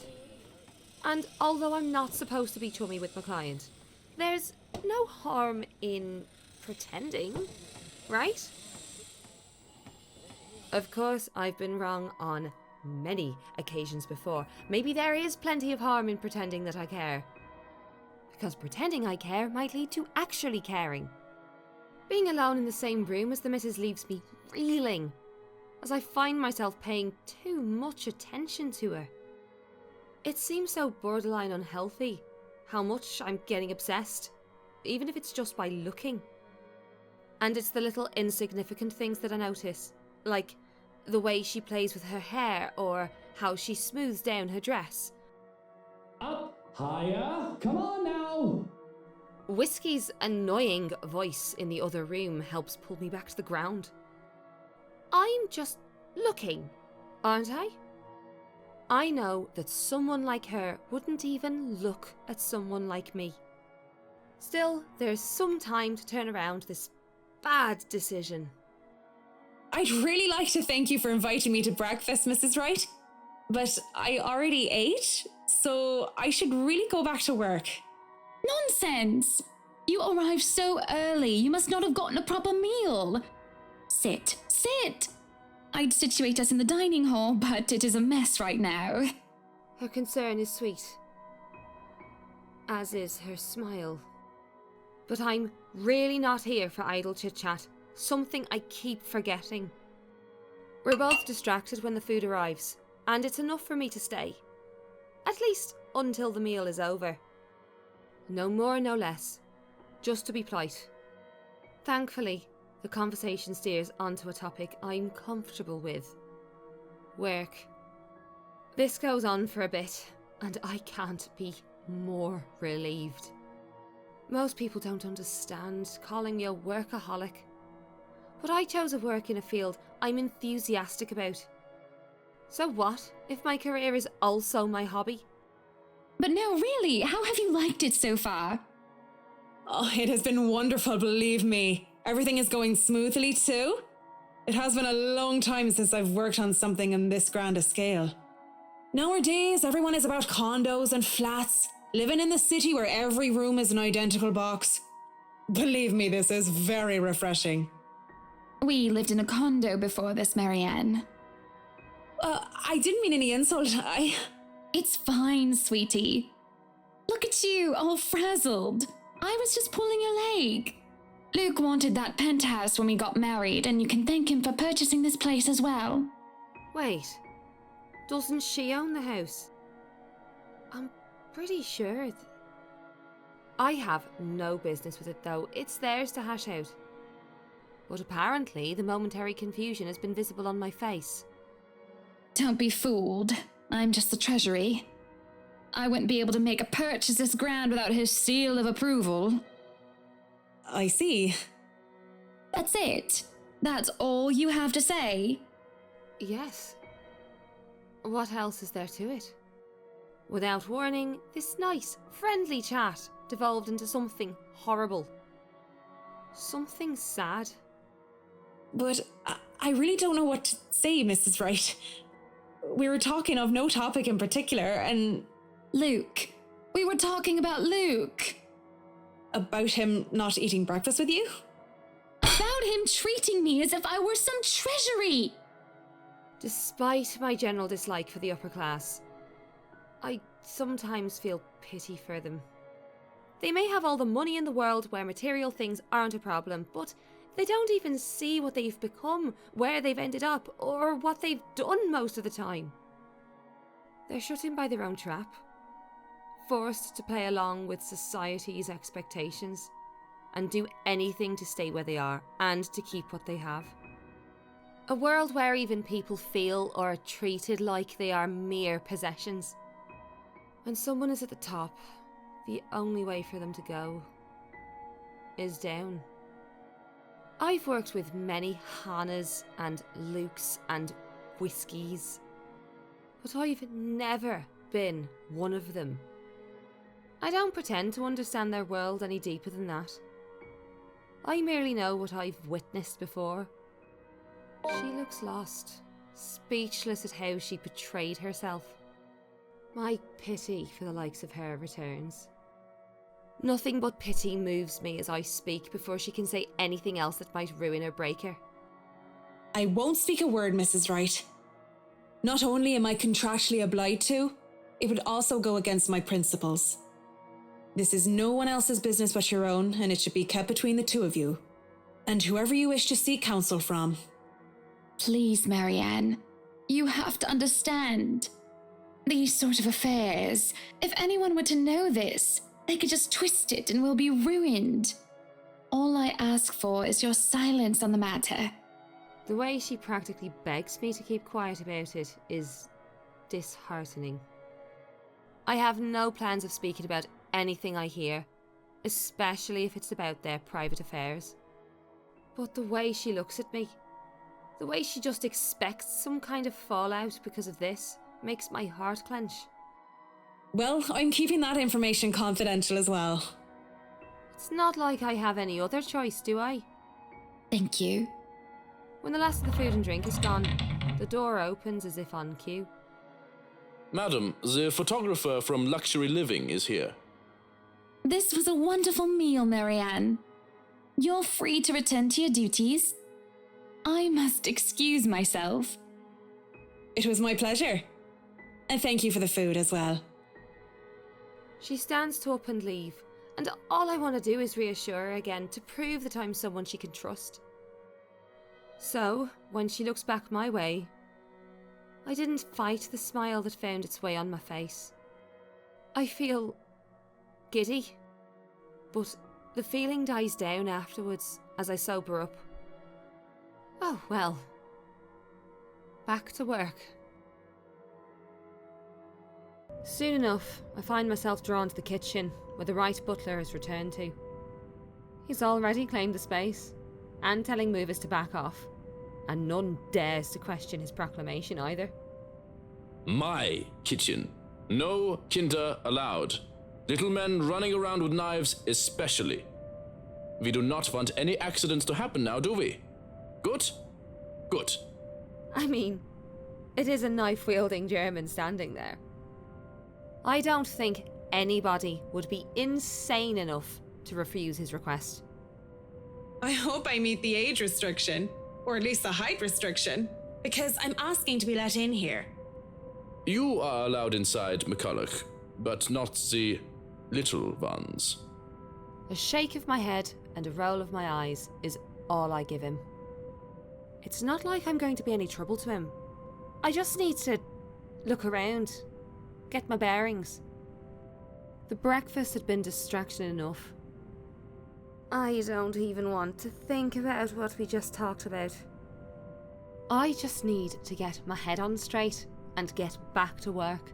And although I'm not supposed to be chummy with my client, there's no harm in pretending, right? Of course, I've been wrong on many occasions before. Maybe there is plenty of harm in pretending that I care. Because pretending I care might lead to actually caring. Being alone in the same room as the missus leaves me reeling, as I find myself paying too much attention to her. It seems so borderline unhealthy, how much I'm getting obsessed, even if it's just by looking. And it's the little insignificant things that I notice, like the way she plays with her hair or how she smooths down her dress. Up, higher, come on now! Whiskey's annoying voice in the other room helps pull me back to the ground. I'm just looking, aren't I? I know that someone like her wouldn't even look at someone like me. Still, there's some time to turn around this bad decision. I'd really like to thank you for inviting me to breakfast, Mrs. Wright. But I already ate, so I should really go back to work. Nonsense! You arrived so early, you must not have gotten a proper meal. Sit, sit! I'd situate us in the dining hall, but it is a mess right now. Her concern is sweet, as is her smile. But I'm really not here for idle chit-chat, something I keep forgetting. We're both distracted when the food arrives, and it's enough for me to stay. At least until the meal is over. No more, no less. Just to be polite. Thankfully, the conversation steers onto a topic I'm comfortable with. Work. This goes on for a bit, and I can't be more relieved. Most people don't understand calling me a workaholic. But I chose to work in a field I'm enthusiastic about. So what if my career is also my hobby? But no, really, how have you liked it so far? Oh, it has been wonderful, believe me. Everything is going smoothly too. It has been a long time since I've worked on something on this grand a scale. Nowadays, everyone is about condos and flats, living in the city where every room is an identical box. Believe me, this is very refreshing. We lived in a condo before this, Marianne. I didn't mean any insult. It's fine, sweetie. Look at you, all frazzled. I was just pulling your leg. Luke wanted that penthouse when we got married, and you can thank him for purchasing this place as well. Wait, doesn't she own the house? I'm pretty sure. I have no business with it though, it's theirs to hash out. But apparently the momentary confusion has been visible on my face. Don't be fooled. I'm just the treasury. I wouldn't be able to make a purchase this grand without his seal of approval. I see. That's it? That's all you have to say? Yes. What else is there to it? Without warning, this nice, friendly chat devolved into something horrible. Something sad. But I really don't know what to say, Mrs. Wright. We were talking of no topic in particular, and... Luke. We were talking about Luke. About him not eating breakfast with you? About him treating me as if I were some treasury! Despite my general dislike for the upper class, I sometimes feel pity for them. They may have all the money in the world where material things aren't a problem, but they don't even see what they've become, where they've ended up, or what they've done most of the time. They're shut in by their own trap, forced to play along with society's expectations, and do anything to stay where they are and to keep what they have. A world where even people feel or are treated like they are mere possessions. When someone is at the top, the only way for them to go is down. I've worked with many Hannahs and Lukes and Whiskies, but I've never been one of them. I don't pretend to understand their world any deeper than that. I merely know what I've witnessed before. She looks lost, speechless at how she betrayed herself. My pity for the likes of her returns. Nothing but pity moves me as I speak before she can say anything else that might ruin or break her. I won't speak a word, Mrs. Wright. Not only am I contractually obliged to, it would also go against my principles. This is no one else's business but your own, and it should be kept between the two of you, and whoever you wish to seek counsel from. Please, Marianne, you have to understand. These sort of affairs, if anyone were to know this, they could just twist it and we'll be ruined. All I ask for is your silence on the matter. The way she practically begs me to keep quiet about it is disheartening. I have no plans of speaking about anything I hear, especially if it's about their private affairs. But the way she looks at me, the way she just expects some kind of fallout because of this, makes my heart clench. Well, I'm keeping that information confidential as well. It's not like I have any other choice, do I? Thank you. When the last of the food and drink is gone, the door opens as if on cue. Madam, the photographer from Luxury Living is here. This was a wonderful meal, Marianne. You're free to return to your duties. I must excuse myself. It was my pleasure. And thank you for the food as well. She stands to up and leave, and all I want to do is reassure her again to prove that I'm someone she can trust. So, when she looks back my way, I didn't fight the smile that found its way on my face. I feel giddy, but the feeling dies down afterwards as I sober up. Oh well, back to work. Soon enough, I find myself drawn to the kitchen, where the Wright butler has returned to. He's already claimed the space, and telling movers to back off, and none dares to question his proclamation either. My kitchen. No kinder allowed. Little men running around with knives especially. We do not want any accidents to happen now, do we? Good? Good. I mean, it is a knife-wielding German standing there. I don't think anybody would be insane enough to refuse his request. I hope I meet the age restriction, or at least the height restriction, because I'm asking to be let in here. You are allowed inside, McCollough, but not the little ones. A shake of my head and a roll of my eyes is all I give him. It's not like I'm going to be any trouble to him. I just need to look around, get my bearings. The breakfast had been distraction enough. I don't even want to think about what we just talked about. I just need to get my head on straight and get back to work.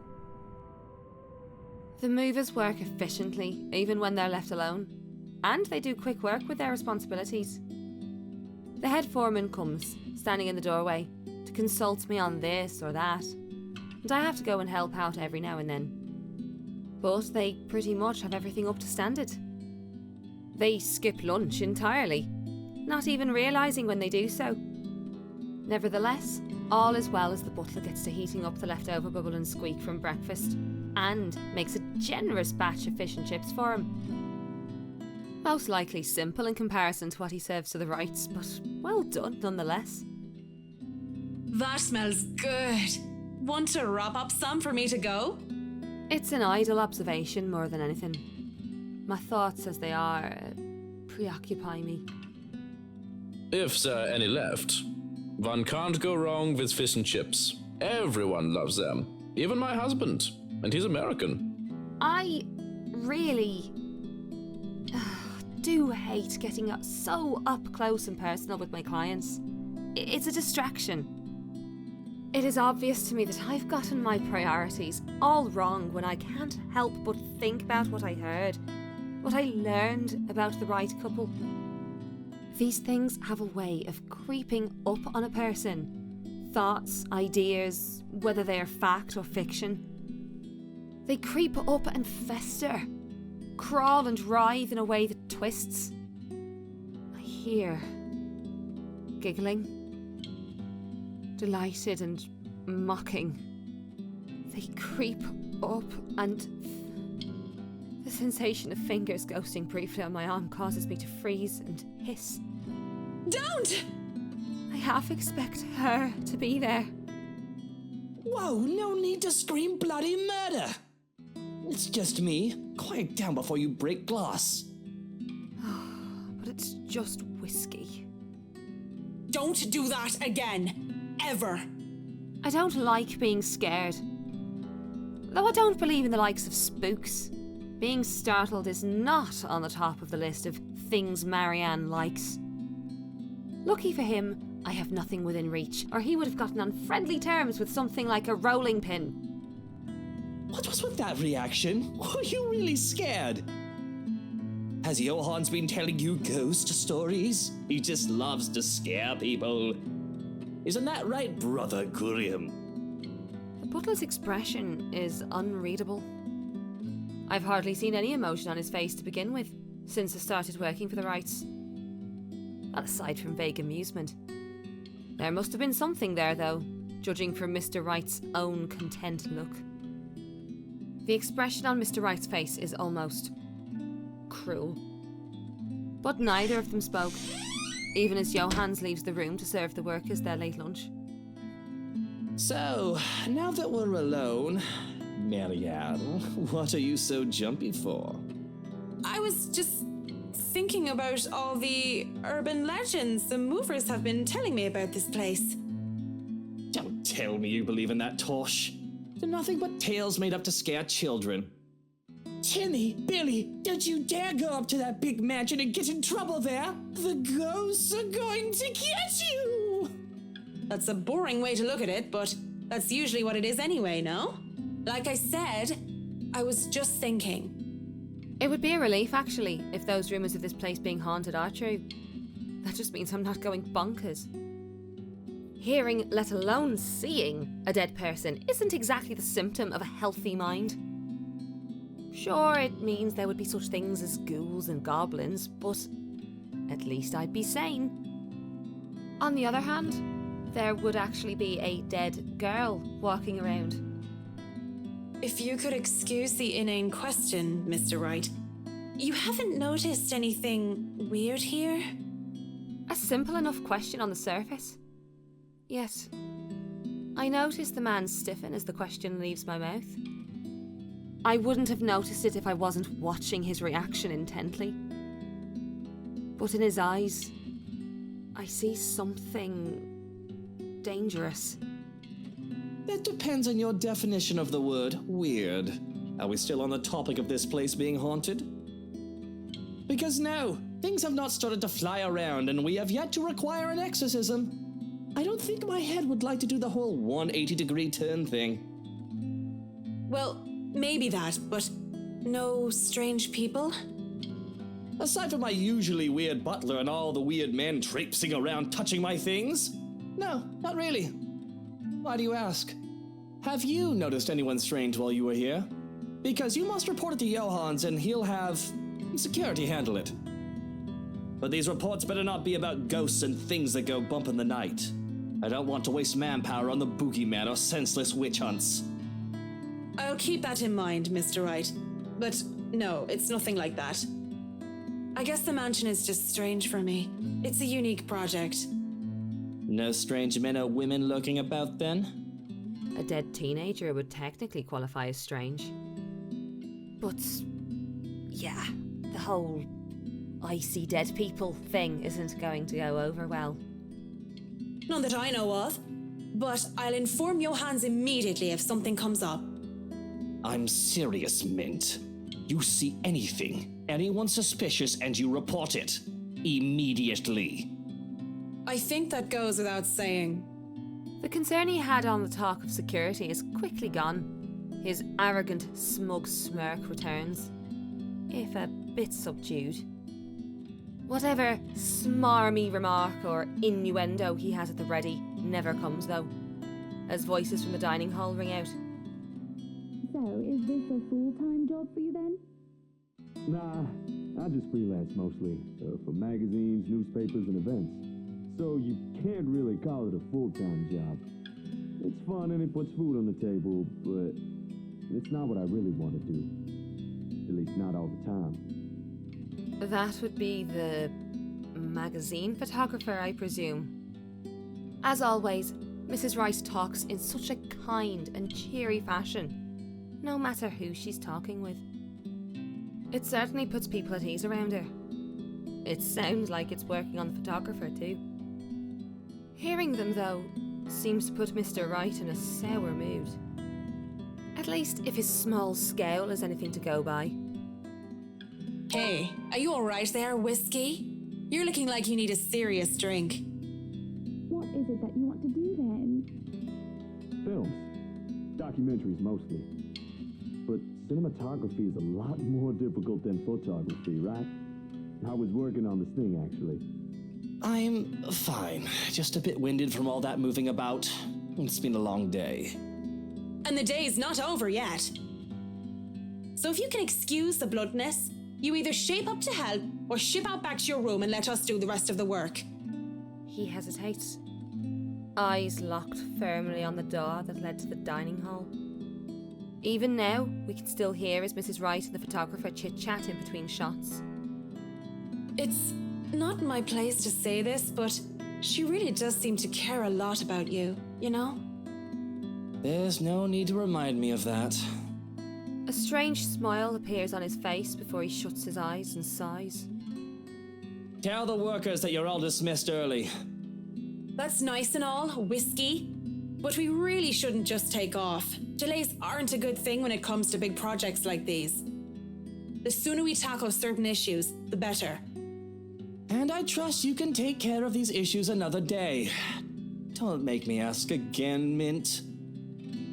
The movers work efficiently, even when they're left alone, and they do quick work with their responsibilities. The head foreman comes, standing in the doorway, to consult me on this or that, and I have to go and help out every now and then. But they pretty much have everything up to standard. They skip lunch entirely, not even realising when they do so. Nevertheless, all is well as the butler gets to heating up the leftover bubble and squeak from breakfast, and makes a generous batch of fish and chips for him. Most likely simple in comparison to what he serves to the Wrights, but well done nonetheless. That smells good. Want to wrap up some for me to go? It's an idle observation more than anything. My thoughts as they are preoccupy me. If there are any left, one can't go wrong with fish and chips. Everyone loves them, even my husband, and he's American. I really do hate getting so up close and personal with my clients. It's a distraction. It is obvious to me that I've gotten my priorities all wrong when I can't help but think about what I heard, what I learned about the right couple. These things have a way of creeping up on a person. Thoughts, ideas, whether they are fact or fiction. They creep up and fester, crawl and writhe in a way that twists. I hear giggling, delighted and mocking. They creep up, and the sensation of fingers ghosting briefly on my arm causes me to freeze and hiss. Don't! I half expect her to be there. Whoa, no need to scream bloody murder! It's just me. Quiet down before you break glass. But it's just whiskey. Don't do that again. Ever. I don't like being scared. Though I don't believe in the likes of spooks, being startled is not on the top of the list of things Marianne likes. Lucky for him, I have nothing within reach, or he would have gotten on friendly terms with something like a rolling pin. What was with that reaction? Were you really scared? Has Johann's been telling you ghost stories? He just loves to scare people. Isn't that right, Brother Gurium? The butler's expression is unreadable. I've hardly seen any emotion on his face to begin with, since I started working for the Wrights. Well, aside from vague amusement. There must have been something there, though, judging from Mr. Wright's own content look. The expression on Mr. Wright's face is almost cruel. But neither of them spoke, even as Johans leaves the room to serve the workers their late lunch. So, now that we're alone, Marianne, what are you so jumpy for? I was just thinking about all the urban legends the movers have been telling me about this place. Don't tell me you believe in that tosh. They're nothing but tales made up to scare children. Timmy, Billy, don't you dare go up to that big mansion and get in trouble there. The ghosts are going to get you. That's a boring way to look at it, but that's usually what it is anyway, no? Like I said, I was just thinking. It would be a relief, actually, if those rumours of this place being haunted are true. That just means I'm not going bonkers. Hearing, let alone seeing, a dead person isn't exactly the symptom of a healthy mind. Sure, it means there would be such things as ghouls and goblins, but at least I'd be sane. On the other hand, there would actually be a dead girl walking around. If you could excuse the inane question, Mr. Wright, you haven't noticed anything weird here? A simple enough question on the surface. Yet, I notice the man stiffen as the question leaves my mouth. I wouldn't have noticed it if I wasn't watching his reaction intently. But in his eyes, I see something dangerous. That depends on your definition of the word weird. Are we still on the topic of this place being haunted? Because no, things have not started to fly around and we have yet to require an exorcism. I don't think my head would like to do the whole 180-degree turn thing. Well, maybe that, but no strange people? Aside from my usually weird butler and all the weird men traipsing around touching my things? No, not really. Why do you ask? Have you noticed anyone strange while you were here? Because you must report it to Johans and he'll have security handle it. But these reports better not be about ghosts and things that go bump in the night. I don't want to waste manpower on the boogeyman or senseless witch hunts. I'll keep that in mind, Mr. Wright. But no, it's nothing like that. I guess the mansion is just strange for me. It's a unique project. No strange men or women lurking about then? A dead teenager would technically qualify as strange. But, yeah, the whole I see dead people thing isn't going to go over well. None that I know of. But I'll inform Johans immediately if something comes up. I'm serious, Mint. You see anything, anyone suspicious, and you report it. Immediately. I think that goes without saying. The concern he had on the talk of security is quickly gone. His arrogant, smug smirk returns, if a bit subdued. Whatever smarmy remark or innuendo he has at the ready never comes, though, as voices from the dining hall ring out. So, is this a full-time job for you then? Nah, I just freelance mostly, for magazines, newspapers, and events. So you can't really call it a full-time job. It's fun and it puts food on the table, but it's not what I really want to do. At least not all the time. That would be the magazine photographer, I presume. As always, Mrs. Rice talks in such a kind and cheery fashion, no matter who she's talking with. It certainly puts people at ease around her. It sounds like it's working on the photographer too. Hearing them, though, seems to put Mr. Wright in a sour mood. At least if his small scowl is anything to go by. Hey, are you alright there, Whiskey? You're looking like you need a serious drink. What is it that you want to do then? Films. Documentaries mostly. But cinematography is a lot more difficult than photography, right? I was working on this thing, actually. I'm fine. Just a bit winded from all that moving about. It's been a long day. And the day's not over yet. So if you can excuse the bluntness, you either shape up to help or ship out back to your room and let us do the rest of the work. He hesitates, eyes locked firmly on the door that led to the dining hall. Even now, we can still hear as Mrs. Wright and the photographer chit-chat in between shots. It's not my place to say this, but she really does seem to care a lot about you, you know? There's no need to remind me of that. A strange smile appears on his face before he shuts his eyes and sighs. Tell the workers that you're all dismissed early. That's nice and all, Whiskey, but we really shouldn't just take off. Delays aren't a good thing when it comes to big projects like these. The sooner we tackle certain issues, the better. And I trust you can take care of these issues another day. Don't make me ask again, Mint.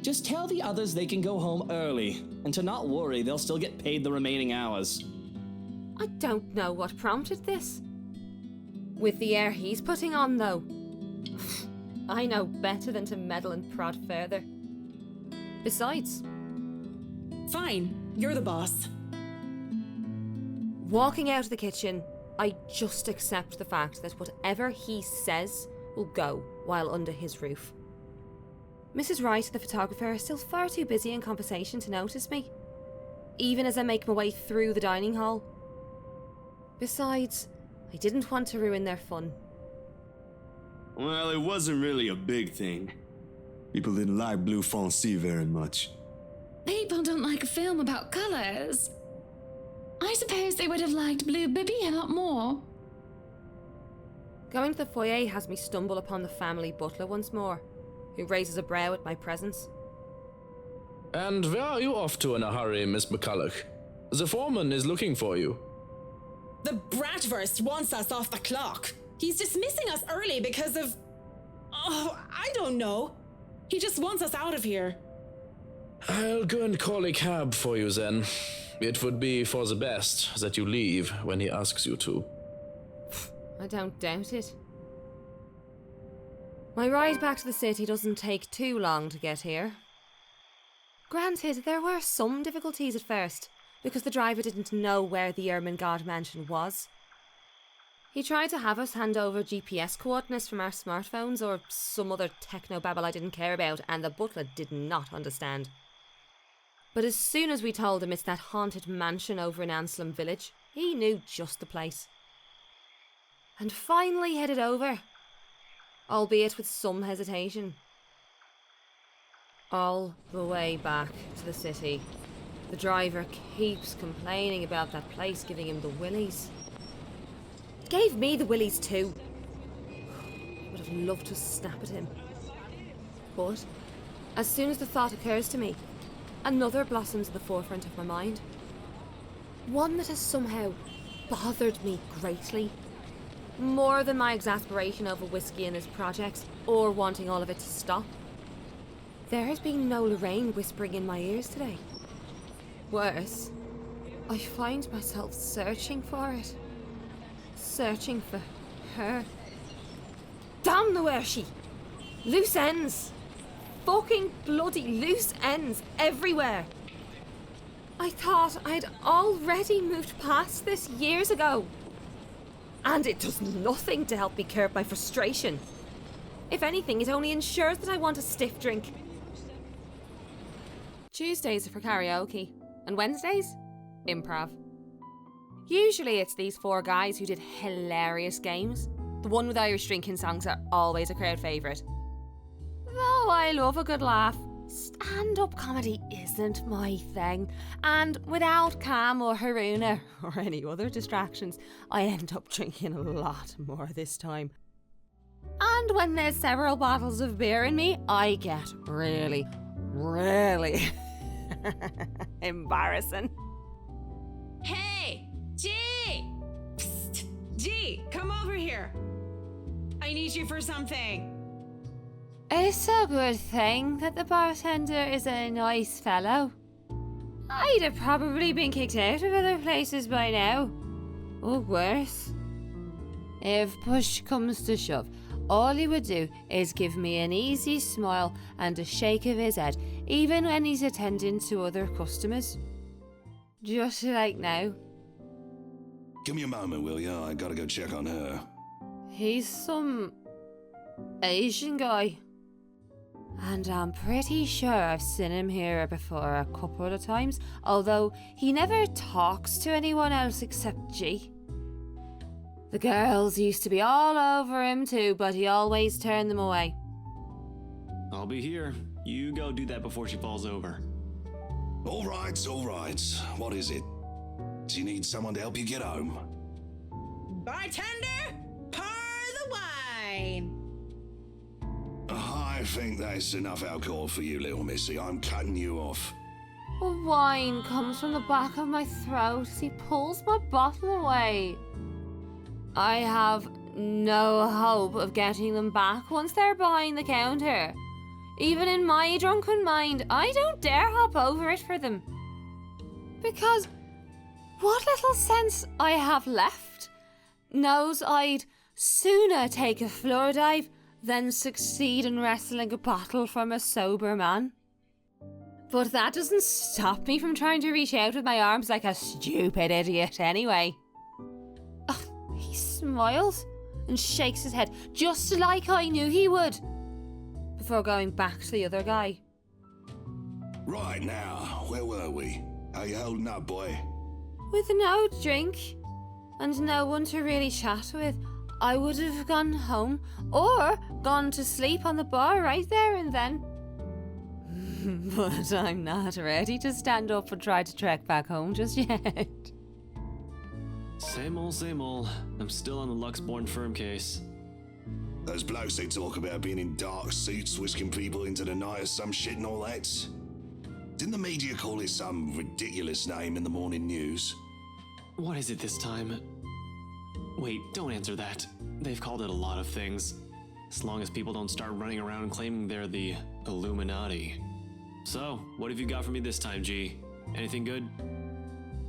Just tell the others they can go home early, and to not worry, they'll still get paid the remaining hours. I don't know what prompted this. With the air he's putting on, though. I know better than to meddle and prod further. Besides... Fine, you're the boss. Walking out of the kitchen, I just accept the fact that whatever he says will go while under his roof. Mrs. Wright and the photographer are still far too busy in conversation to notice me, even as I make my way through the dining hall. Besides, I didn't want to ruin their fun. Well, it wasn't really a big thing. People didn't like Blue Fonzie very much. People don't like a film about colours. I suppose they would have liked Blue Bibby a lot more. Going to the foyer has me stumble upon the family butler once more, who raises a brow at my presence. And where are you off to in a hurry, Miss McCollough? The foreman is looking for you. The Bratwurst wants us off the clock. He's dismissing us early because of... Oh, I don't know. He just wants us out of here. I'll go and call a cab for you then. It would be for the best that you leave when he asks you to. I don't doubt it. My ride back to the city doesn't take too long to get here. Granted, there were some difficulties at first, because the driver didn't know where the Ermengarde mansion was. He tried to have us hand over GPS coordinates from our smartphones or some other technobabble I didn't care about, and the butler did not understand. But as soon as we told him it's that haunted mansion over in Anselm village, he knew just the place. And finally headed over, albeit with some hesitation. All the way back to the city, the driver keeps complaining about that place giving him the willies. It gave me the willies too. I would have loved to snap at him. But as soon as the thought occurs to me, another blossoms at the forefront of my mind. One that has somehow bothered me greatly. More than my exasperation over whiskey and his projects, or wanting all of it to stop. There has been no Lorraine whispering in my ears today. Worse, I find myself searching for it. Searching for her. Damn the where she! Loose ends! Fucking bloody loose ends everywhere! I thought I'd already moved past this years ago. And it does nothing to help me curb my frustration. If anything, it only ensures that I want a stiff drink. Tuesdays are for karaoke, and Wednesdays, improv. Usually it's these four guys who did hilarious games. The one with Irish drinking songs are always a crowd favourite. Though I love a good laugh, stand-up comedy isn't my thing, and without Cam or Haruna or any other distractions, I end up drinking a lot more this time. And when there's several bottles of beer in me, I get really embarrassing. Hey, G! Psst, G, come over here. I need you for something. It's a good thing that the bartender is a nice fellow. I'd have probably been kicked out of other places by now. Or worse. If push comes to shove, all he would do is give me an easy smile and a shake of his head, even when he's attending to other customers. Just like now. Give me a moment, will ya? I gotta go check on her. He's some Asian guy. And I'm pretty sure I've seen him here before a couple of times, although he never talks to anyone else except G. The girls used to be all over him too, but he always turned them away. I'll be here. You go do that before she falls over. All right. What is it? Do you need someone to help you get home? Bartender, pour the wine. I think that's enough alcohol for you, little missy. I'm cutting you off. A whine comes from the back of my throat as he pulls my bottle away. I have no hope of getting them back once they're behind the counter. Even in my drunken mind, I don't dare hop over it for them. Because what little sense I have left knows I'd sooner take a floor dive than succeed in wresting a bottle from a sober man. But that doesn't stop me from trying to reach out with my arms like a stupid idiot anyway. He smiles and shakes his head just like I knew he would, before going back to the other guy. Right now, where were we? How you holding up, boy? With no drink and no one to really chat with, I would have gone home or gone to sleep on the bar right there and then. But I'm not ready to stand up and try to trek back home just yet. Same old. I'm still on the Luxborn firm case. Those blokes they talk about being in dark suits, whisking people into the night or some shit and all that. Didn't the media call it some ridiculous name in the morning news? What is it this time? Wait, don't answer that. They've called it a lot of things. As long as people don't start running around claiming they're the Illuminati. So, what have you got for me this time, G? Anything good?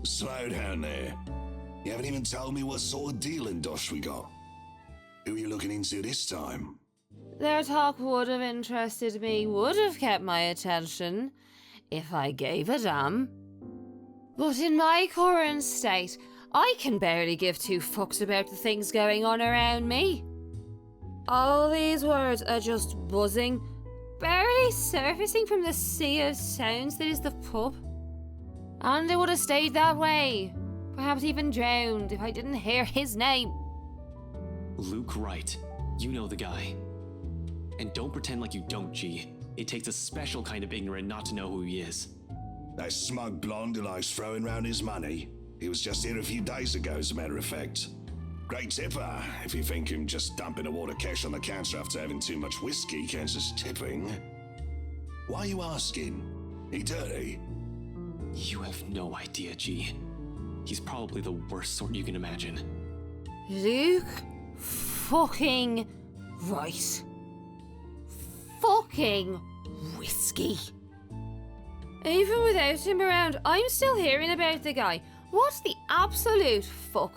Slow down there. You haven't even told me what sort of dealing dosh we got. Who are you looking into this time? Their talk would have interested me, would have kept my attention, if I gave a damn. But in my current state, I can barely give two fucks about the things going on around me. All these words are just buzzing, barely surfacing from the sea of sounds that is the pub. And it would have stayed that way, perhaps even drowned, if I didn't hear his name. Luke Wright. You know the guy. And don't pretend like you don't, G. It takes a special kind of ignorant not to know who he is. That smug blonde who likes throwing round his money. He was just here a few days ago, as a matter of fact. Great tipper, if you think him just dumping a wad of cash on the counter after having too much whiskey counts as tipping. Why are you asking? He dirty? You have no idea, G. He's probably the worst sort you can imagine. Luke fucking right. Fucking whiskey. Even without him around, I'm still hearing about the guy. What the absolute fuck?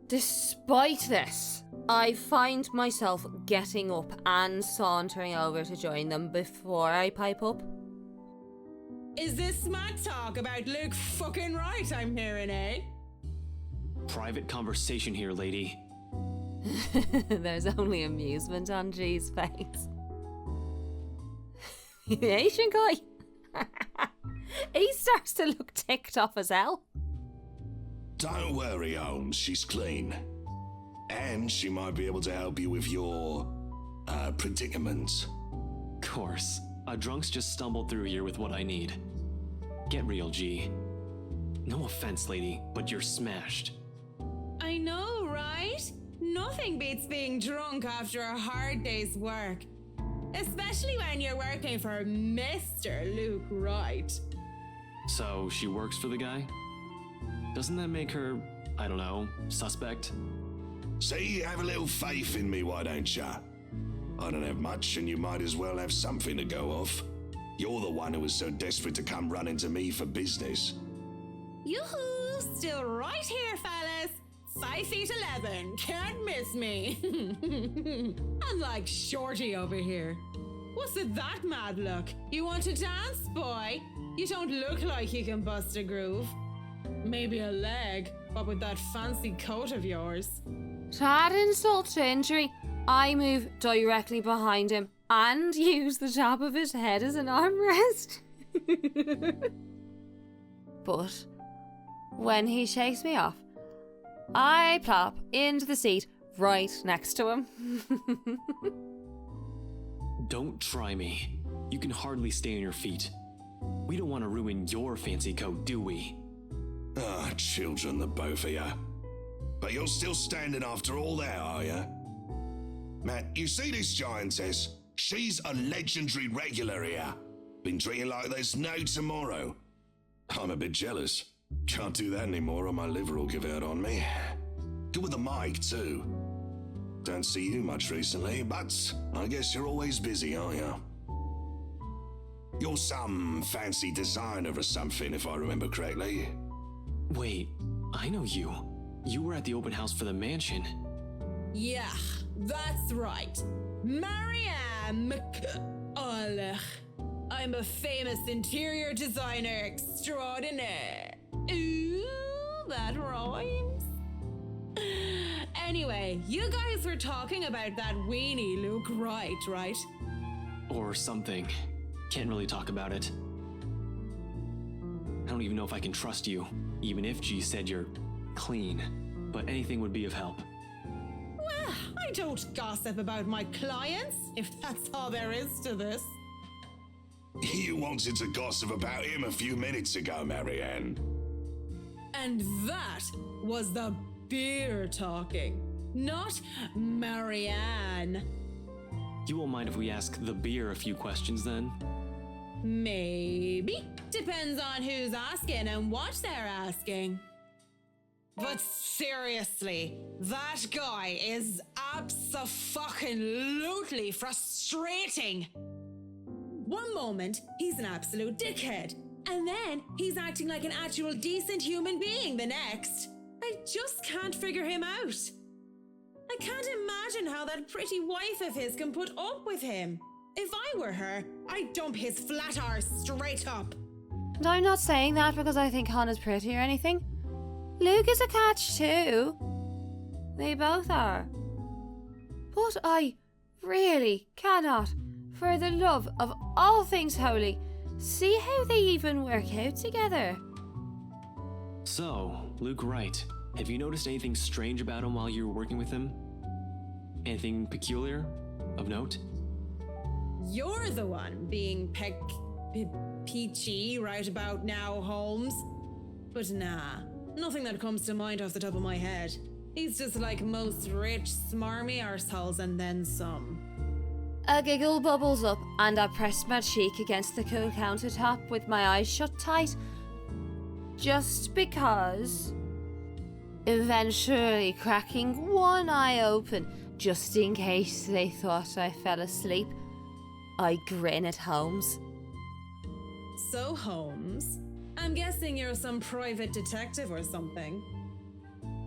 Despite this, I find myself getting up and sauntering over to join them before I pipe up. Is this smack talk about Luke fucking right I'm hearing, eh? Private conversation here, lady. There's only amusement on G's face. The Asian guy. He starts to look ticked off as hell. Don't worry, Holmes, she's clean. And she might be able to help you with your, predicament. Course. A drunk's just stumbled through here with what I need. Get real, G. No offense, lady, but you're smashed. I know, right? Nothing beats being drunk after a hard day's work. Especially when you're working for Mr. Luke Wright. So, she works for the guy? Doesn't that make her, I don't know, suspect? See, have a little faith in me, why don't ya? I don't have much, and you might as well have something to go off. You're the one who was so desperate to come running to me for business. Yoo-hoo! Still right here, fellas. 5'11", can't miss me. Unlike Shorty over here. What's with that mad look? You want to dance, boy? You don't look like you can bust a groove. Maybe a leg, but with that fancy coat of yours. To add insult to injury, I move directly behind him and use the top of his head as an armrest. But when he shakes me off, I plop into the seat right next to him. Don't try me. You can hardly stay on your feet. We don't want to ruin your fancy coat, do we? Ah, children, the both of you. But you're still standing after all that, are you? Matt, you see this giantess? She's a legendary regular here. Been treating like there's no tomorrow. I'm a bit jealous. Can't do that anymore or my liver will give out on me. Good with the mic, too. Don't see you much recently, but I guess you're always busy, aren't you? You're some fancy designer or something, if I remember correctly. Wait, I know you. You were at the open house for the mansion. Yeah, that's right. Marianne McCollough. I'm a famous interior designer extraordinaire. Ooh, that rhymes. Anyway, you guys were talking about that weenie Luke Wright, right? Or something. Can't really talk about it. I don't even know if I can trust you, even if G said you're clean. But anything would be of help. Well, I don't gossip about my clients, if that's all there is to this. You wanted to gossip about him a few minutes ago, Marianne. And that was the beer talking, not Marianne. You won't mind if we ask the beer a few questions then? Maybe. Depends on who's asking and what they're asking. But seriously, that guy is abso-fucking-lutely frustrating. One moment, he's an absolute dickhead. And then he's acting like an actual decent human being the next. I just can't figure him out. I can't imagine how that pretty wife of his can put up with him. If I were her, I'd dump his flat arse straight up. And I'm not saying that because I think Hannah's pretty or anything. Luke is a catch too. They both are. But I really cannot, for the love of all things holy, see how they even work out together. So, Luke Wright, have you noticed anything strange about him while you were working with him? Anything peculiar? Of note? You're the one being peachy right about now, Holmes. But nah, nothing that comes to mind off the top of my head. He's just like most rich, smarmy arseholes and then some. A giggle bubbles up and I press my cheek against the cool countertop with my eyes shut tight. just because. Eventually cracking one eye open, just in case they thought I fell asleep, I grin at Holmes. So, Holmes, I'm guessing you're some private detective or something.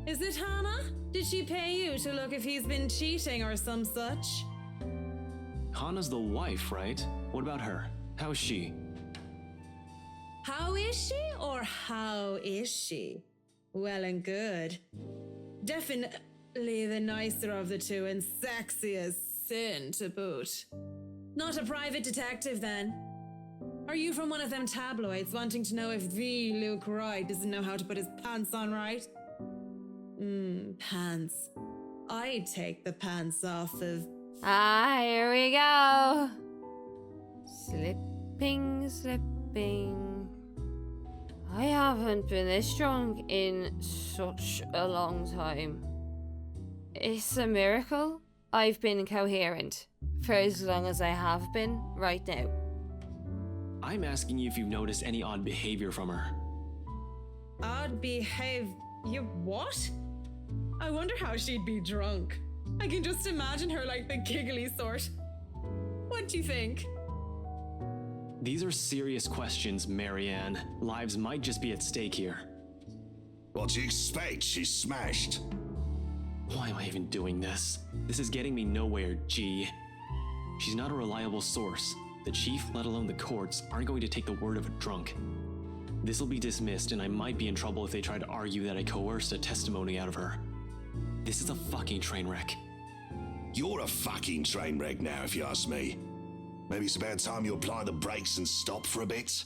Is it Hannah? Did she pay you to look if he's been cheating or some such? Hannah's the wife, right? What about her? How is she? How is she or how is she? Well and good. Definitely the nicer of the two and sexy as sin to boot. Not a private detective then? Are you from one of them tabloids wanting to know if the Luke Wright doesn't know how to put his pants on right? Pants. I'd take the pants off of... Ah, here we go. Slipping, slipping. I haven't been this drunk in such a long time. It's a miracle I've been coherent for as long as I have been right now. I'm asking you if you've noticed any odd behavior from her. Odd behavior? What? I wonder how she'd be drunk. I can just imagine her like the giggly sort. What do you think? These are serious questions, Marianne. Lives might just be at stake here. What do you expect? She's smashed. Why am I even doing this? This is getting me nowhere, G. She's not a reliable source. The chief, let alone the courts, aren't going to take the word of a drunk. This'll be dismissed, and I might be in trouble if they try to argue that I coerced a testimony out of her. This is a fucking train wreck. You're a fucking train wreck now, if you ask me. Maybe it's about time you apply the brakes and stop for a bit.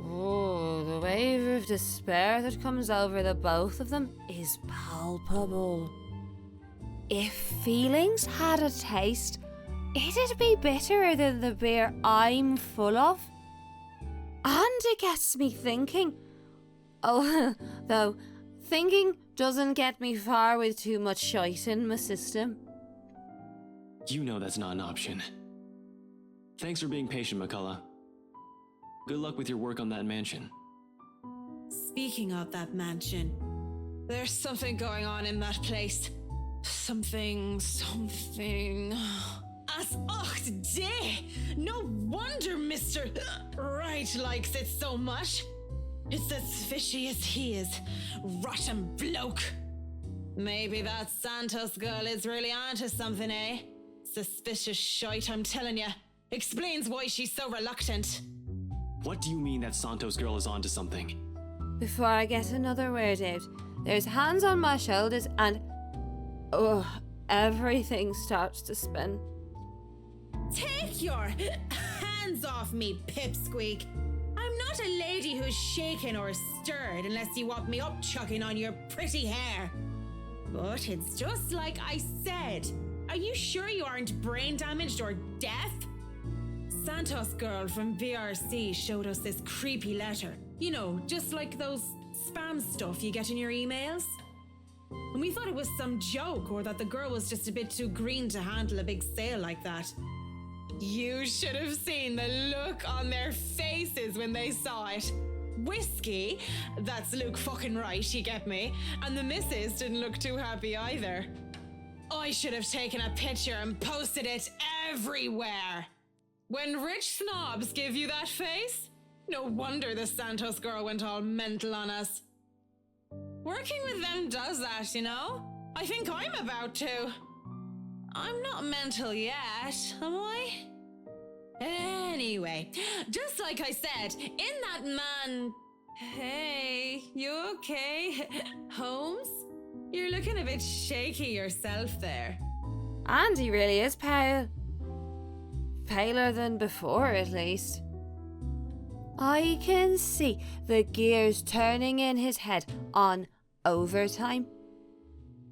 Oh, the wave of despair that comes over the both of them is palpable. If feelings had a taste, it'd be bitterer than the beer I'm full of. And it gets me thinking. Oh, though, thinking doesn't get me far with too much shite in my system. You know that's not an option. Thanks for being patient, McCollough. Good luck with your work on that mansion. Speaking of that mansion, there's something going on in that place. Something. As och day! No wonder Mr. Wright likes it so much. It's as fishy as he is. Rotten bloke. Maybe that Santos girl is really onto something, eh? Suspicious shite, I'm telling ya. Explains why she's so reluctant. What do you mean that Santos girl is onto something? Before I get another word out, there's hands on my shoulders and... oh, everything starts to spin. Take your hands off me, pipsqueak. I'm not a lady who's shaken or stirred unless you want me up-chucking on your pretty hair. But it's just like I said. Are you sure you aren't brain damaged or deaf? Santos girl from BRC showed us this creepy letter. You know, just like those spam stuff you get in your emails. And we thought it was some joke or that the girl was just a bit too green to handle a big sale like that. You should have seen the look on their faces when they saw it. Whiskey, that's Luke fucking right, you get me? And the missus didn't look too happy either. I should have taken a picture and posted it everywhere. When rich snobs give you that face, no wonder the Santos girl went all mental on us. Working with them does that, you know? I think I'm about to. I'm not mental yet, am I? Anyway, just like I said, in that man... Hey, you okay? Holmes? You're looking a bit shaky yourself there. And he really is pale. Paler than before, at least. I can see the gears turning in his head on overtime.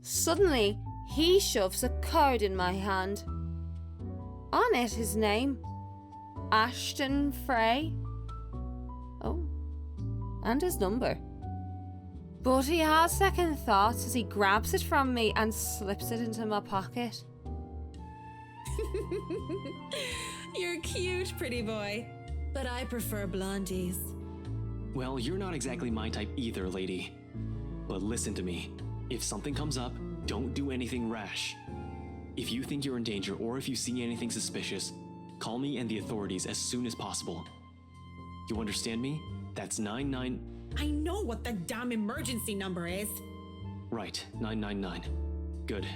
Suddenly, he shoves a card in my hand. On it, his name. Ashton Frey. Oh, and his number. But he has second thoughts as he grabs it from me and slips it into my pocket. You're cute, pretty boy. But I prefer blondies. Well, you're not exactly my type either, lady. But listen to me. If something comes up, don't do anything rash. If you think you're in danger or if you see anything suspicious, call me and the authorities as soon as possible. You understand me? That's 99... I know what the damn emergency number is. Right, 999. Good.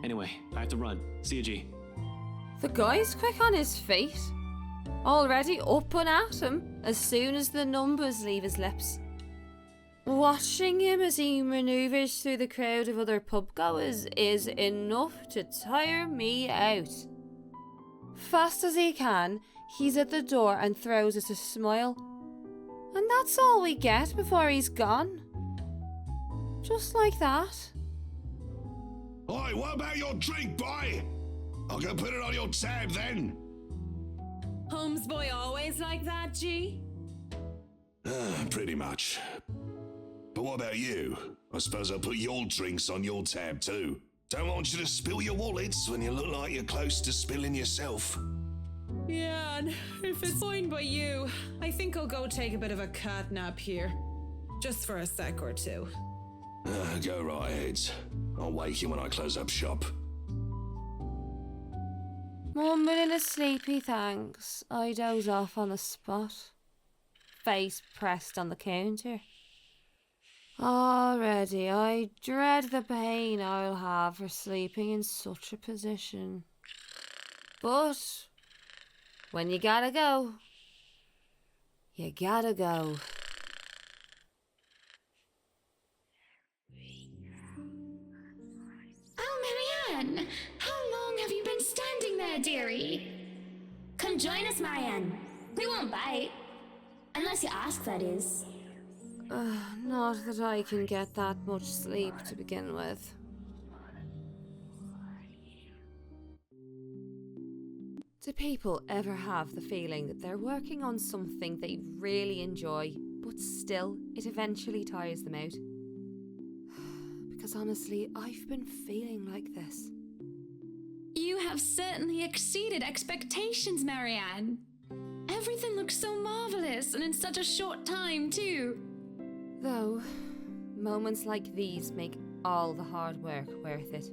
Anyway, I have to run. See you, G. The guy's quick on his feet. Already up and at him as soon as the numbers leave his lips. Watching him as he manoeuvres through the crowd of other pubgoers is enough to tire me out. Fast as he can, he's at the door and throws us a smile. And that's all we get before he's gone. Just like that. Oi, what about your drink, boy? I'll go put it on your tab then. Holmes boy always like that, G? Pretty much. But what about you? I suppose I'll put your drinks on your tab too. Don't want you to spill your wallets when you look like you're close to spilling yourself. Yeah, and if it's fine by you, I think I'll go take a bit of a cat nap here. Just for a sec or two. Go right ahead. I'll wake you when I close up shop. Mumbling a sleepy thanks, I doze off on the spot. Face pressed on the counter. Already I dread the pain I'll have for sleeping in such a position. But when you gotta go, you gotta go. Oh, Marianne! How long have you been standing there, dearie? Come join us, Marianne. We won't bite. Unless you ask, that is. Not that I can get that much sleep to begin with. Do people ever have the feeling that they're working on something they really enjoy, but still it eventually tires them out? Because honestly, I've been feeling like this. You have certainly exceeded expectations, Marianne. Everything looks so marvelous, and in such a short time, too. Though, moments like these make all the hard work worth it.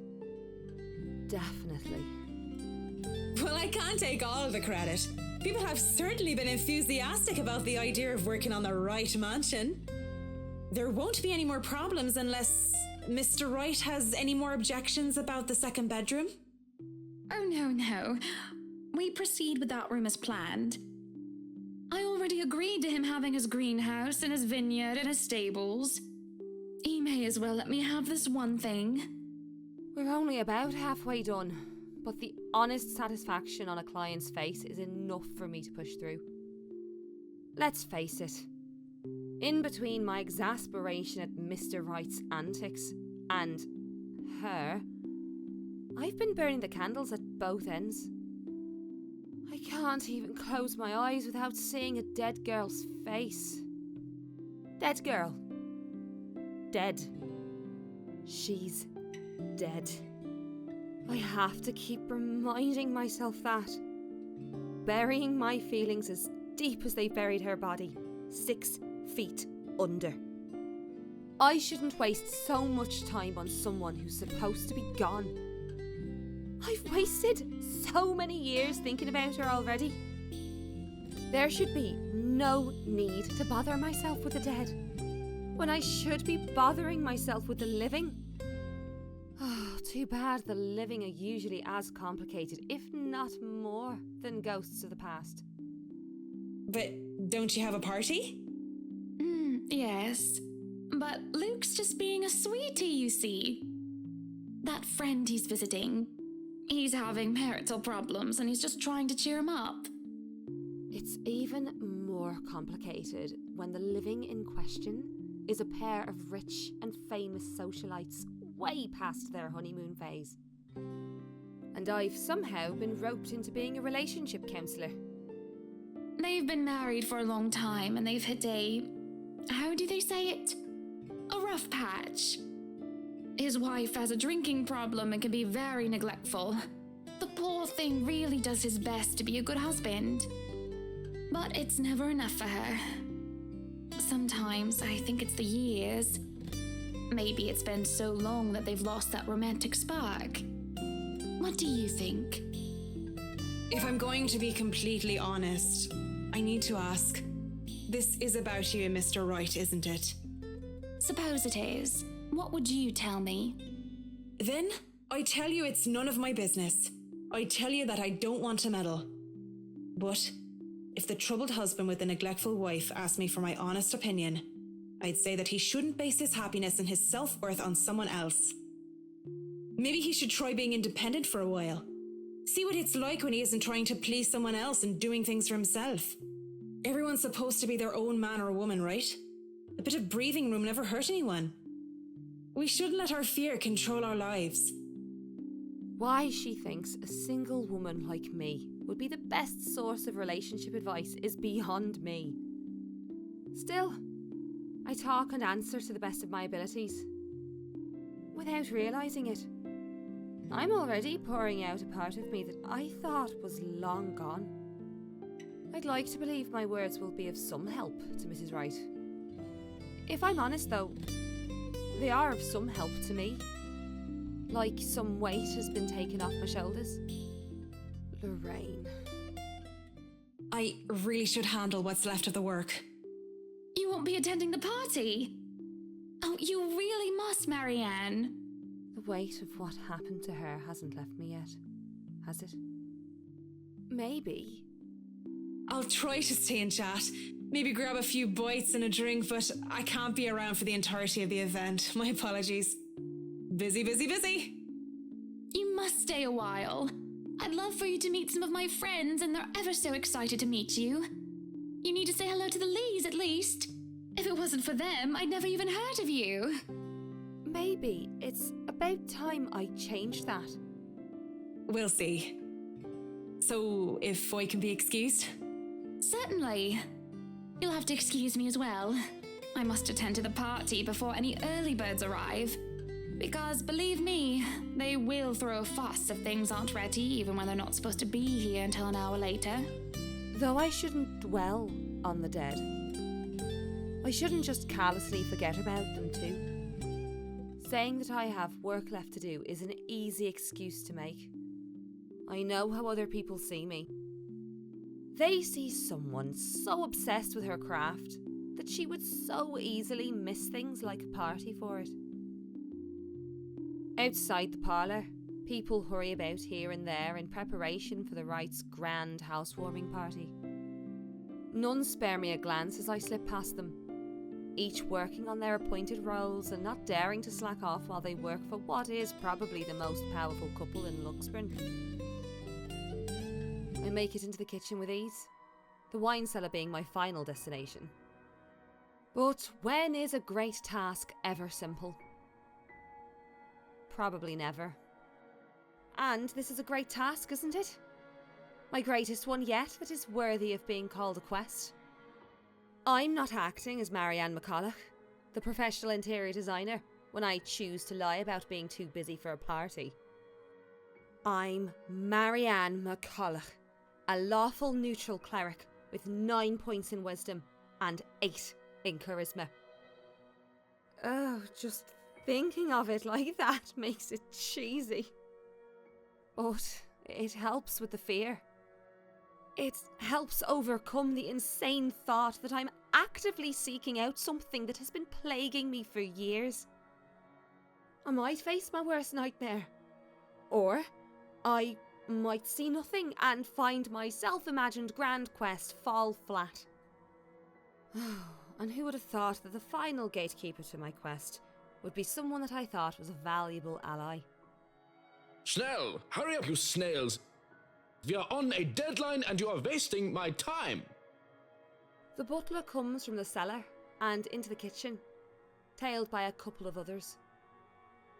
Definitely. Well, I can't take all the credit. People have certainly been enthusiastic about the idea of working on the right mansion. There won't be any more problems unless Mr. Wright has any more objections about the second bedroom. Oh, no. We proceed with that room as planned. I already agreed to him having his greenhouse and his vineyard and his stables. He may as well let me have this one thing. We're only about halfway done, but the honest satisfaction on a client's face is enough for me to push through. Let's face it. In between my exasperation at Mr. Wright's antics and her, I've been burning the candles at both ends. I can't even close my eyes without seeing a dead girl's face. Dead girl. Dead. She's dead. I have to keep reminding myself that. Burying my feelings as deep as they buried her body. 6 feet under. I shouldn't waste so much time on someone who's supposed to be gone. I've wasted so many years thinking about her already. There should be no need to bother myself with the dead, when I should be bothering myself with the living. Oh, too bad the living are usually as complicated, if not more, than ghosts of the past. But don't you have a party? Yes. But Luke's just being a sweetie, you see. That friend he's visiting, he's having marital problems and he's just trying to cheer him up. It's even more complicated when the living in question is a pair of rich and famous socialites way past their honeymoon phase. And I've somehow been roped into being a relationship counsellor. They've been married for a long time and they've hit a... how do they say it? A rough patch. His wife has a drinking problem and can be very neglectful. The poor thing really does his best to be a good husband. But it's never enough for her. Sometimes I think it's the years. Maybe it's been so long that they've lost that romantic spark. What do you think? If I'm going to be completely honest, I need to ask. This is about you and Mr. Wright, isn't it? Suppose it is. What would you tell me? Then, I tell you it's none of my business. I tell you that I don't want to meddle. But, if the troubled husband with the neglectful wife asked me for my honest opinion, I'd say that he shouldn't base his happiness and his self-worth on someone else. Maybe he should try being independent for a while. See what it's like when he isn't trying to please someone else and doing things for himself. Everyone's supposed to be their own man or woman, right? A bit of breathing room never hurt anyone. We shouldn't let our fear control our lives. Why she thinks a single woman like me would be the best source of relationship advice is beyond me. Still, I talk and answer to the best of my abilities. Without realising it, I'm already pouring out a part of me that I thought was long gone. I'd like to believe my words will be of some help to Mrs. Wright. If I'm honest though, they are of some help to me. Like some weight has been taken off my shoulders. Lorraine. I really should handle what's left of the work. You won't be attending the party? Oh, you really must, Marianne. The weight of what happened to her hasn't left me yet, has it? Maybe. I'll try to stay in chat. Maybe grab a few bites and a drink, but I can't be around for the entirety of the event. My apologies. Busy, busy, busy. You must stay a while. I'd love for you to meet some of my friends, and they're ever so excited to meet you. You need to say hello to the Lees at least. If it wasn't for them, I'd never even heard of you. Maybe it's about time I changed that. We'll see. So, if I can be excused? Certainly. You'll have to excuse me as well. I must attend to the party before any early birds arrive. Because, believe me, they will throw a fuss if things aren't ready, even when they're not supposed to be here until an hour later. Though I shouldn't dwell on the dead. I shouldn't just callously forget about them too. Saying that I have work left to do is an easy excuse to make. I know how other people see me. They see someone so obsessed with her craft that she would so easily miss things like a party for it. Outside the parlour, people hurry about here and there in preparation for the Wright's grand housewarming party. None spare me a glance as I slip past them, each working on their appointed roles and not daring to slack off while they work for what is probably the most powerful couple in Luxburn. I make it into the kitchen with ease, the wine cellar being my final destination. But when is a great task ever simple? Probably never. And this is a great task, isn't it? My greatest one yet that is worthy of being called a quest. I'm not acting as Marianne McCollough, the professional interior designer, when I choose to lie about being too busy for a party. I'm Marianne McCollough, a lawful neutral cleric with 9 points in wisdom and 8 in charisma. Oh, just thinking of it like that makes it cheesy. But it helps with the fear. It helps overcome the insane thought that I'm actively seeking out something that has been plaguing me for years. I might face my worst nightmare. Or I might see nothing and find my self-imagined grand quest fall flat. And who would have thought that the final gatekeeper to my quest would be someone that I thought was a valuable ally? Schnell! Hurry up, you snails! We are on a deadline and you are wasting my time! The butler comes from the cellar and into the kitchen, tailed by a couple of others.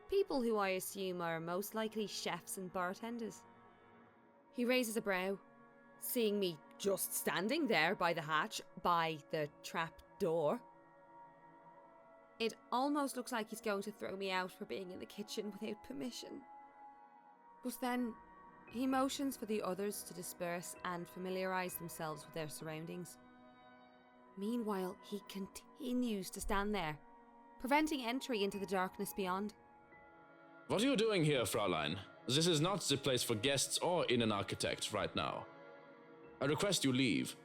People who I assume are most likely chefs and bartenders. He raises a brow, seeing me just standing there by the hatch, by the trap door. It almost looks like he's going to throw me out for being in the kitchen without permission. But then he motions for the others to disperse and familiarise themselves with their surroundings. Meanwhile, he continues to stand there, preventing entry into the darkness beyond. What are you doing here, Fraulein? This is not the place for guests or in an architect right now. I request you leave.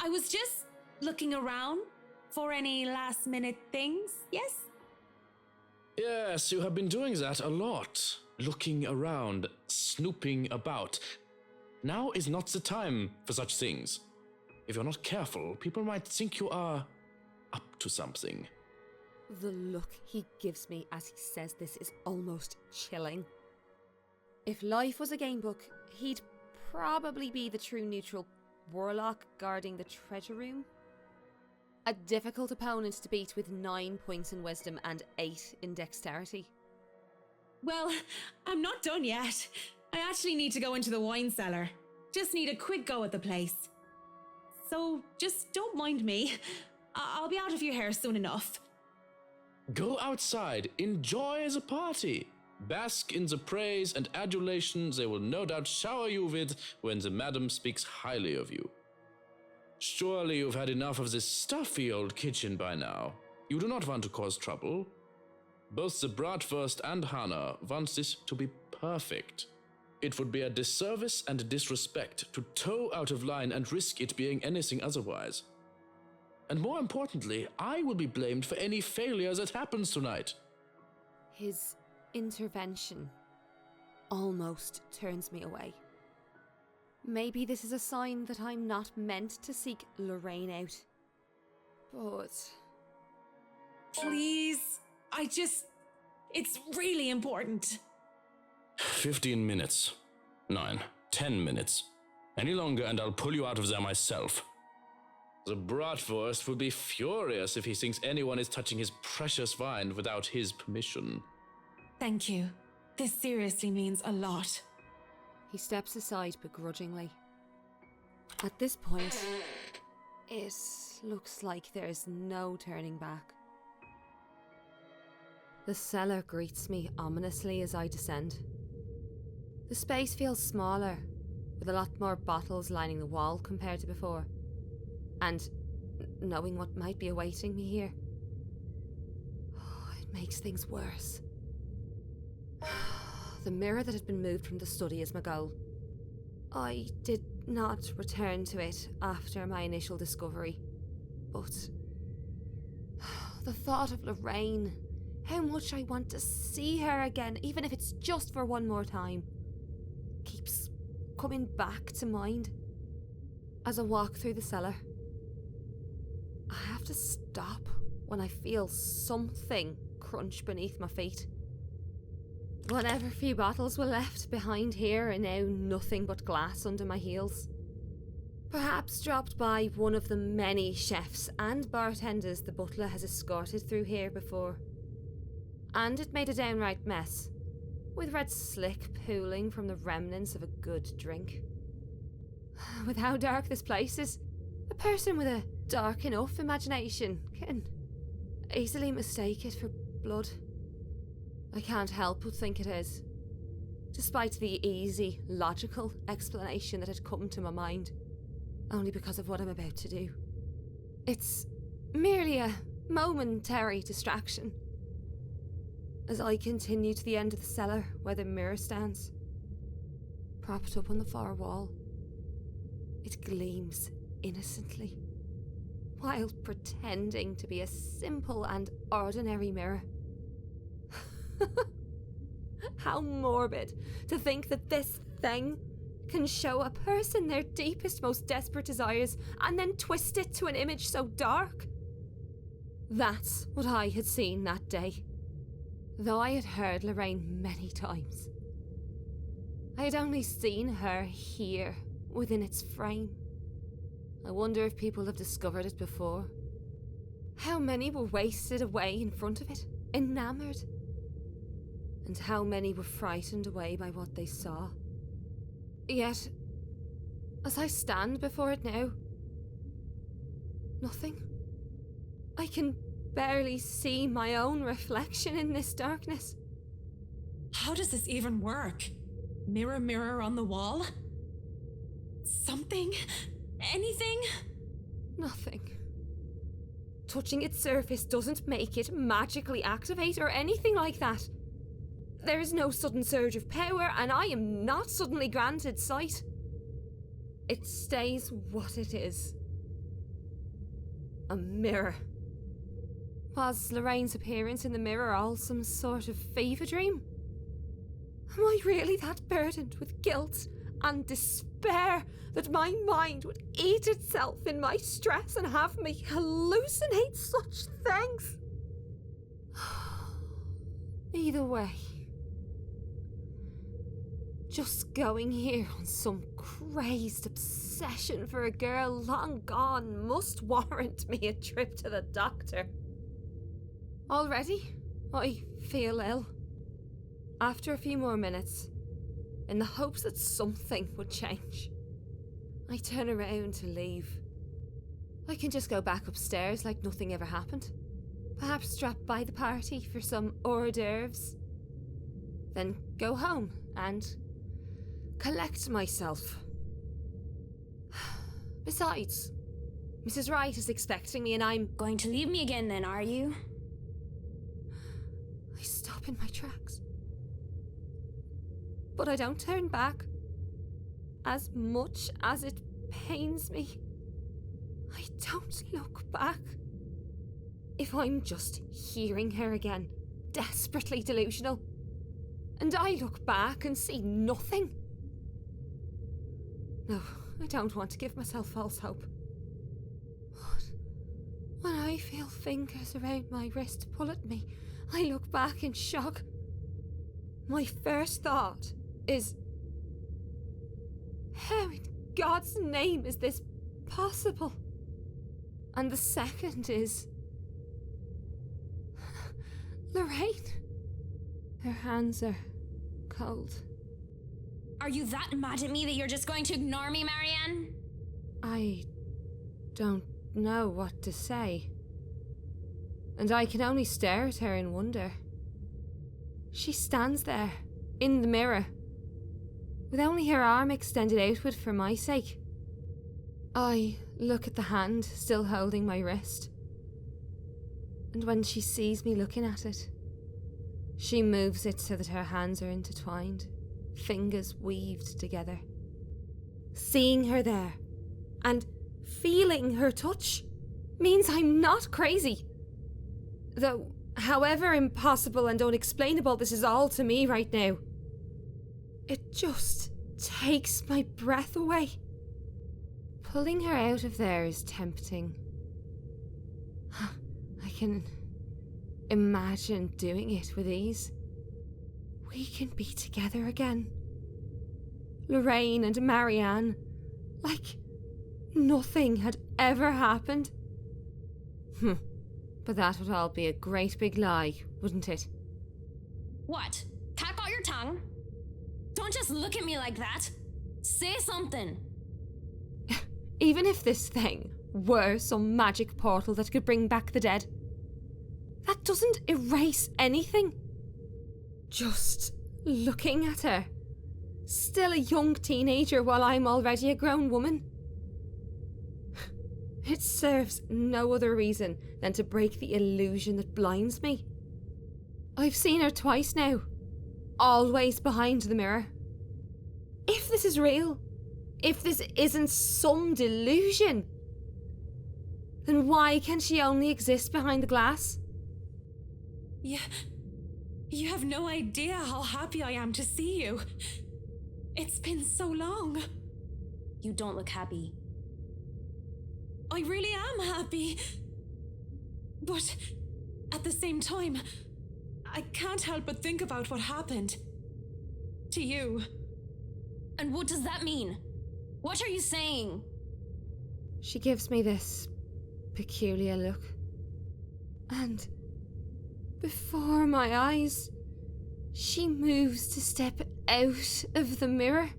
I was just looking around for any last-minute things, yes? Yes, you have been doing that a lot. Looking around, snooping about. Now is not the time for such things. If you're not careful, people might think you are up to something. The look he gives me as he says this is almost chilling. If life was a gamebook, he'd probably be the true neutral warlock guarding the treasure room. A difficult opponent to beat with 9 points in wisdom and 8 in dexterity. Well, I'm not done yet. I actually need to go into the wine cellar. Just need a quick go at the place. So just don't mind me. I'll be out of your hair soon enough. Go outside, enjoy the party. Bask in the praise and adulation they will no doubt shower you with when the madam speaks highly of you. Surely you've had enough of this stuffy old kitchen by now. You do not want to cause trouble. Both the bratwurst and Hannah want this to be perfect. It would be a disservice and a disrespect to toe out of line and risk it being anything otherwise. And more importantly, I will be blamed for any failure that happens tonight. His intervention almost turns me away. Maybe this is a sign that I'm not meant to seek Lorraine out. But... Please, it's really important. 15 minutes. 9, 10 minutes. Any longer and I'll pull you out of there myself. The bratwurst will be furious if he thinks anyone is touching his precious wine without his permission. Thank you. This seriously means a lot. He steps aside begrudgingly. At this point, it looks like there's no turning back. The cellar greets me ominously as I descend. The space feels smaller, with a lot more bottles lining the wall compared to before. And knowing what might be awaiting me here, it makes things worse. The mirror that had been moved from the study is my goal. I did not return to it after my initial discovery, but the thought of Lorraine, how much I want to see her again, even if it's just for one more time, keeps coming back to mind. As I walk through the cellar, I have to stop when I feel something crunch beneath my feet. Whatever few bottles were left behind here are now nothing but glass under my heels. Perhaps dropped by one of the many chefs and bartenders the butler has escorted through here before. And it made a downright mess, with red slick pooling from the remnants of a good drink. With how dark this place is, a person with a dark enough imagination can easily mistake it for blood. I can't help but think it is, despite the easy, logical explanation that had come to my mind, only because of what I'm about to do. It's merely a momentary distraction. As I continue to the end of the cellar where the mirror stands, propped up on the far wall, it gleams innocently, while pretending to be a simple and ordinary mirror. How morbid to think that this thing can show a person their deepest, most desperate desires and then twist it to an image so dark. That's what I had seen that day, though I had heard Lorraine many times. I had only seen her here, within its frame. I wonder if people have discovered it before. How many were wasted away in front of it, enamoured? And how many were frightened away by what they saw? Yet, as I stand before it now, nothing. I can barely see my own reflection in this darkness. How does this even work? Mirror, mirror on the wall? Something? Anything? Nothing. touching its surface doesn't make it magically activate or anything like that. There is no sudden surge of power, and I am not suddenly granted sight. It stays what it is. A mirror. Was Lorraine's appearance in the mirror all some sort of fever dream? Am I really that burdened with guilt and despair that my mind would eat itself in my stress and have me hallucinate such things? Either way, just going here on some crazed obsession for a girl long gone must warrant me a trip to the doctor. Already, I feel ill. After a few more minutes, in the hopes that something would change, I turn around to leave. I can just go back upstairs like nothing ever happened. Perhaps drop by the party for some hors d'oeuvres. Then go home and collect myself. Besides, Mrs. Wright is expecting me and I'm Going to leave me again then, are you? I stop in my tracks. But I don't turn back. As much as it pains me, I don't look back. If I'm just hearing her again, desperately delusional, and I look back and see nothing. No, I don't want to give myself false hope. But when I feel fingers around my wrist pull at me, I look back in shock. My first thought is, how in God's name is this possible? And the second is, Lorraine. Her hands are cold. Are you that mad at me that you're just going to ignore me, Marianne? I don't know what to say. And I can only stare at her in wonder. She stands there, in the mirror, with only her arm extended outward for my sake. I look at the hand still holding my wrist. And when she sees me looking at it, she moves it so that her hands are intertwined, fingers weaved together. Seeing her there, and feeling her touch, means I'm not crazy. Though, however impossible and unexplainable this is all to me right now, it just takes my breath away. Pulling her out of there is tempting. I can imagine doing it with ease. We can be together again. Lorraine and Marianne, like nothing had ever happened. But that would all be a great big lie, wouldn't it? What? Cat got your tongue? Don't just look at me like that. Say something. Even if this thing were some magic portal that could bring back the dead, that doesn't erase anything. Just looking at her, still a young teenager while I'm already a grown woman, it serves no other reason than to break the illusion that blinds me. I've seen her twice now, always behind the mirror. If this is real, if this isn't some delusion, then why can she only exist behind the glass? Yeah, you have no idea how happy I am to see you. It's been so long. You don't look happy. I really am happy. But at the same time, I can't help but think about what happened to you. And what does that mean? What are you saying? She gives me this peculiar look. And before my eyes, she moves to step out of the mirror.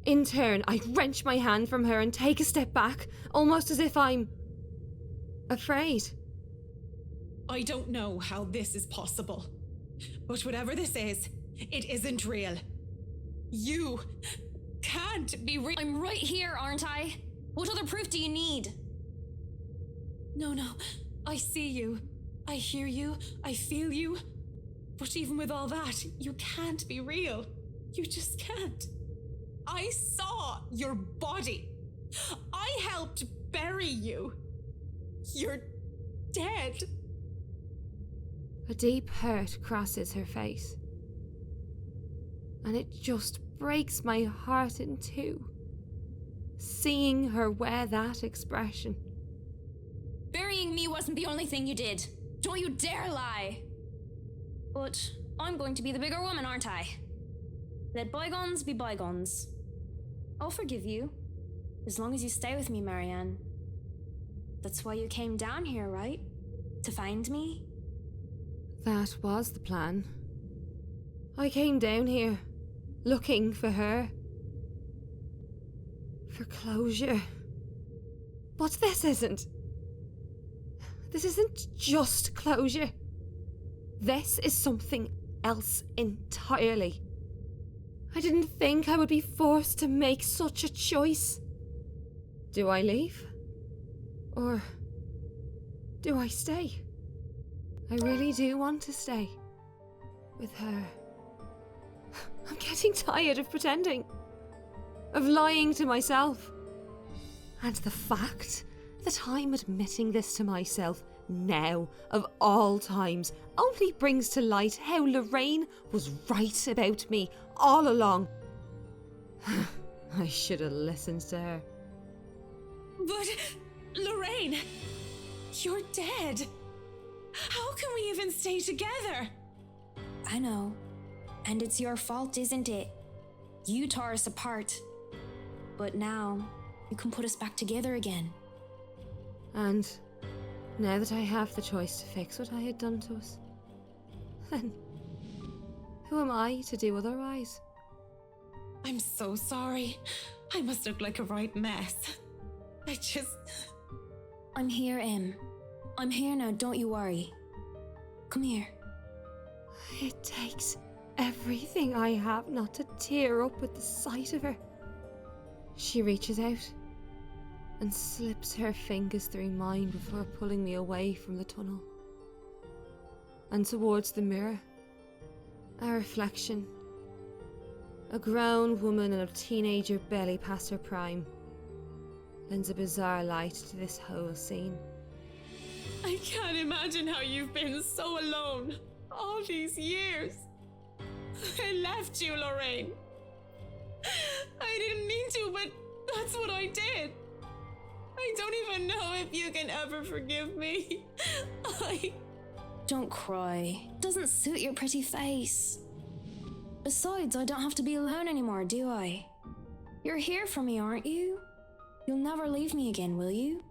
In turn, I wrench my hand from her and take a step back, almost as if I'm afraid. I don't know how this is possible, but whatever this is, it isn't real. You can't be real. I'm right here, aren't I? What other proof do you need? No, I see you. I hear you. I feel you. But even with all that, you can't be real. You just can't. I saw your body. I helped bury you. You're dead. A deep hurt crosses her face, and it just breaks my heart in two, seeing her wear that expression. Burying me wasn't the only thing you did. Don't you dare lie. But I'm going to be the bigger woman, aren't I? Let bygones be bygones. I'll forgive you, as long as you stay with me, Marianne. That's why you came down here, right? To find me? That was the plan. I came down here, looking for her. For closure. But this isn't just closure. This is something else entirely. I didn't think I would be forced to make such a choice. Do I leave? Or do I stay? I really do want to stay. With her. I'm getting tired of pretending. Of lying to myself. And the fact that I'm admitting this to myself now, of all times, only brings to light how Lorraine was right about me all along. I should have listened to her. But, Lorraine, you're dead. How can we even stay together? I know. And it's your fault, isn't it? You tore us apart. But now, you can put us back together again. And now that I have the choice to fix what I had done to us, then who am I to do otherwise? I'm so sorry. I must look like a right mess. I'm here, Em. I'm here now, don't you worry. Come here. It takes everything I have not to tear up at the sight of her. She reaches out and slips her fingers through mine before pulling me away from the tunnel and towards the mirror. A reflection. A grown woman in a teenager belly past her prime lends a bizarre light to this whole scene. I can't imagine how you've been so alone all these years. I left you, Lorraine. I didn't mean to, but that's what I did. I don't even know if you can ever forgive me. Don't cry. Doesn't suit your pretty face. Besides, I don't have to be alone anymore, do I? You're here for me, aren't you? You'll never leave me again, will you?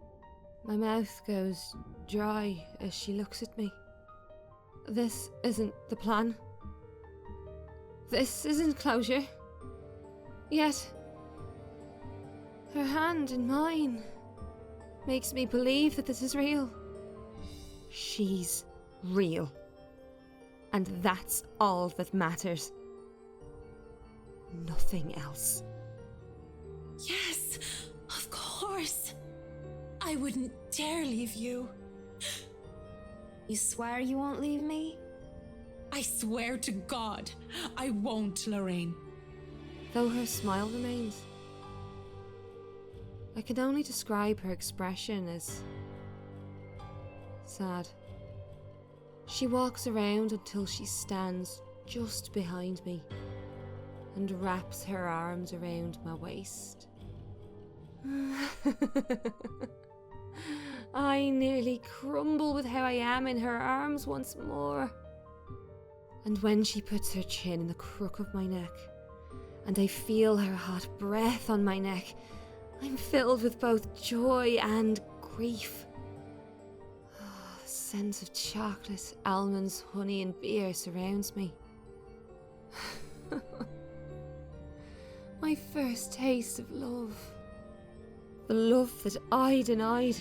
My mouth goes dry as she looks at me. This isn't the plan. This isn't closure. Yet, her hand in mine makes me believe that this is real. She's real. And that's all that matters. Nothing else. Yes, of course. I wouldn't dare leave you. You swear you won't leave me? I swear to God, I won't, Lorraine. Though her smile remains, I can only describe her expression as sad. She walks around until she stands just behind me and wraps her arms around my waist. I nearly crumble with how I am in her arms once more. And when she puts her chin in the crook of my neck, and I feel her hot breath on my neck, I'm filled with both joy and grief. The scent of chocolate, almonds, honey, and beer surrounds me. My first taste of love. The love that I denied.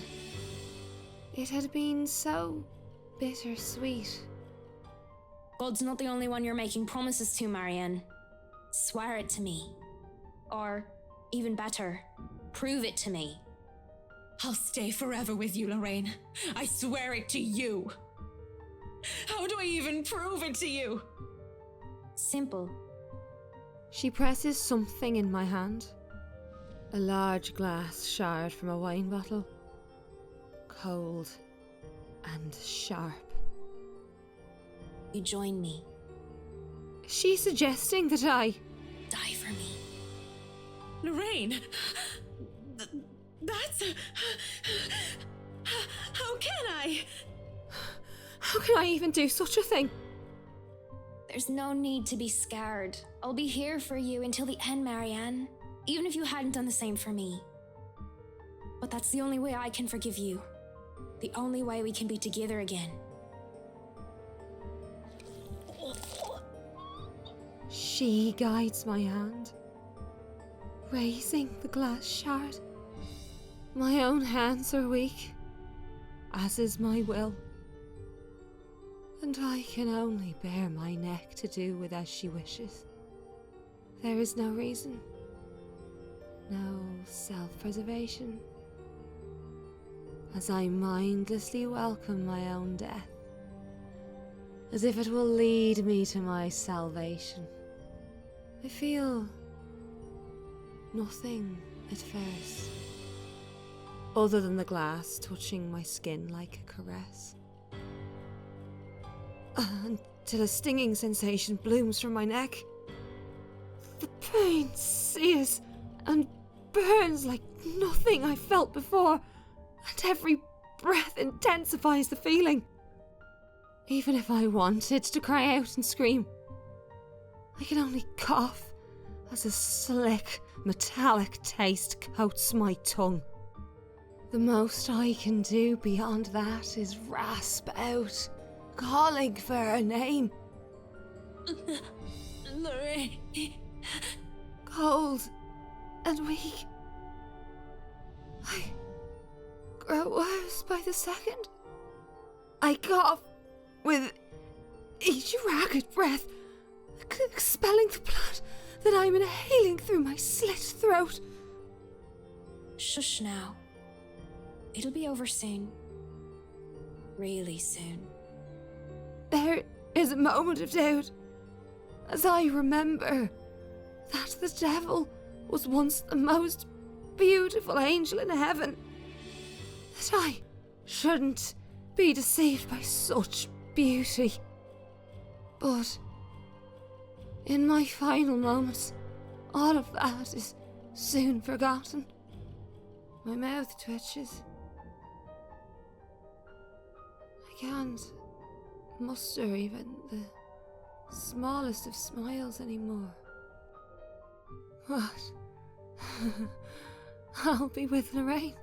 It had been so bittersweet. God's not the only one you're making promises to, Marianne. Swear it to me. Or, even better, prove it to me. I'll stay forever with you, Lorraine. I swear it to you. How do I even prove it to you? Simple. She presses something in my hand. A large glass shard from a wine bottle. Cold and sharp. You join me. Is she suggesting that I die for me? Lorraine! That's... How can I? How can I even do such a thing? There's no need to be scared. I'll be here for you until the end, Marianne. Even if you hadn't done the same for me. But that's the only way I can forgive you. The only way we can be together again. She guides my hand, raising the glass shard. My own hands are weak, as is my will. And I can only bare my neck to do with as she wishes. There is no reason, no self-preservation, as I mindlessly welcome my own death, as if it will lead me to my salvation. I feel nothing at first, other than the glass touching my skin like a caress. Until a stinging sensation blooms from my neck. The pain sears and burns like nothing I felt before, and every breath intensifies the feeling. Even if I wanted to cry out and scream, I can only cough as a slick, metallic taste coats my tongue. The most I can do beyond that is rasp out, calling for her name. Lorraine. Cold and weak. I grow worse by the second. I cough with each ragged breath, expelling the blood that I'm inhaling through my slit throat. Shush now. It'll be over soon. Really soon. There is a moment of doubt, as I remember that the devil was once the most beautiful angel in heaven, that I shouldn't be deceived by such beauty. But in my final moments, all of that is soon forgotten. My mouth twitches. I can't muster even the smallest of smiles anymore. What? I'll be with Lorraine.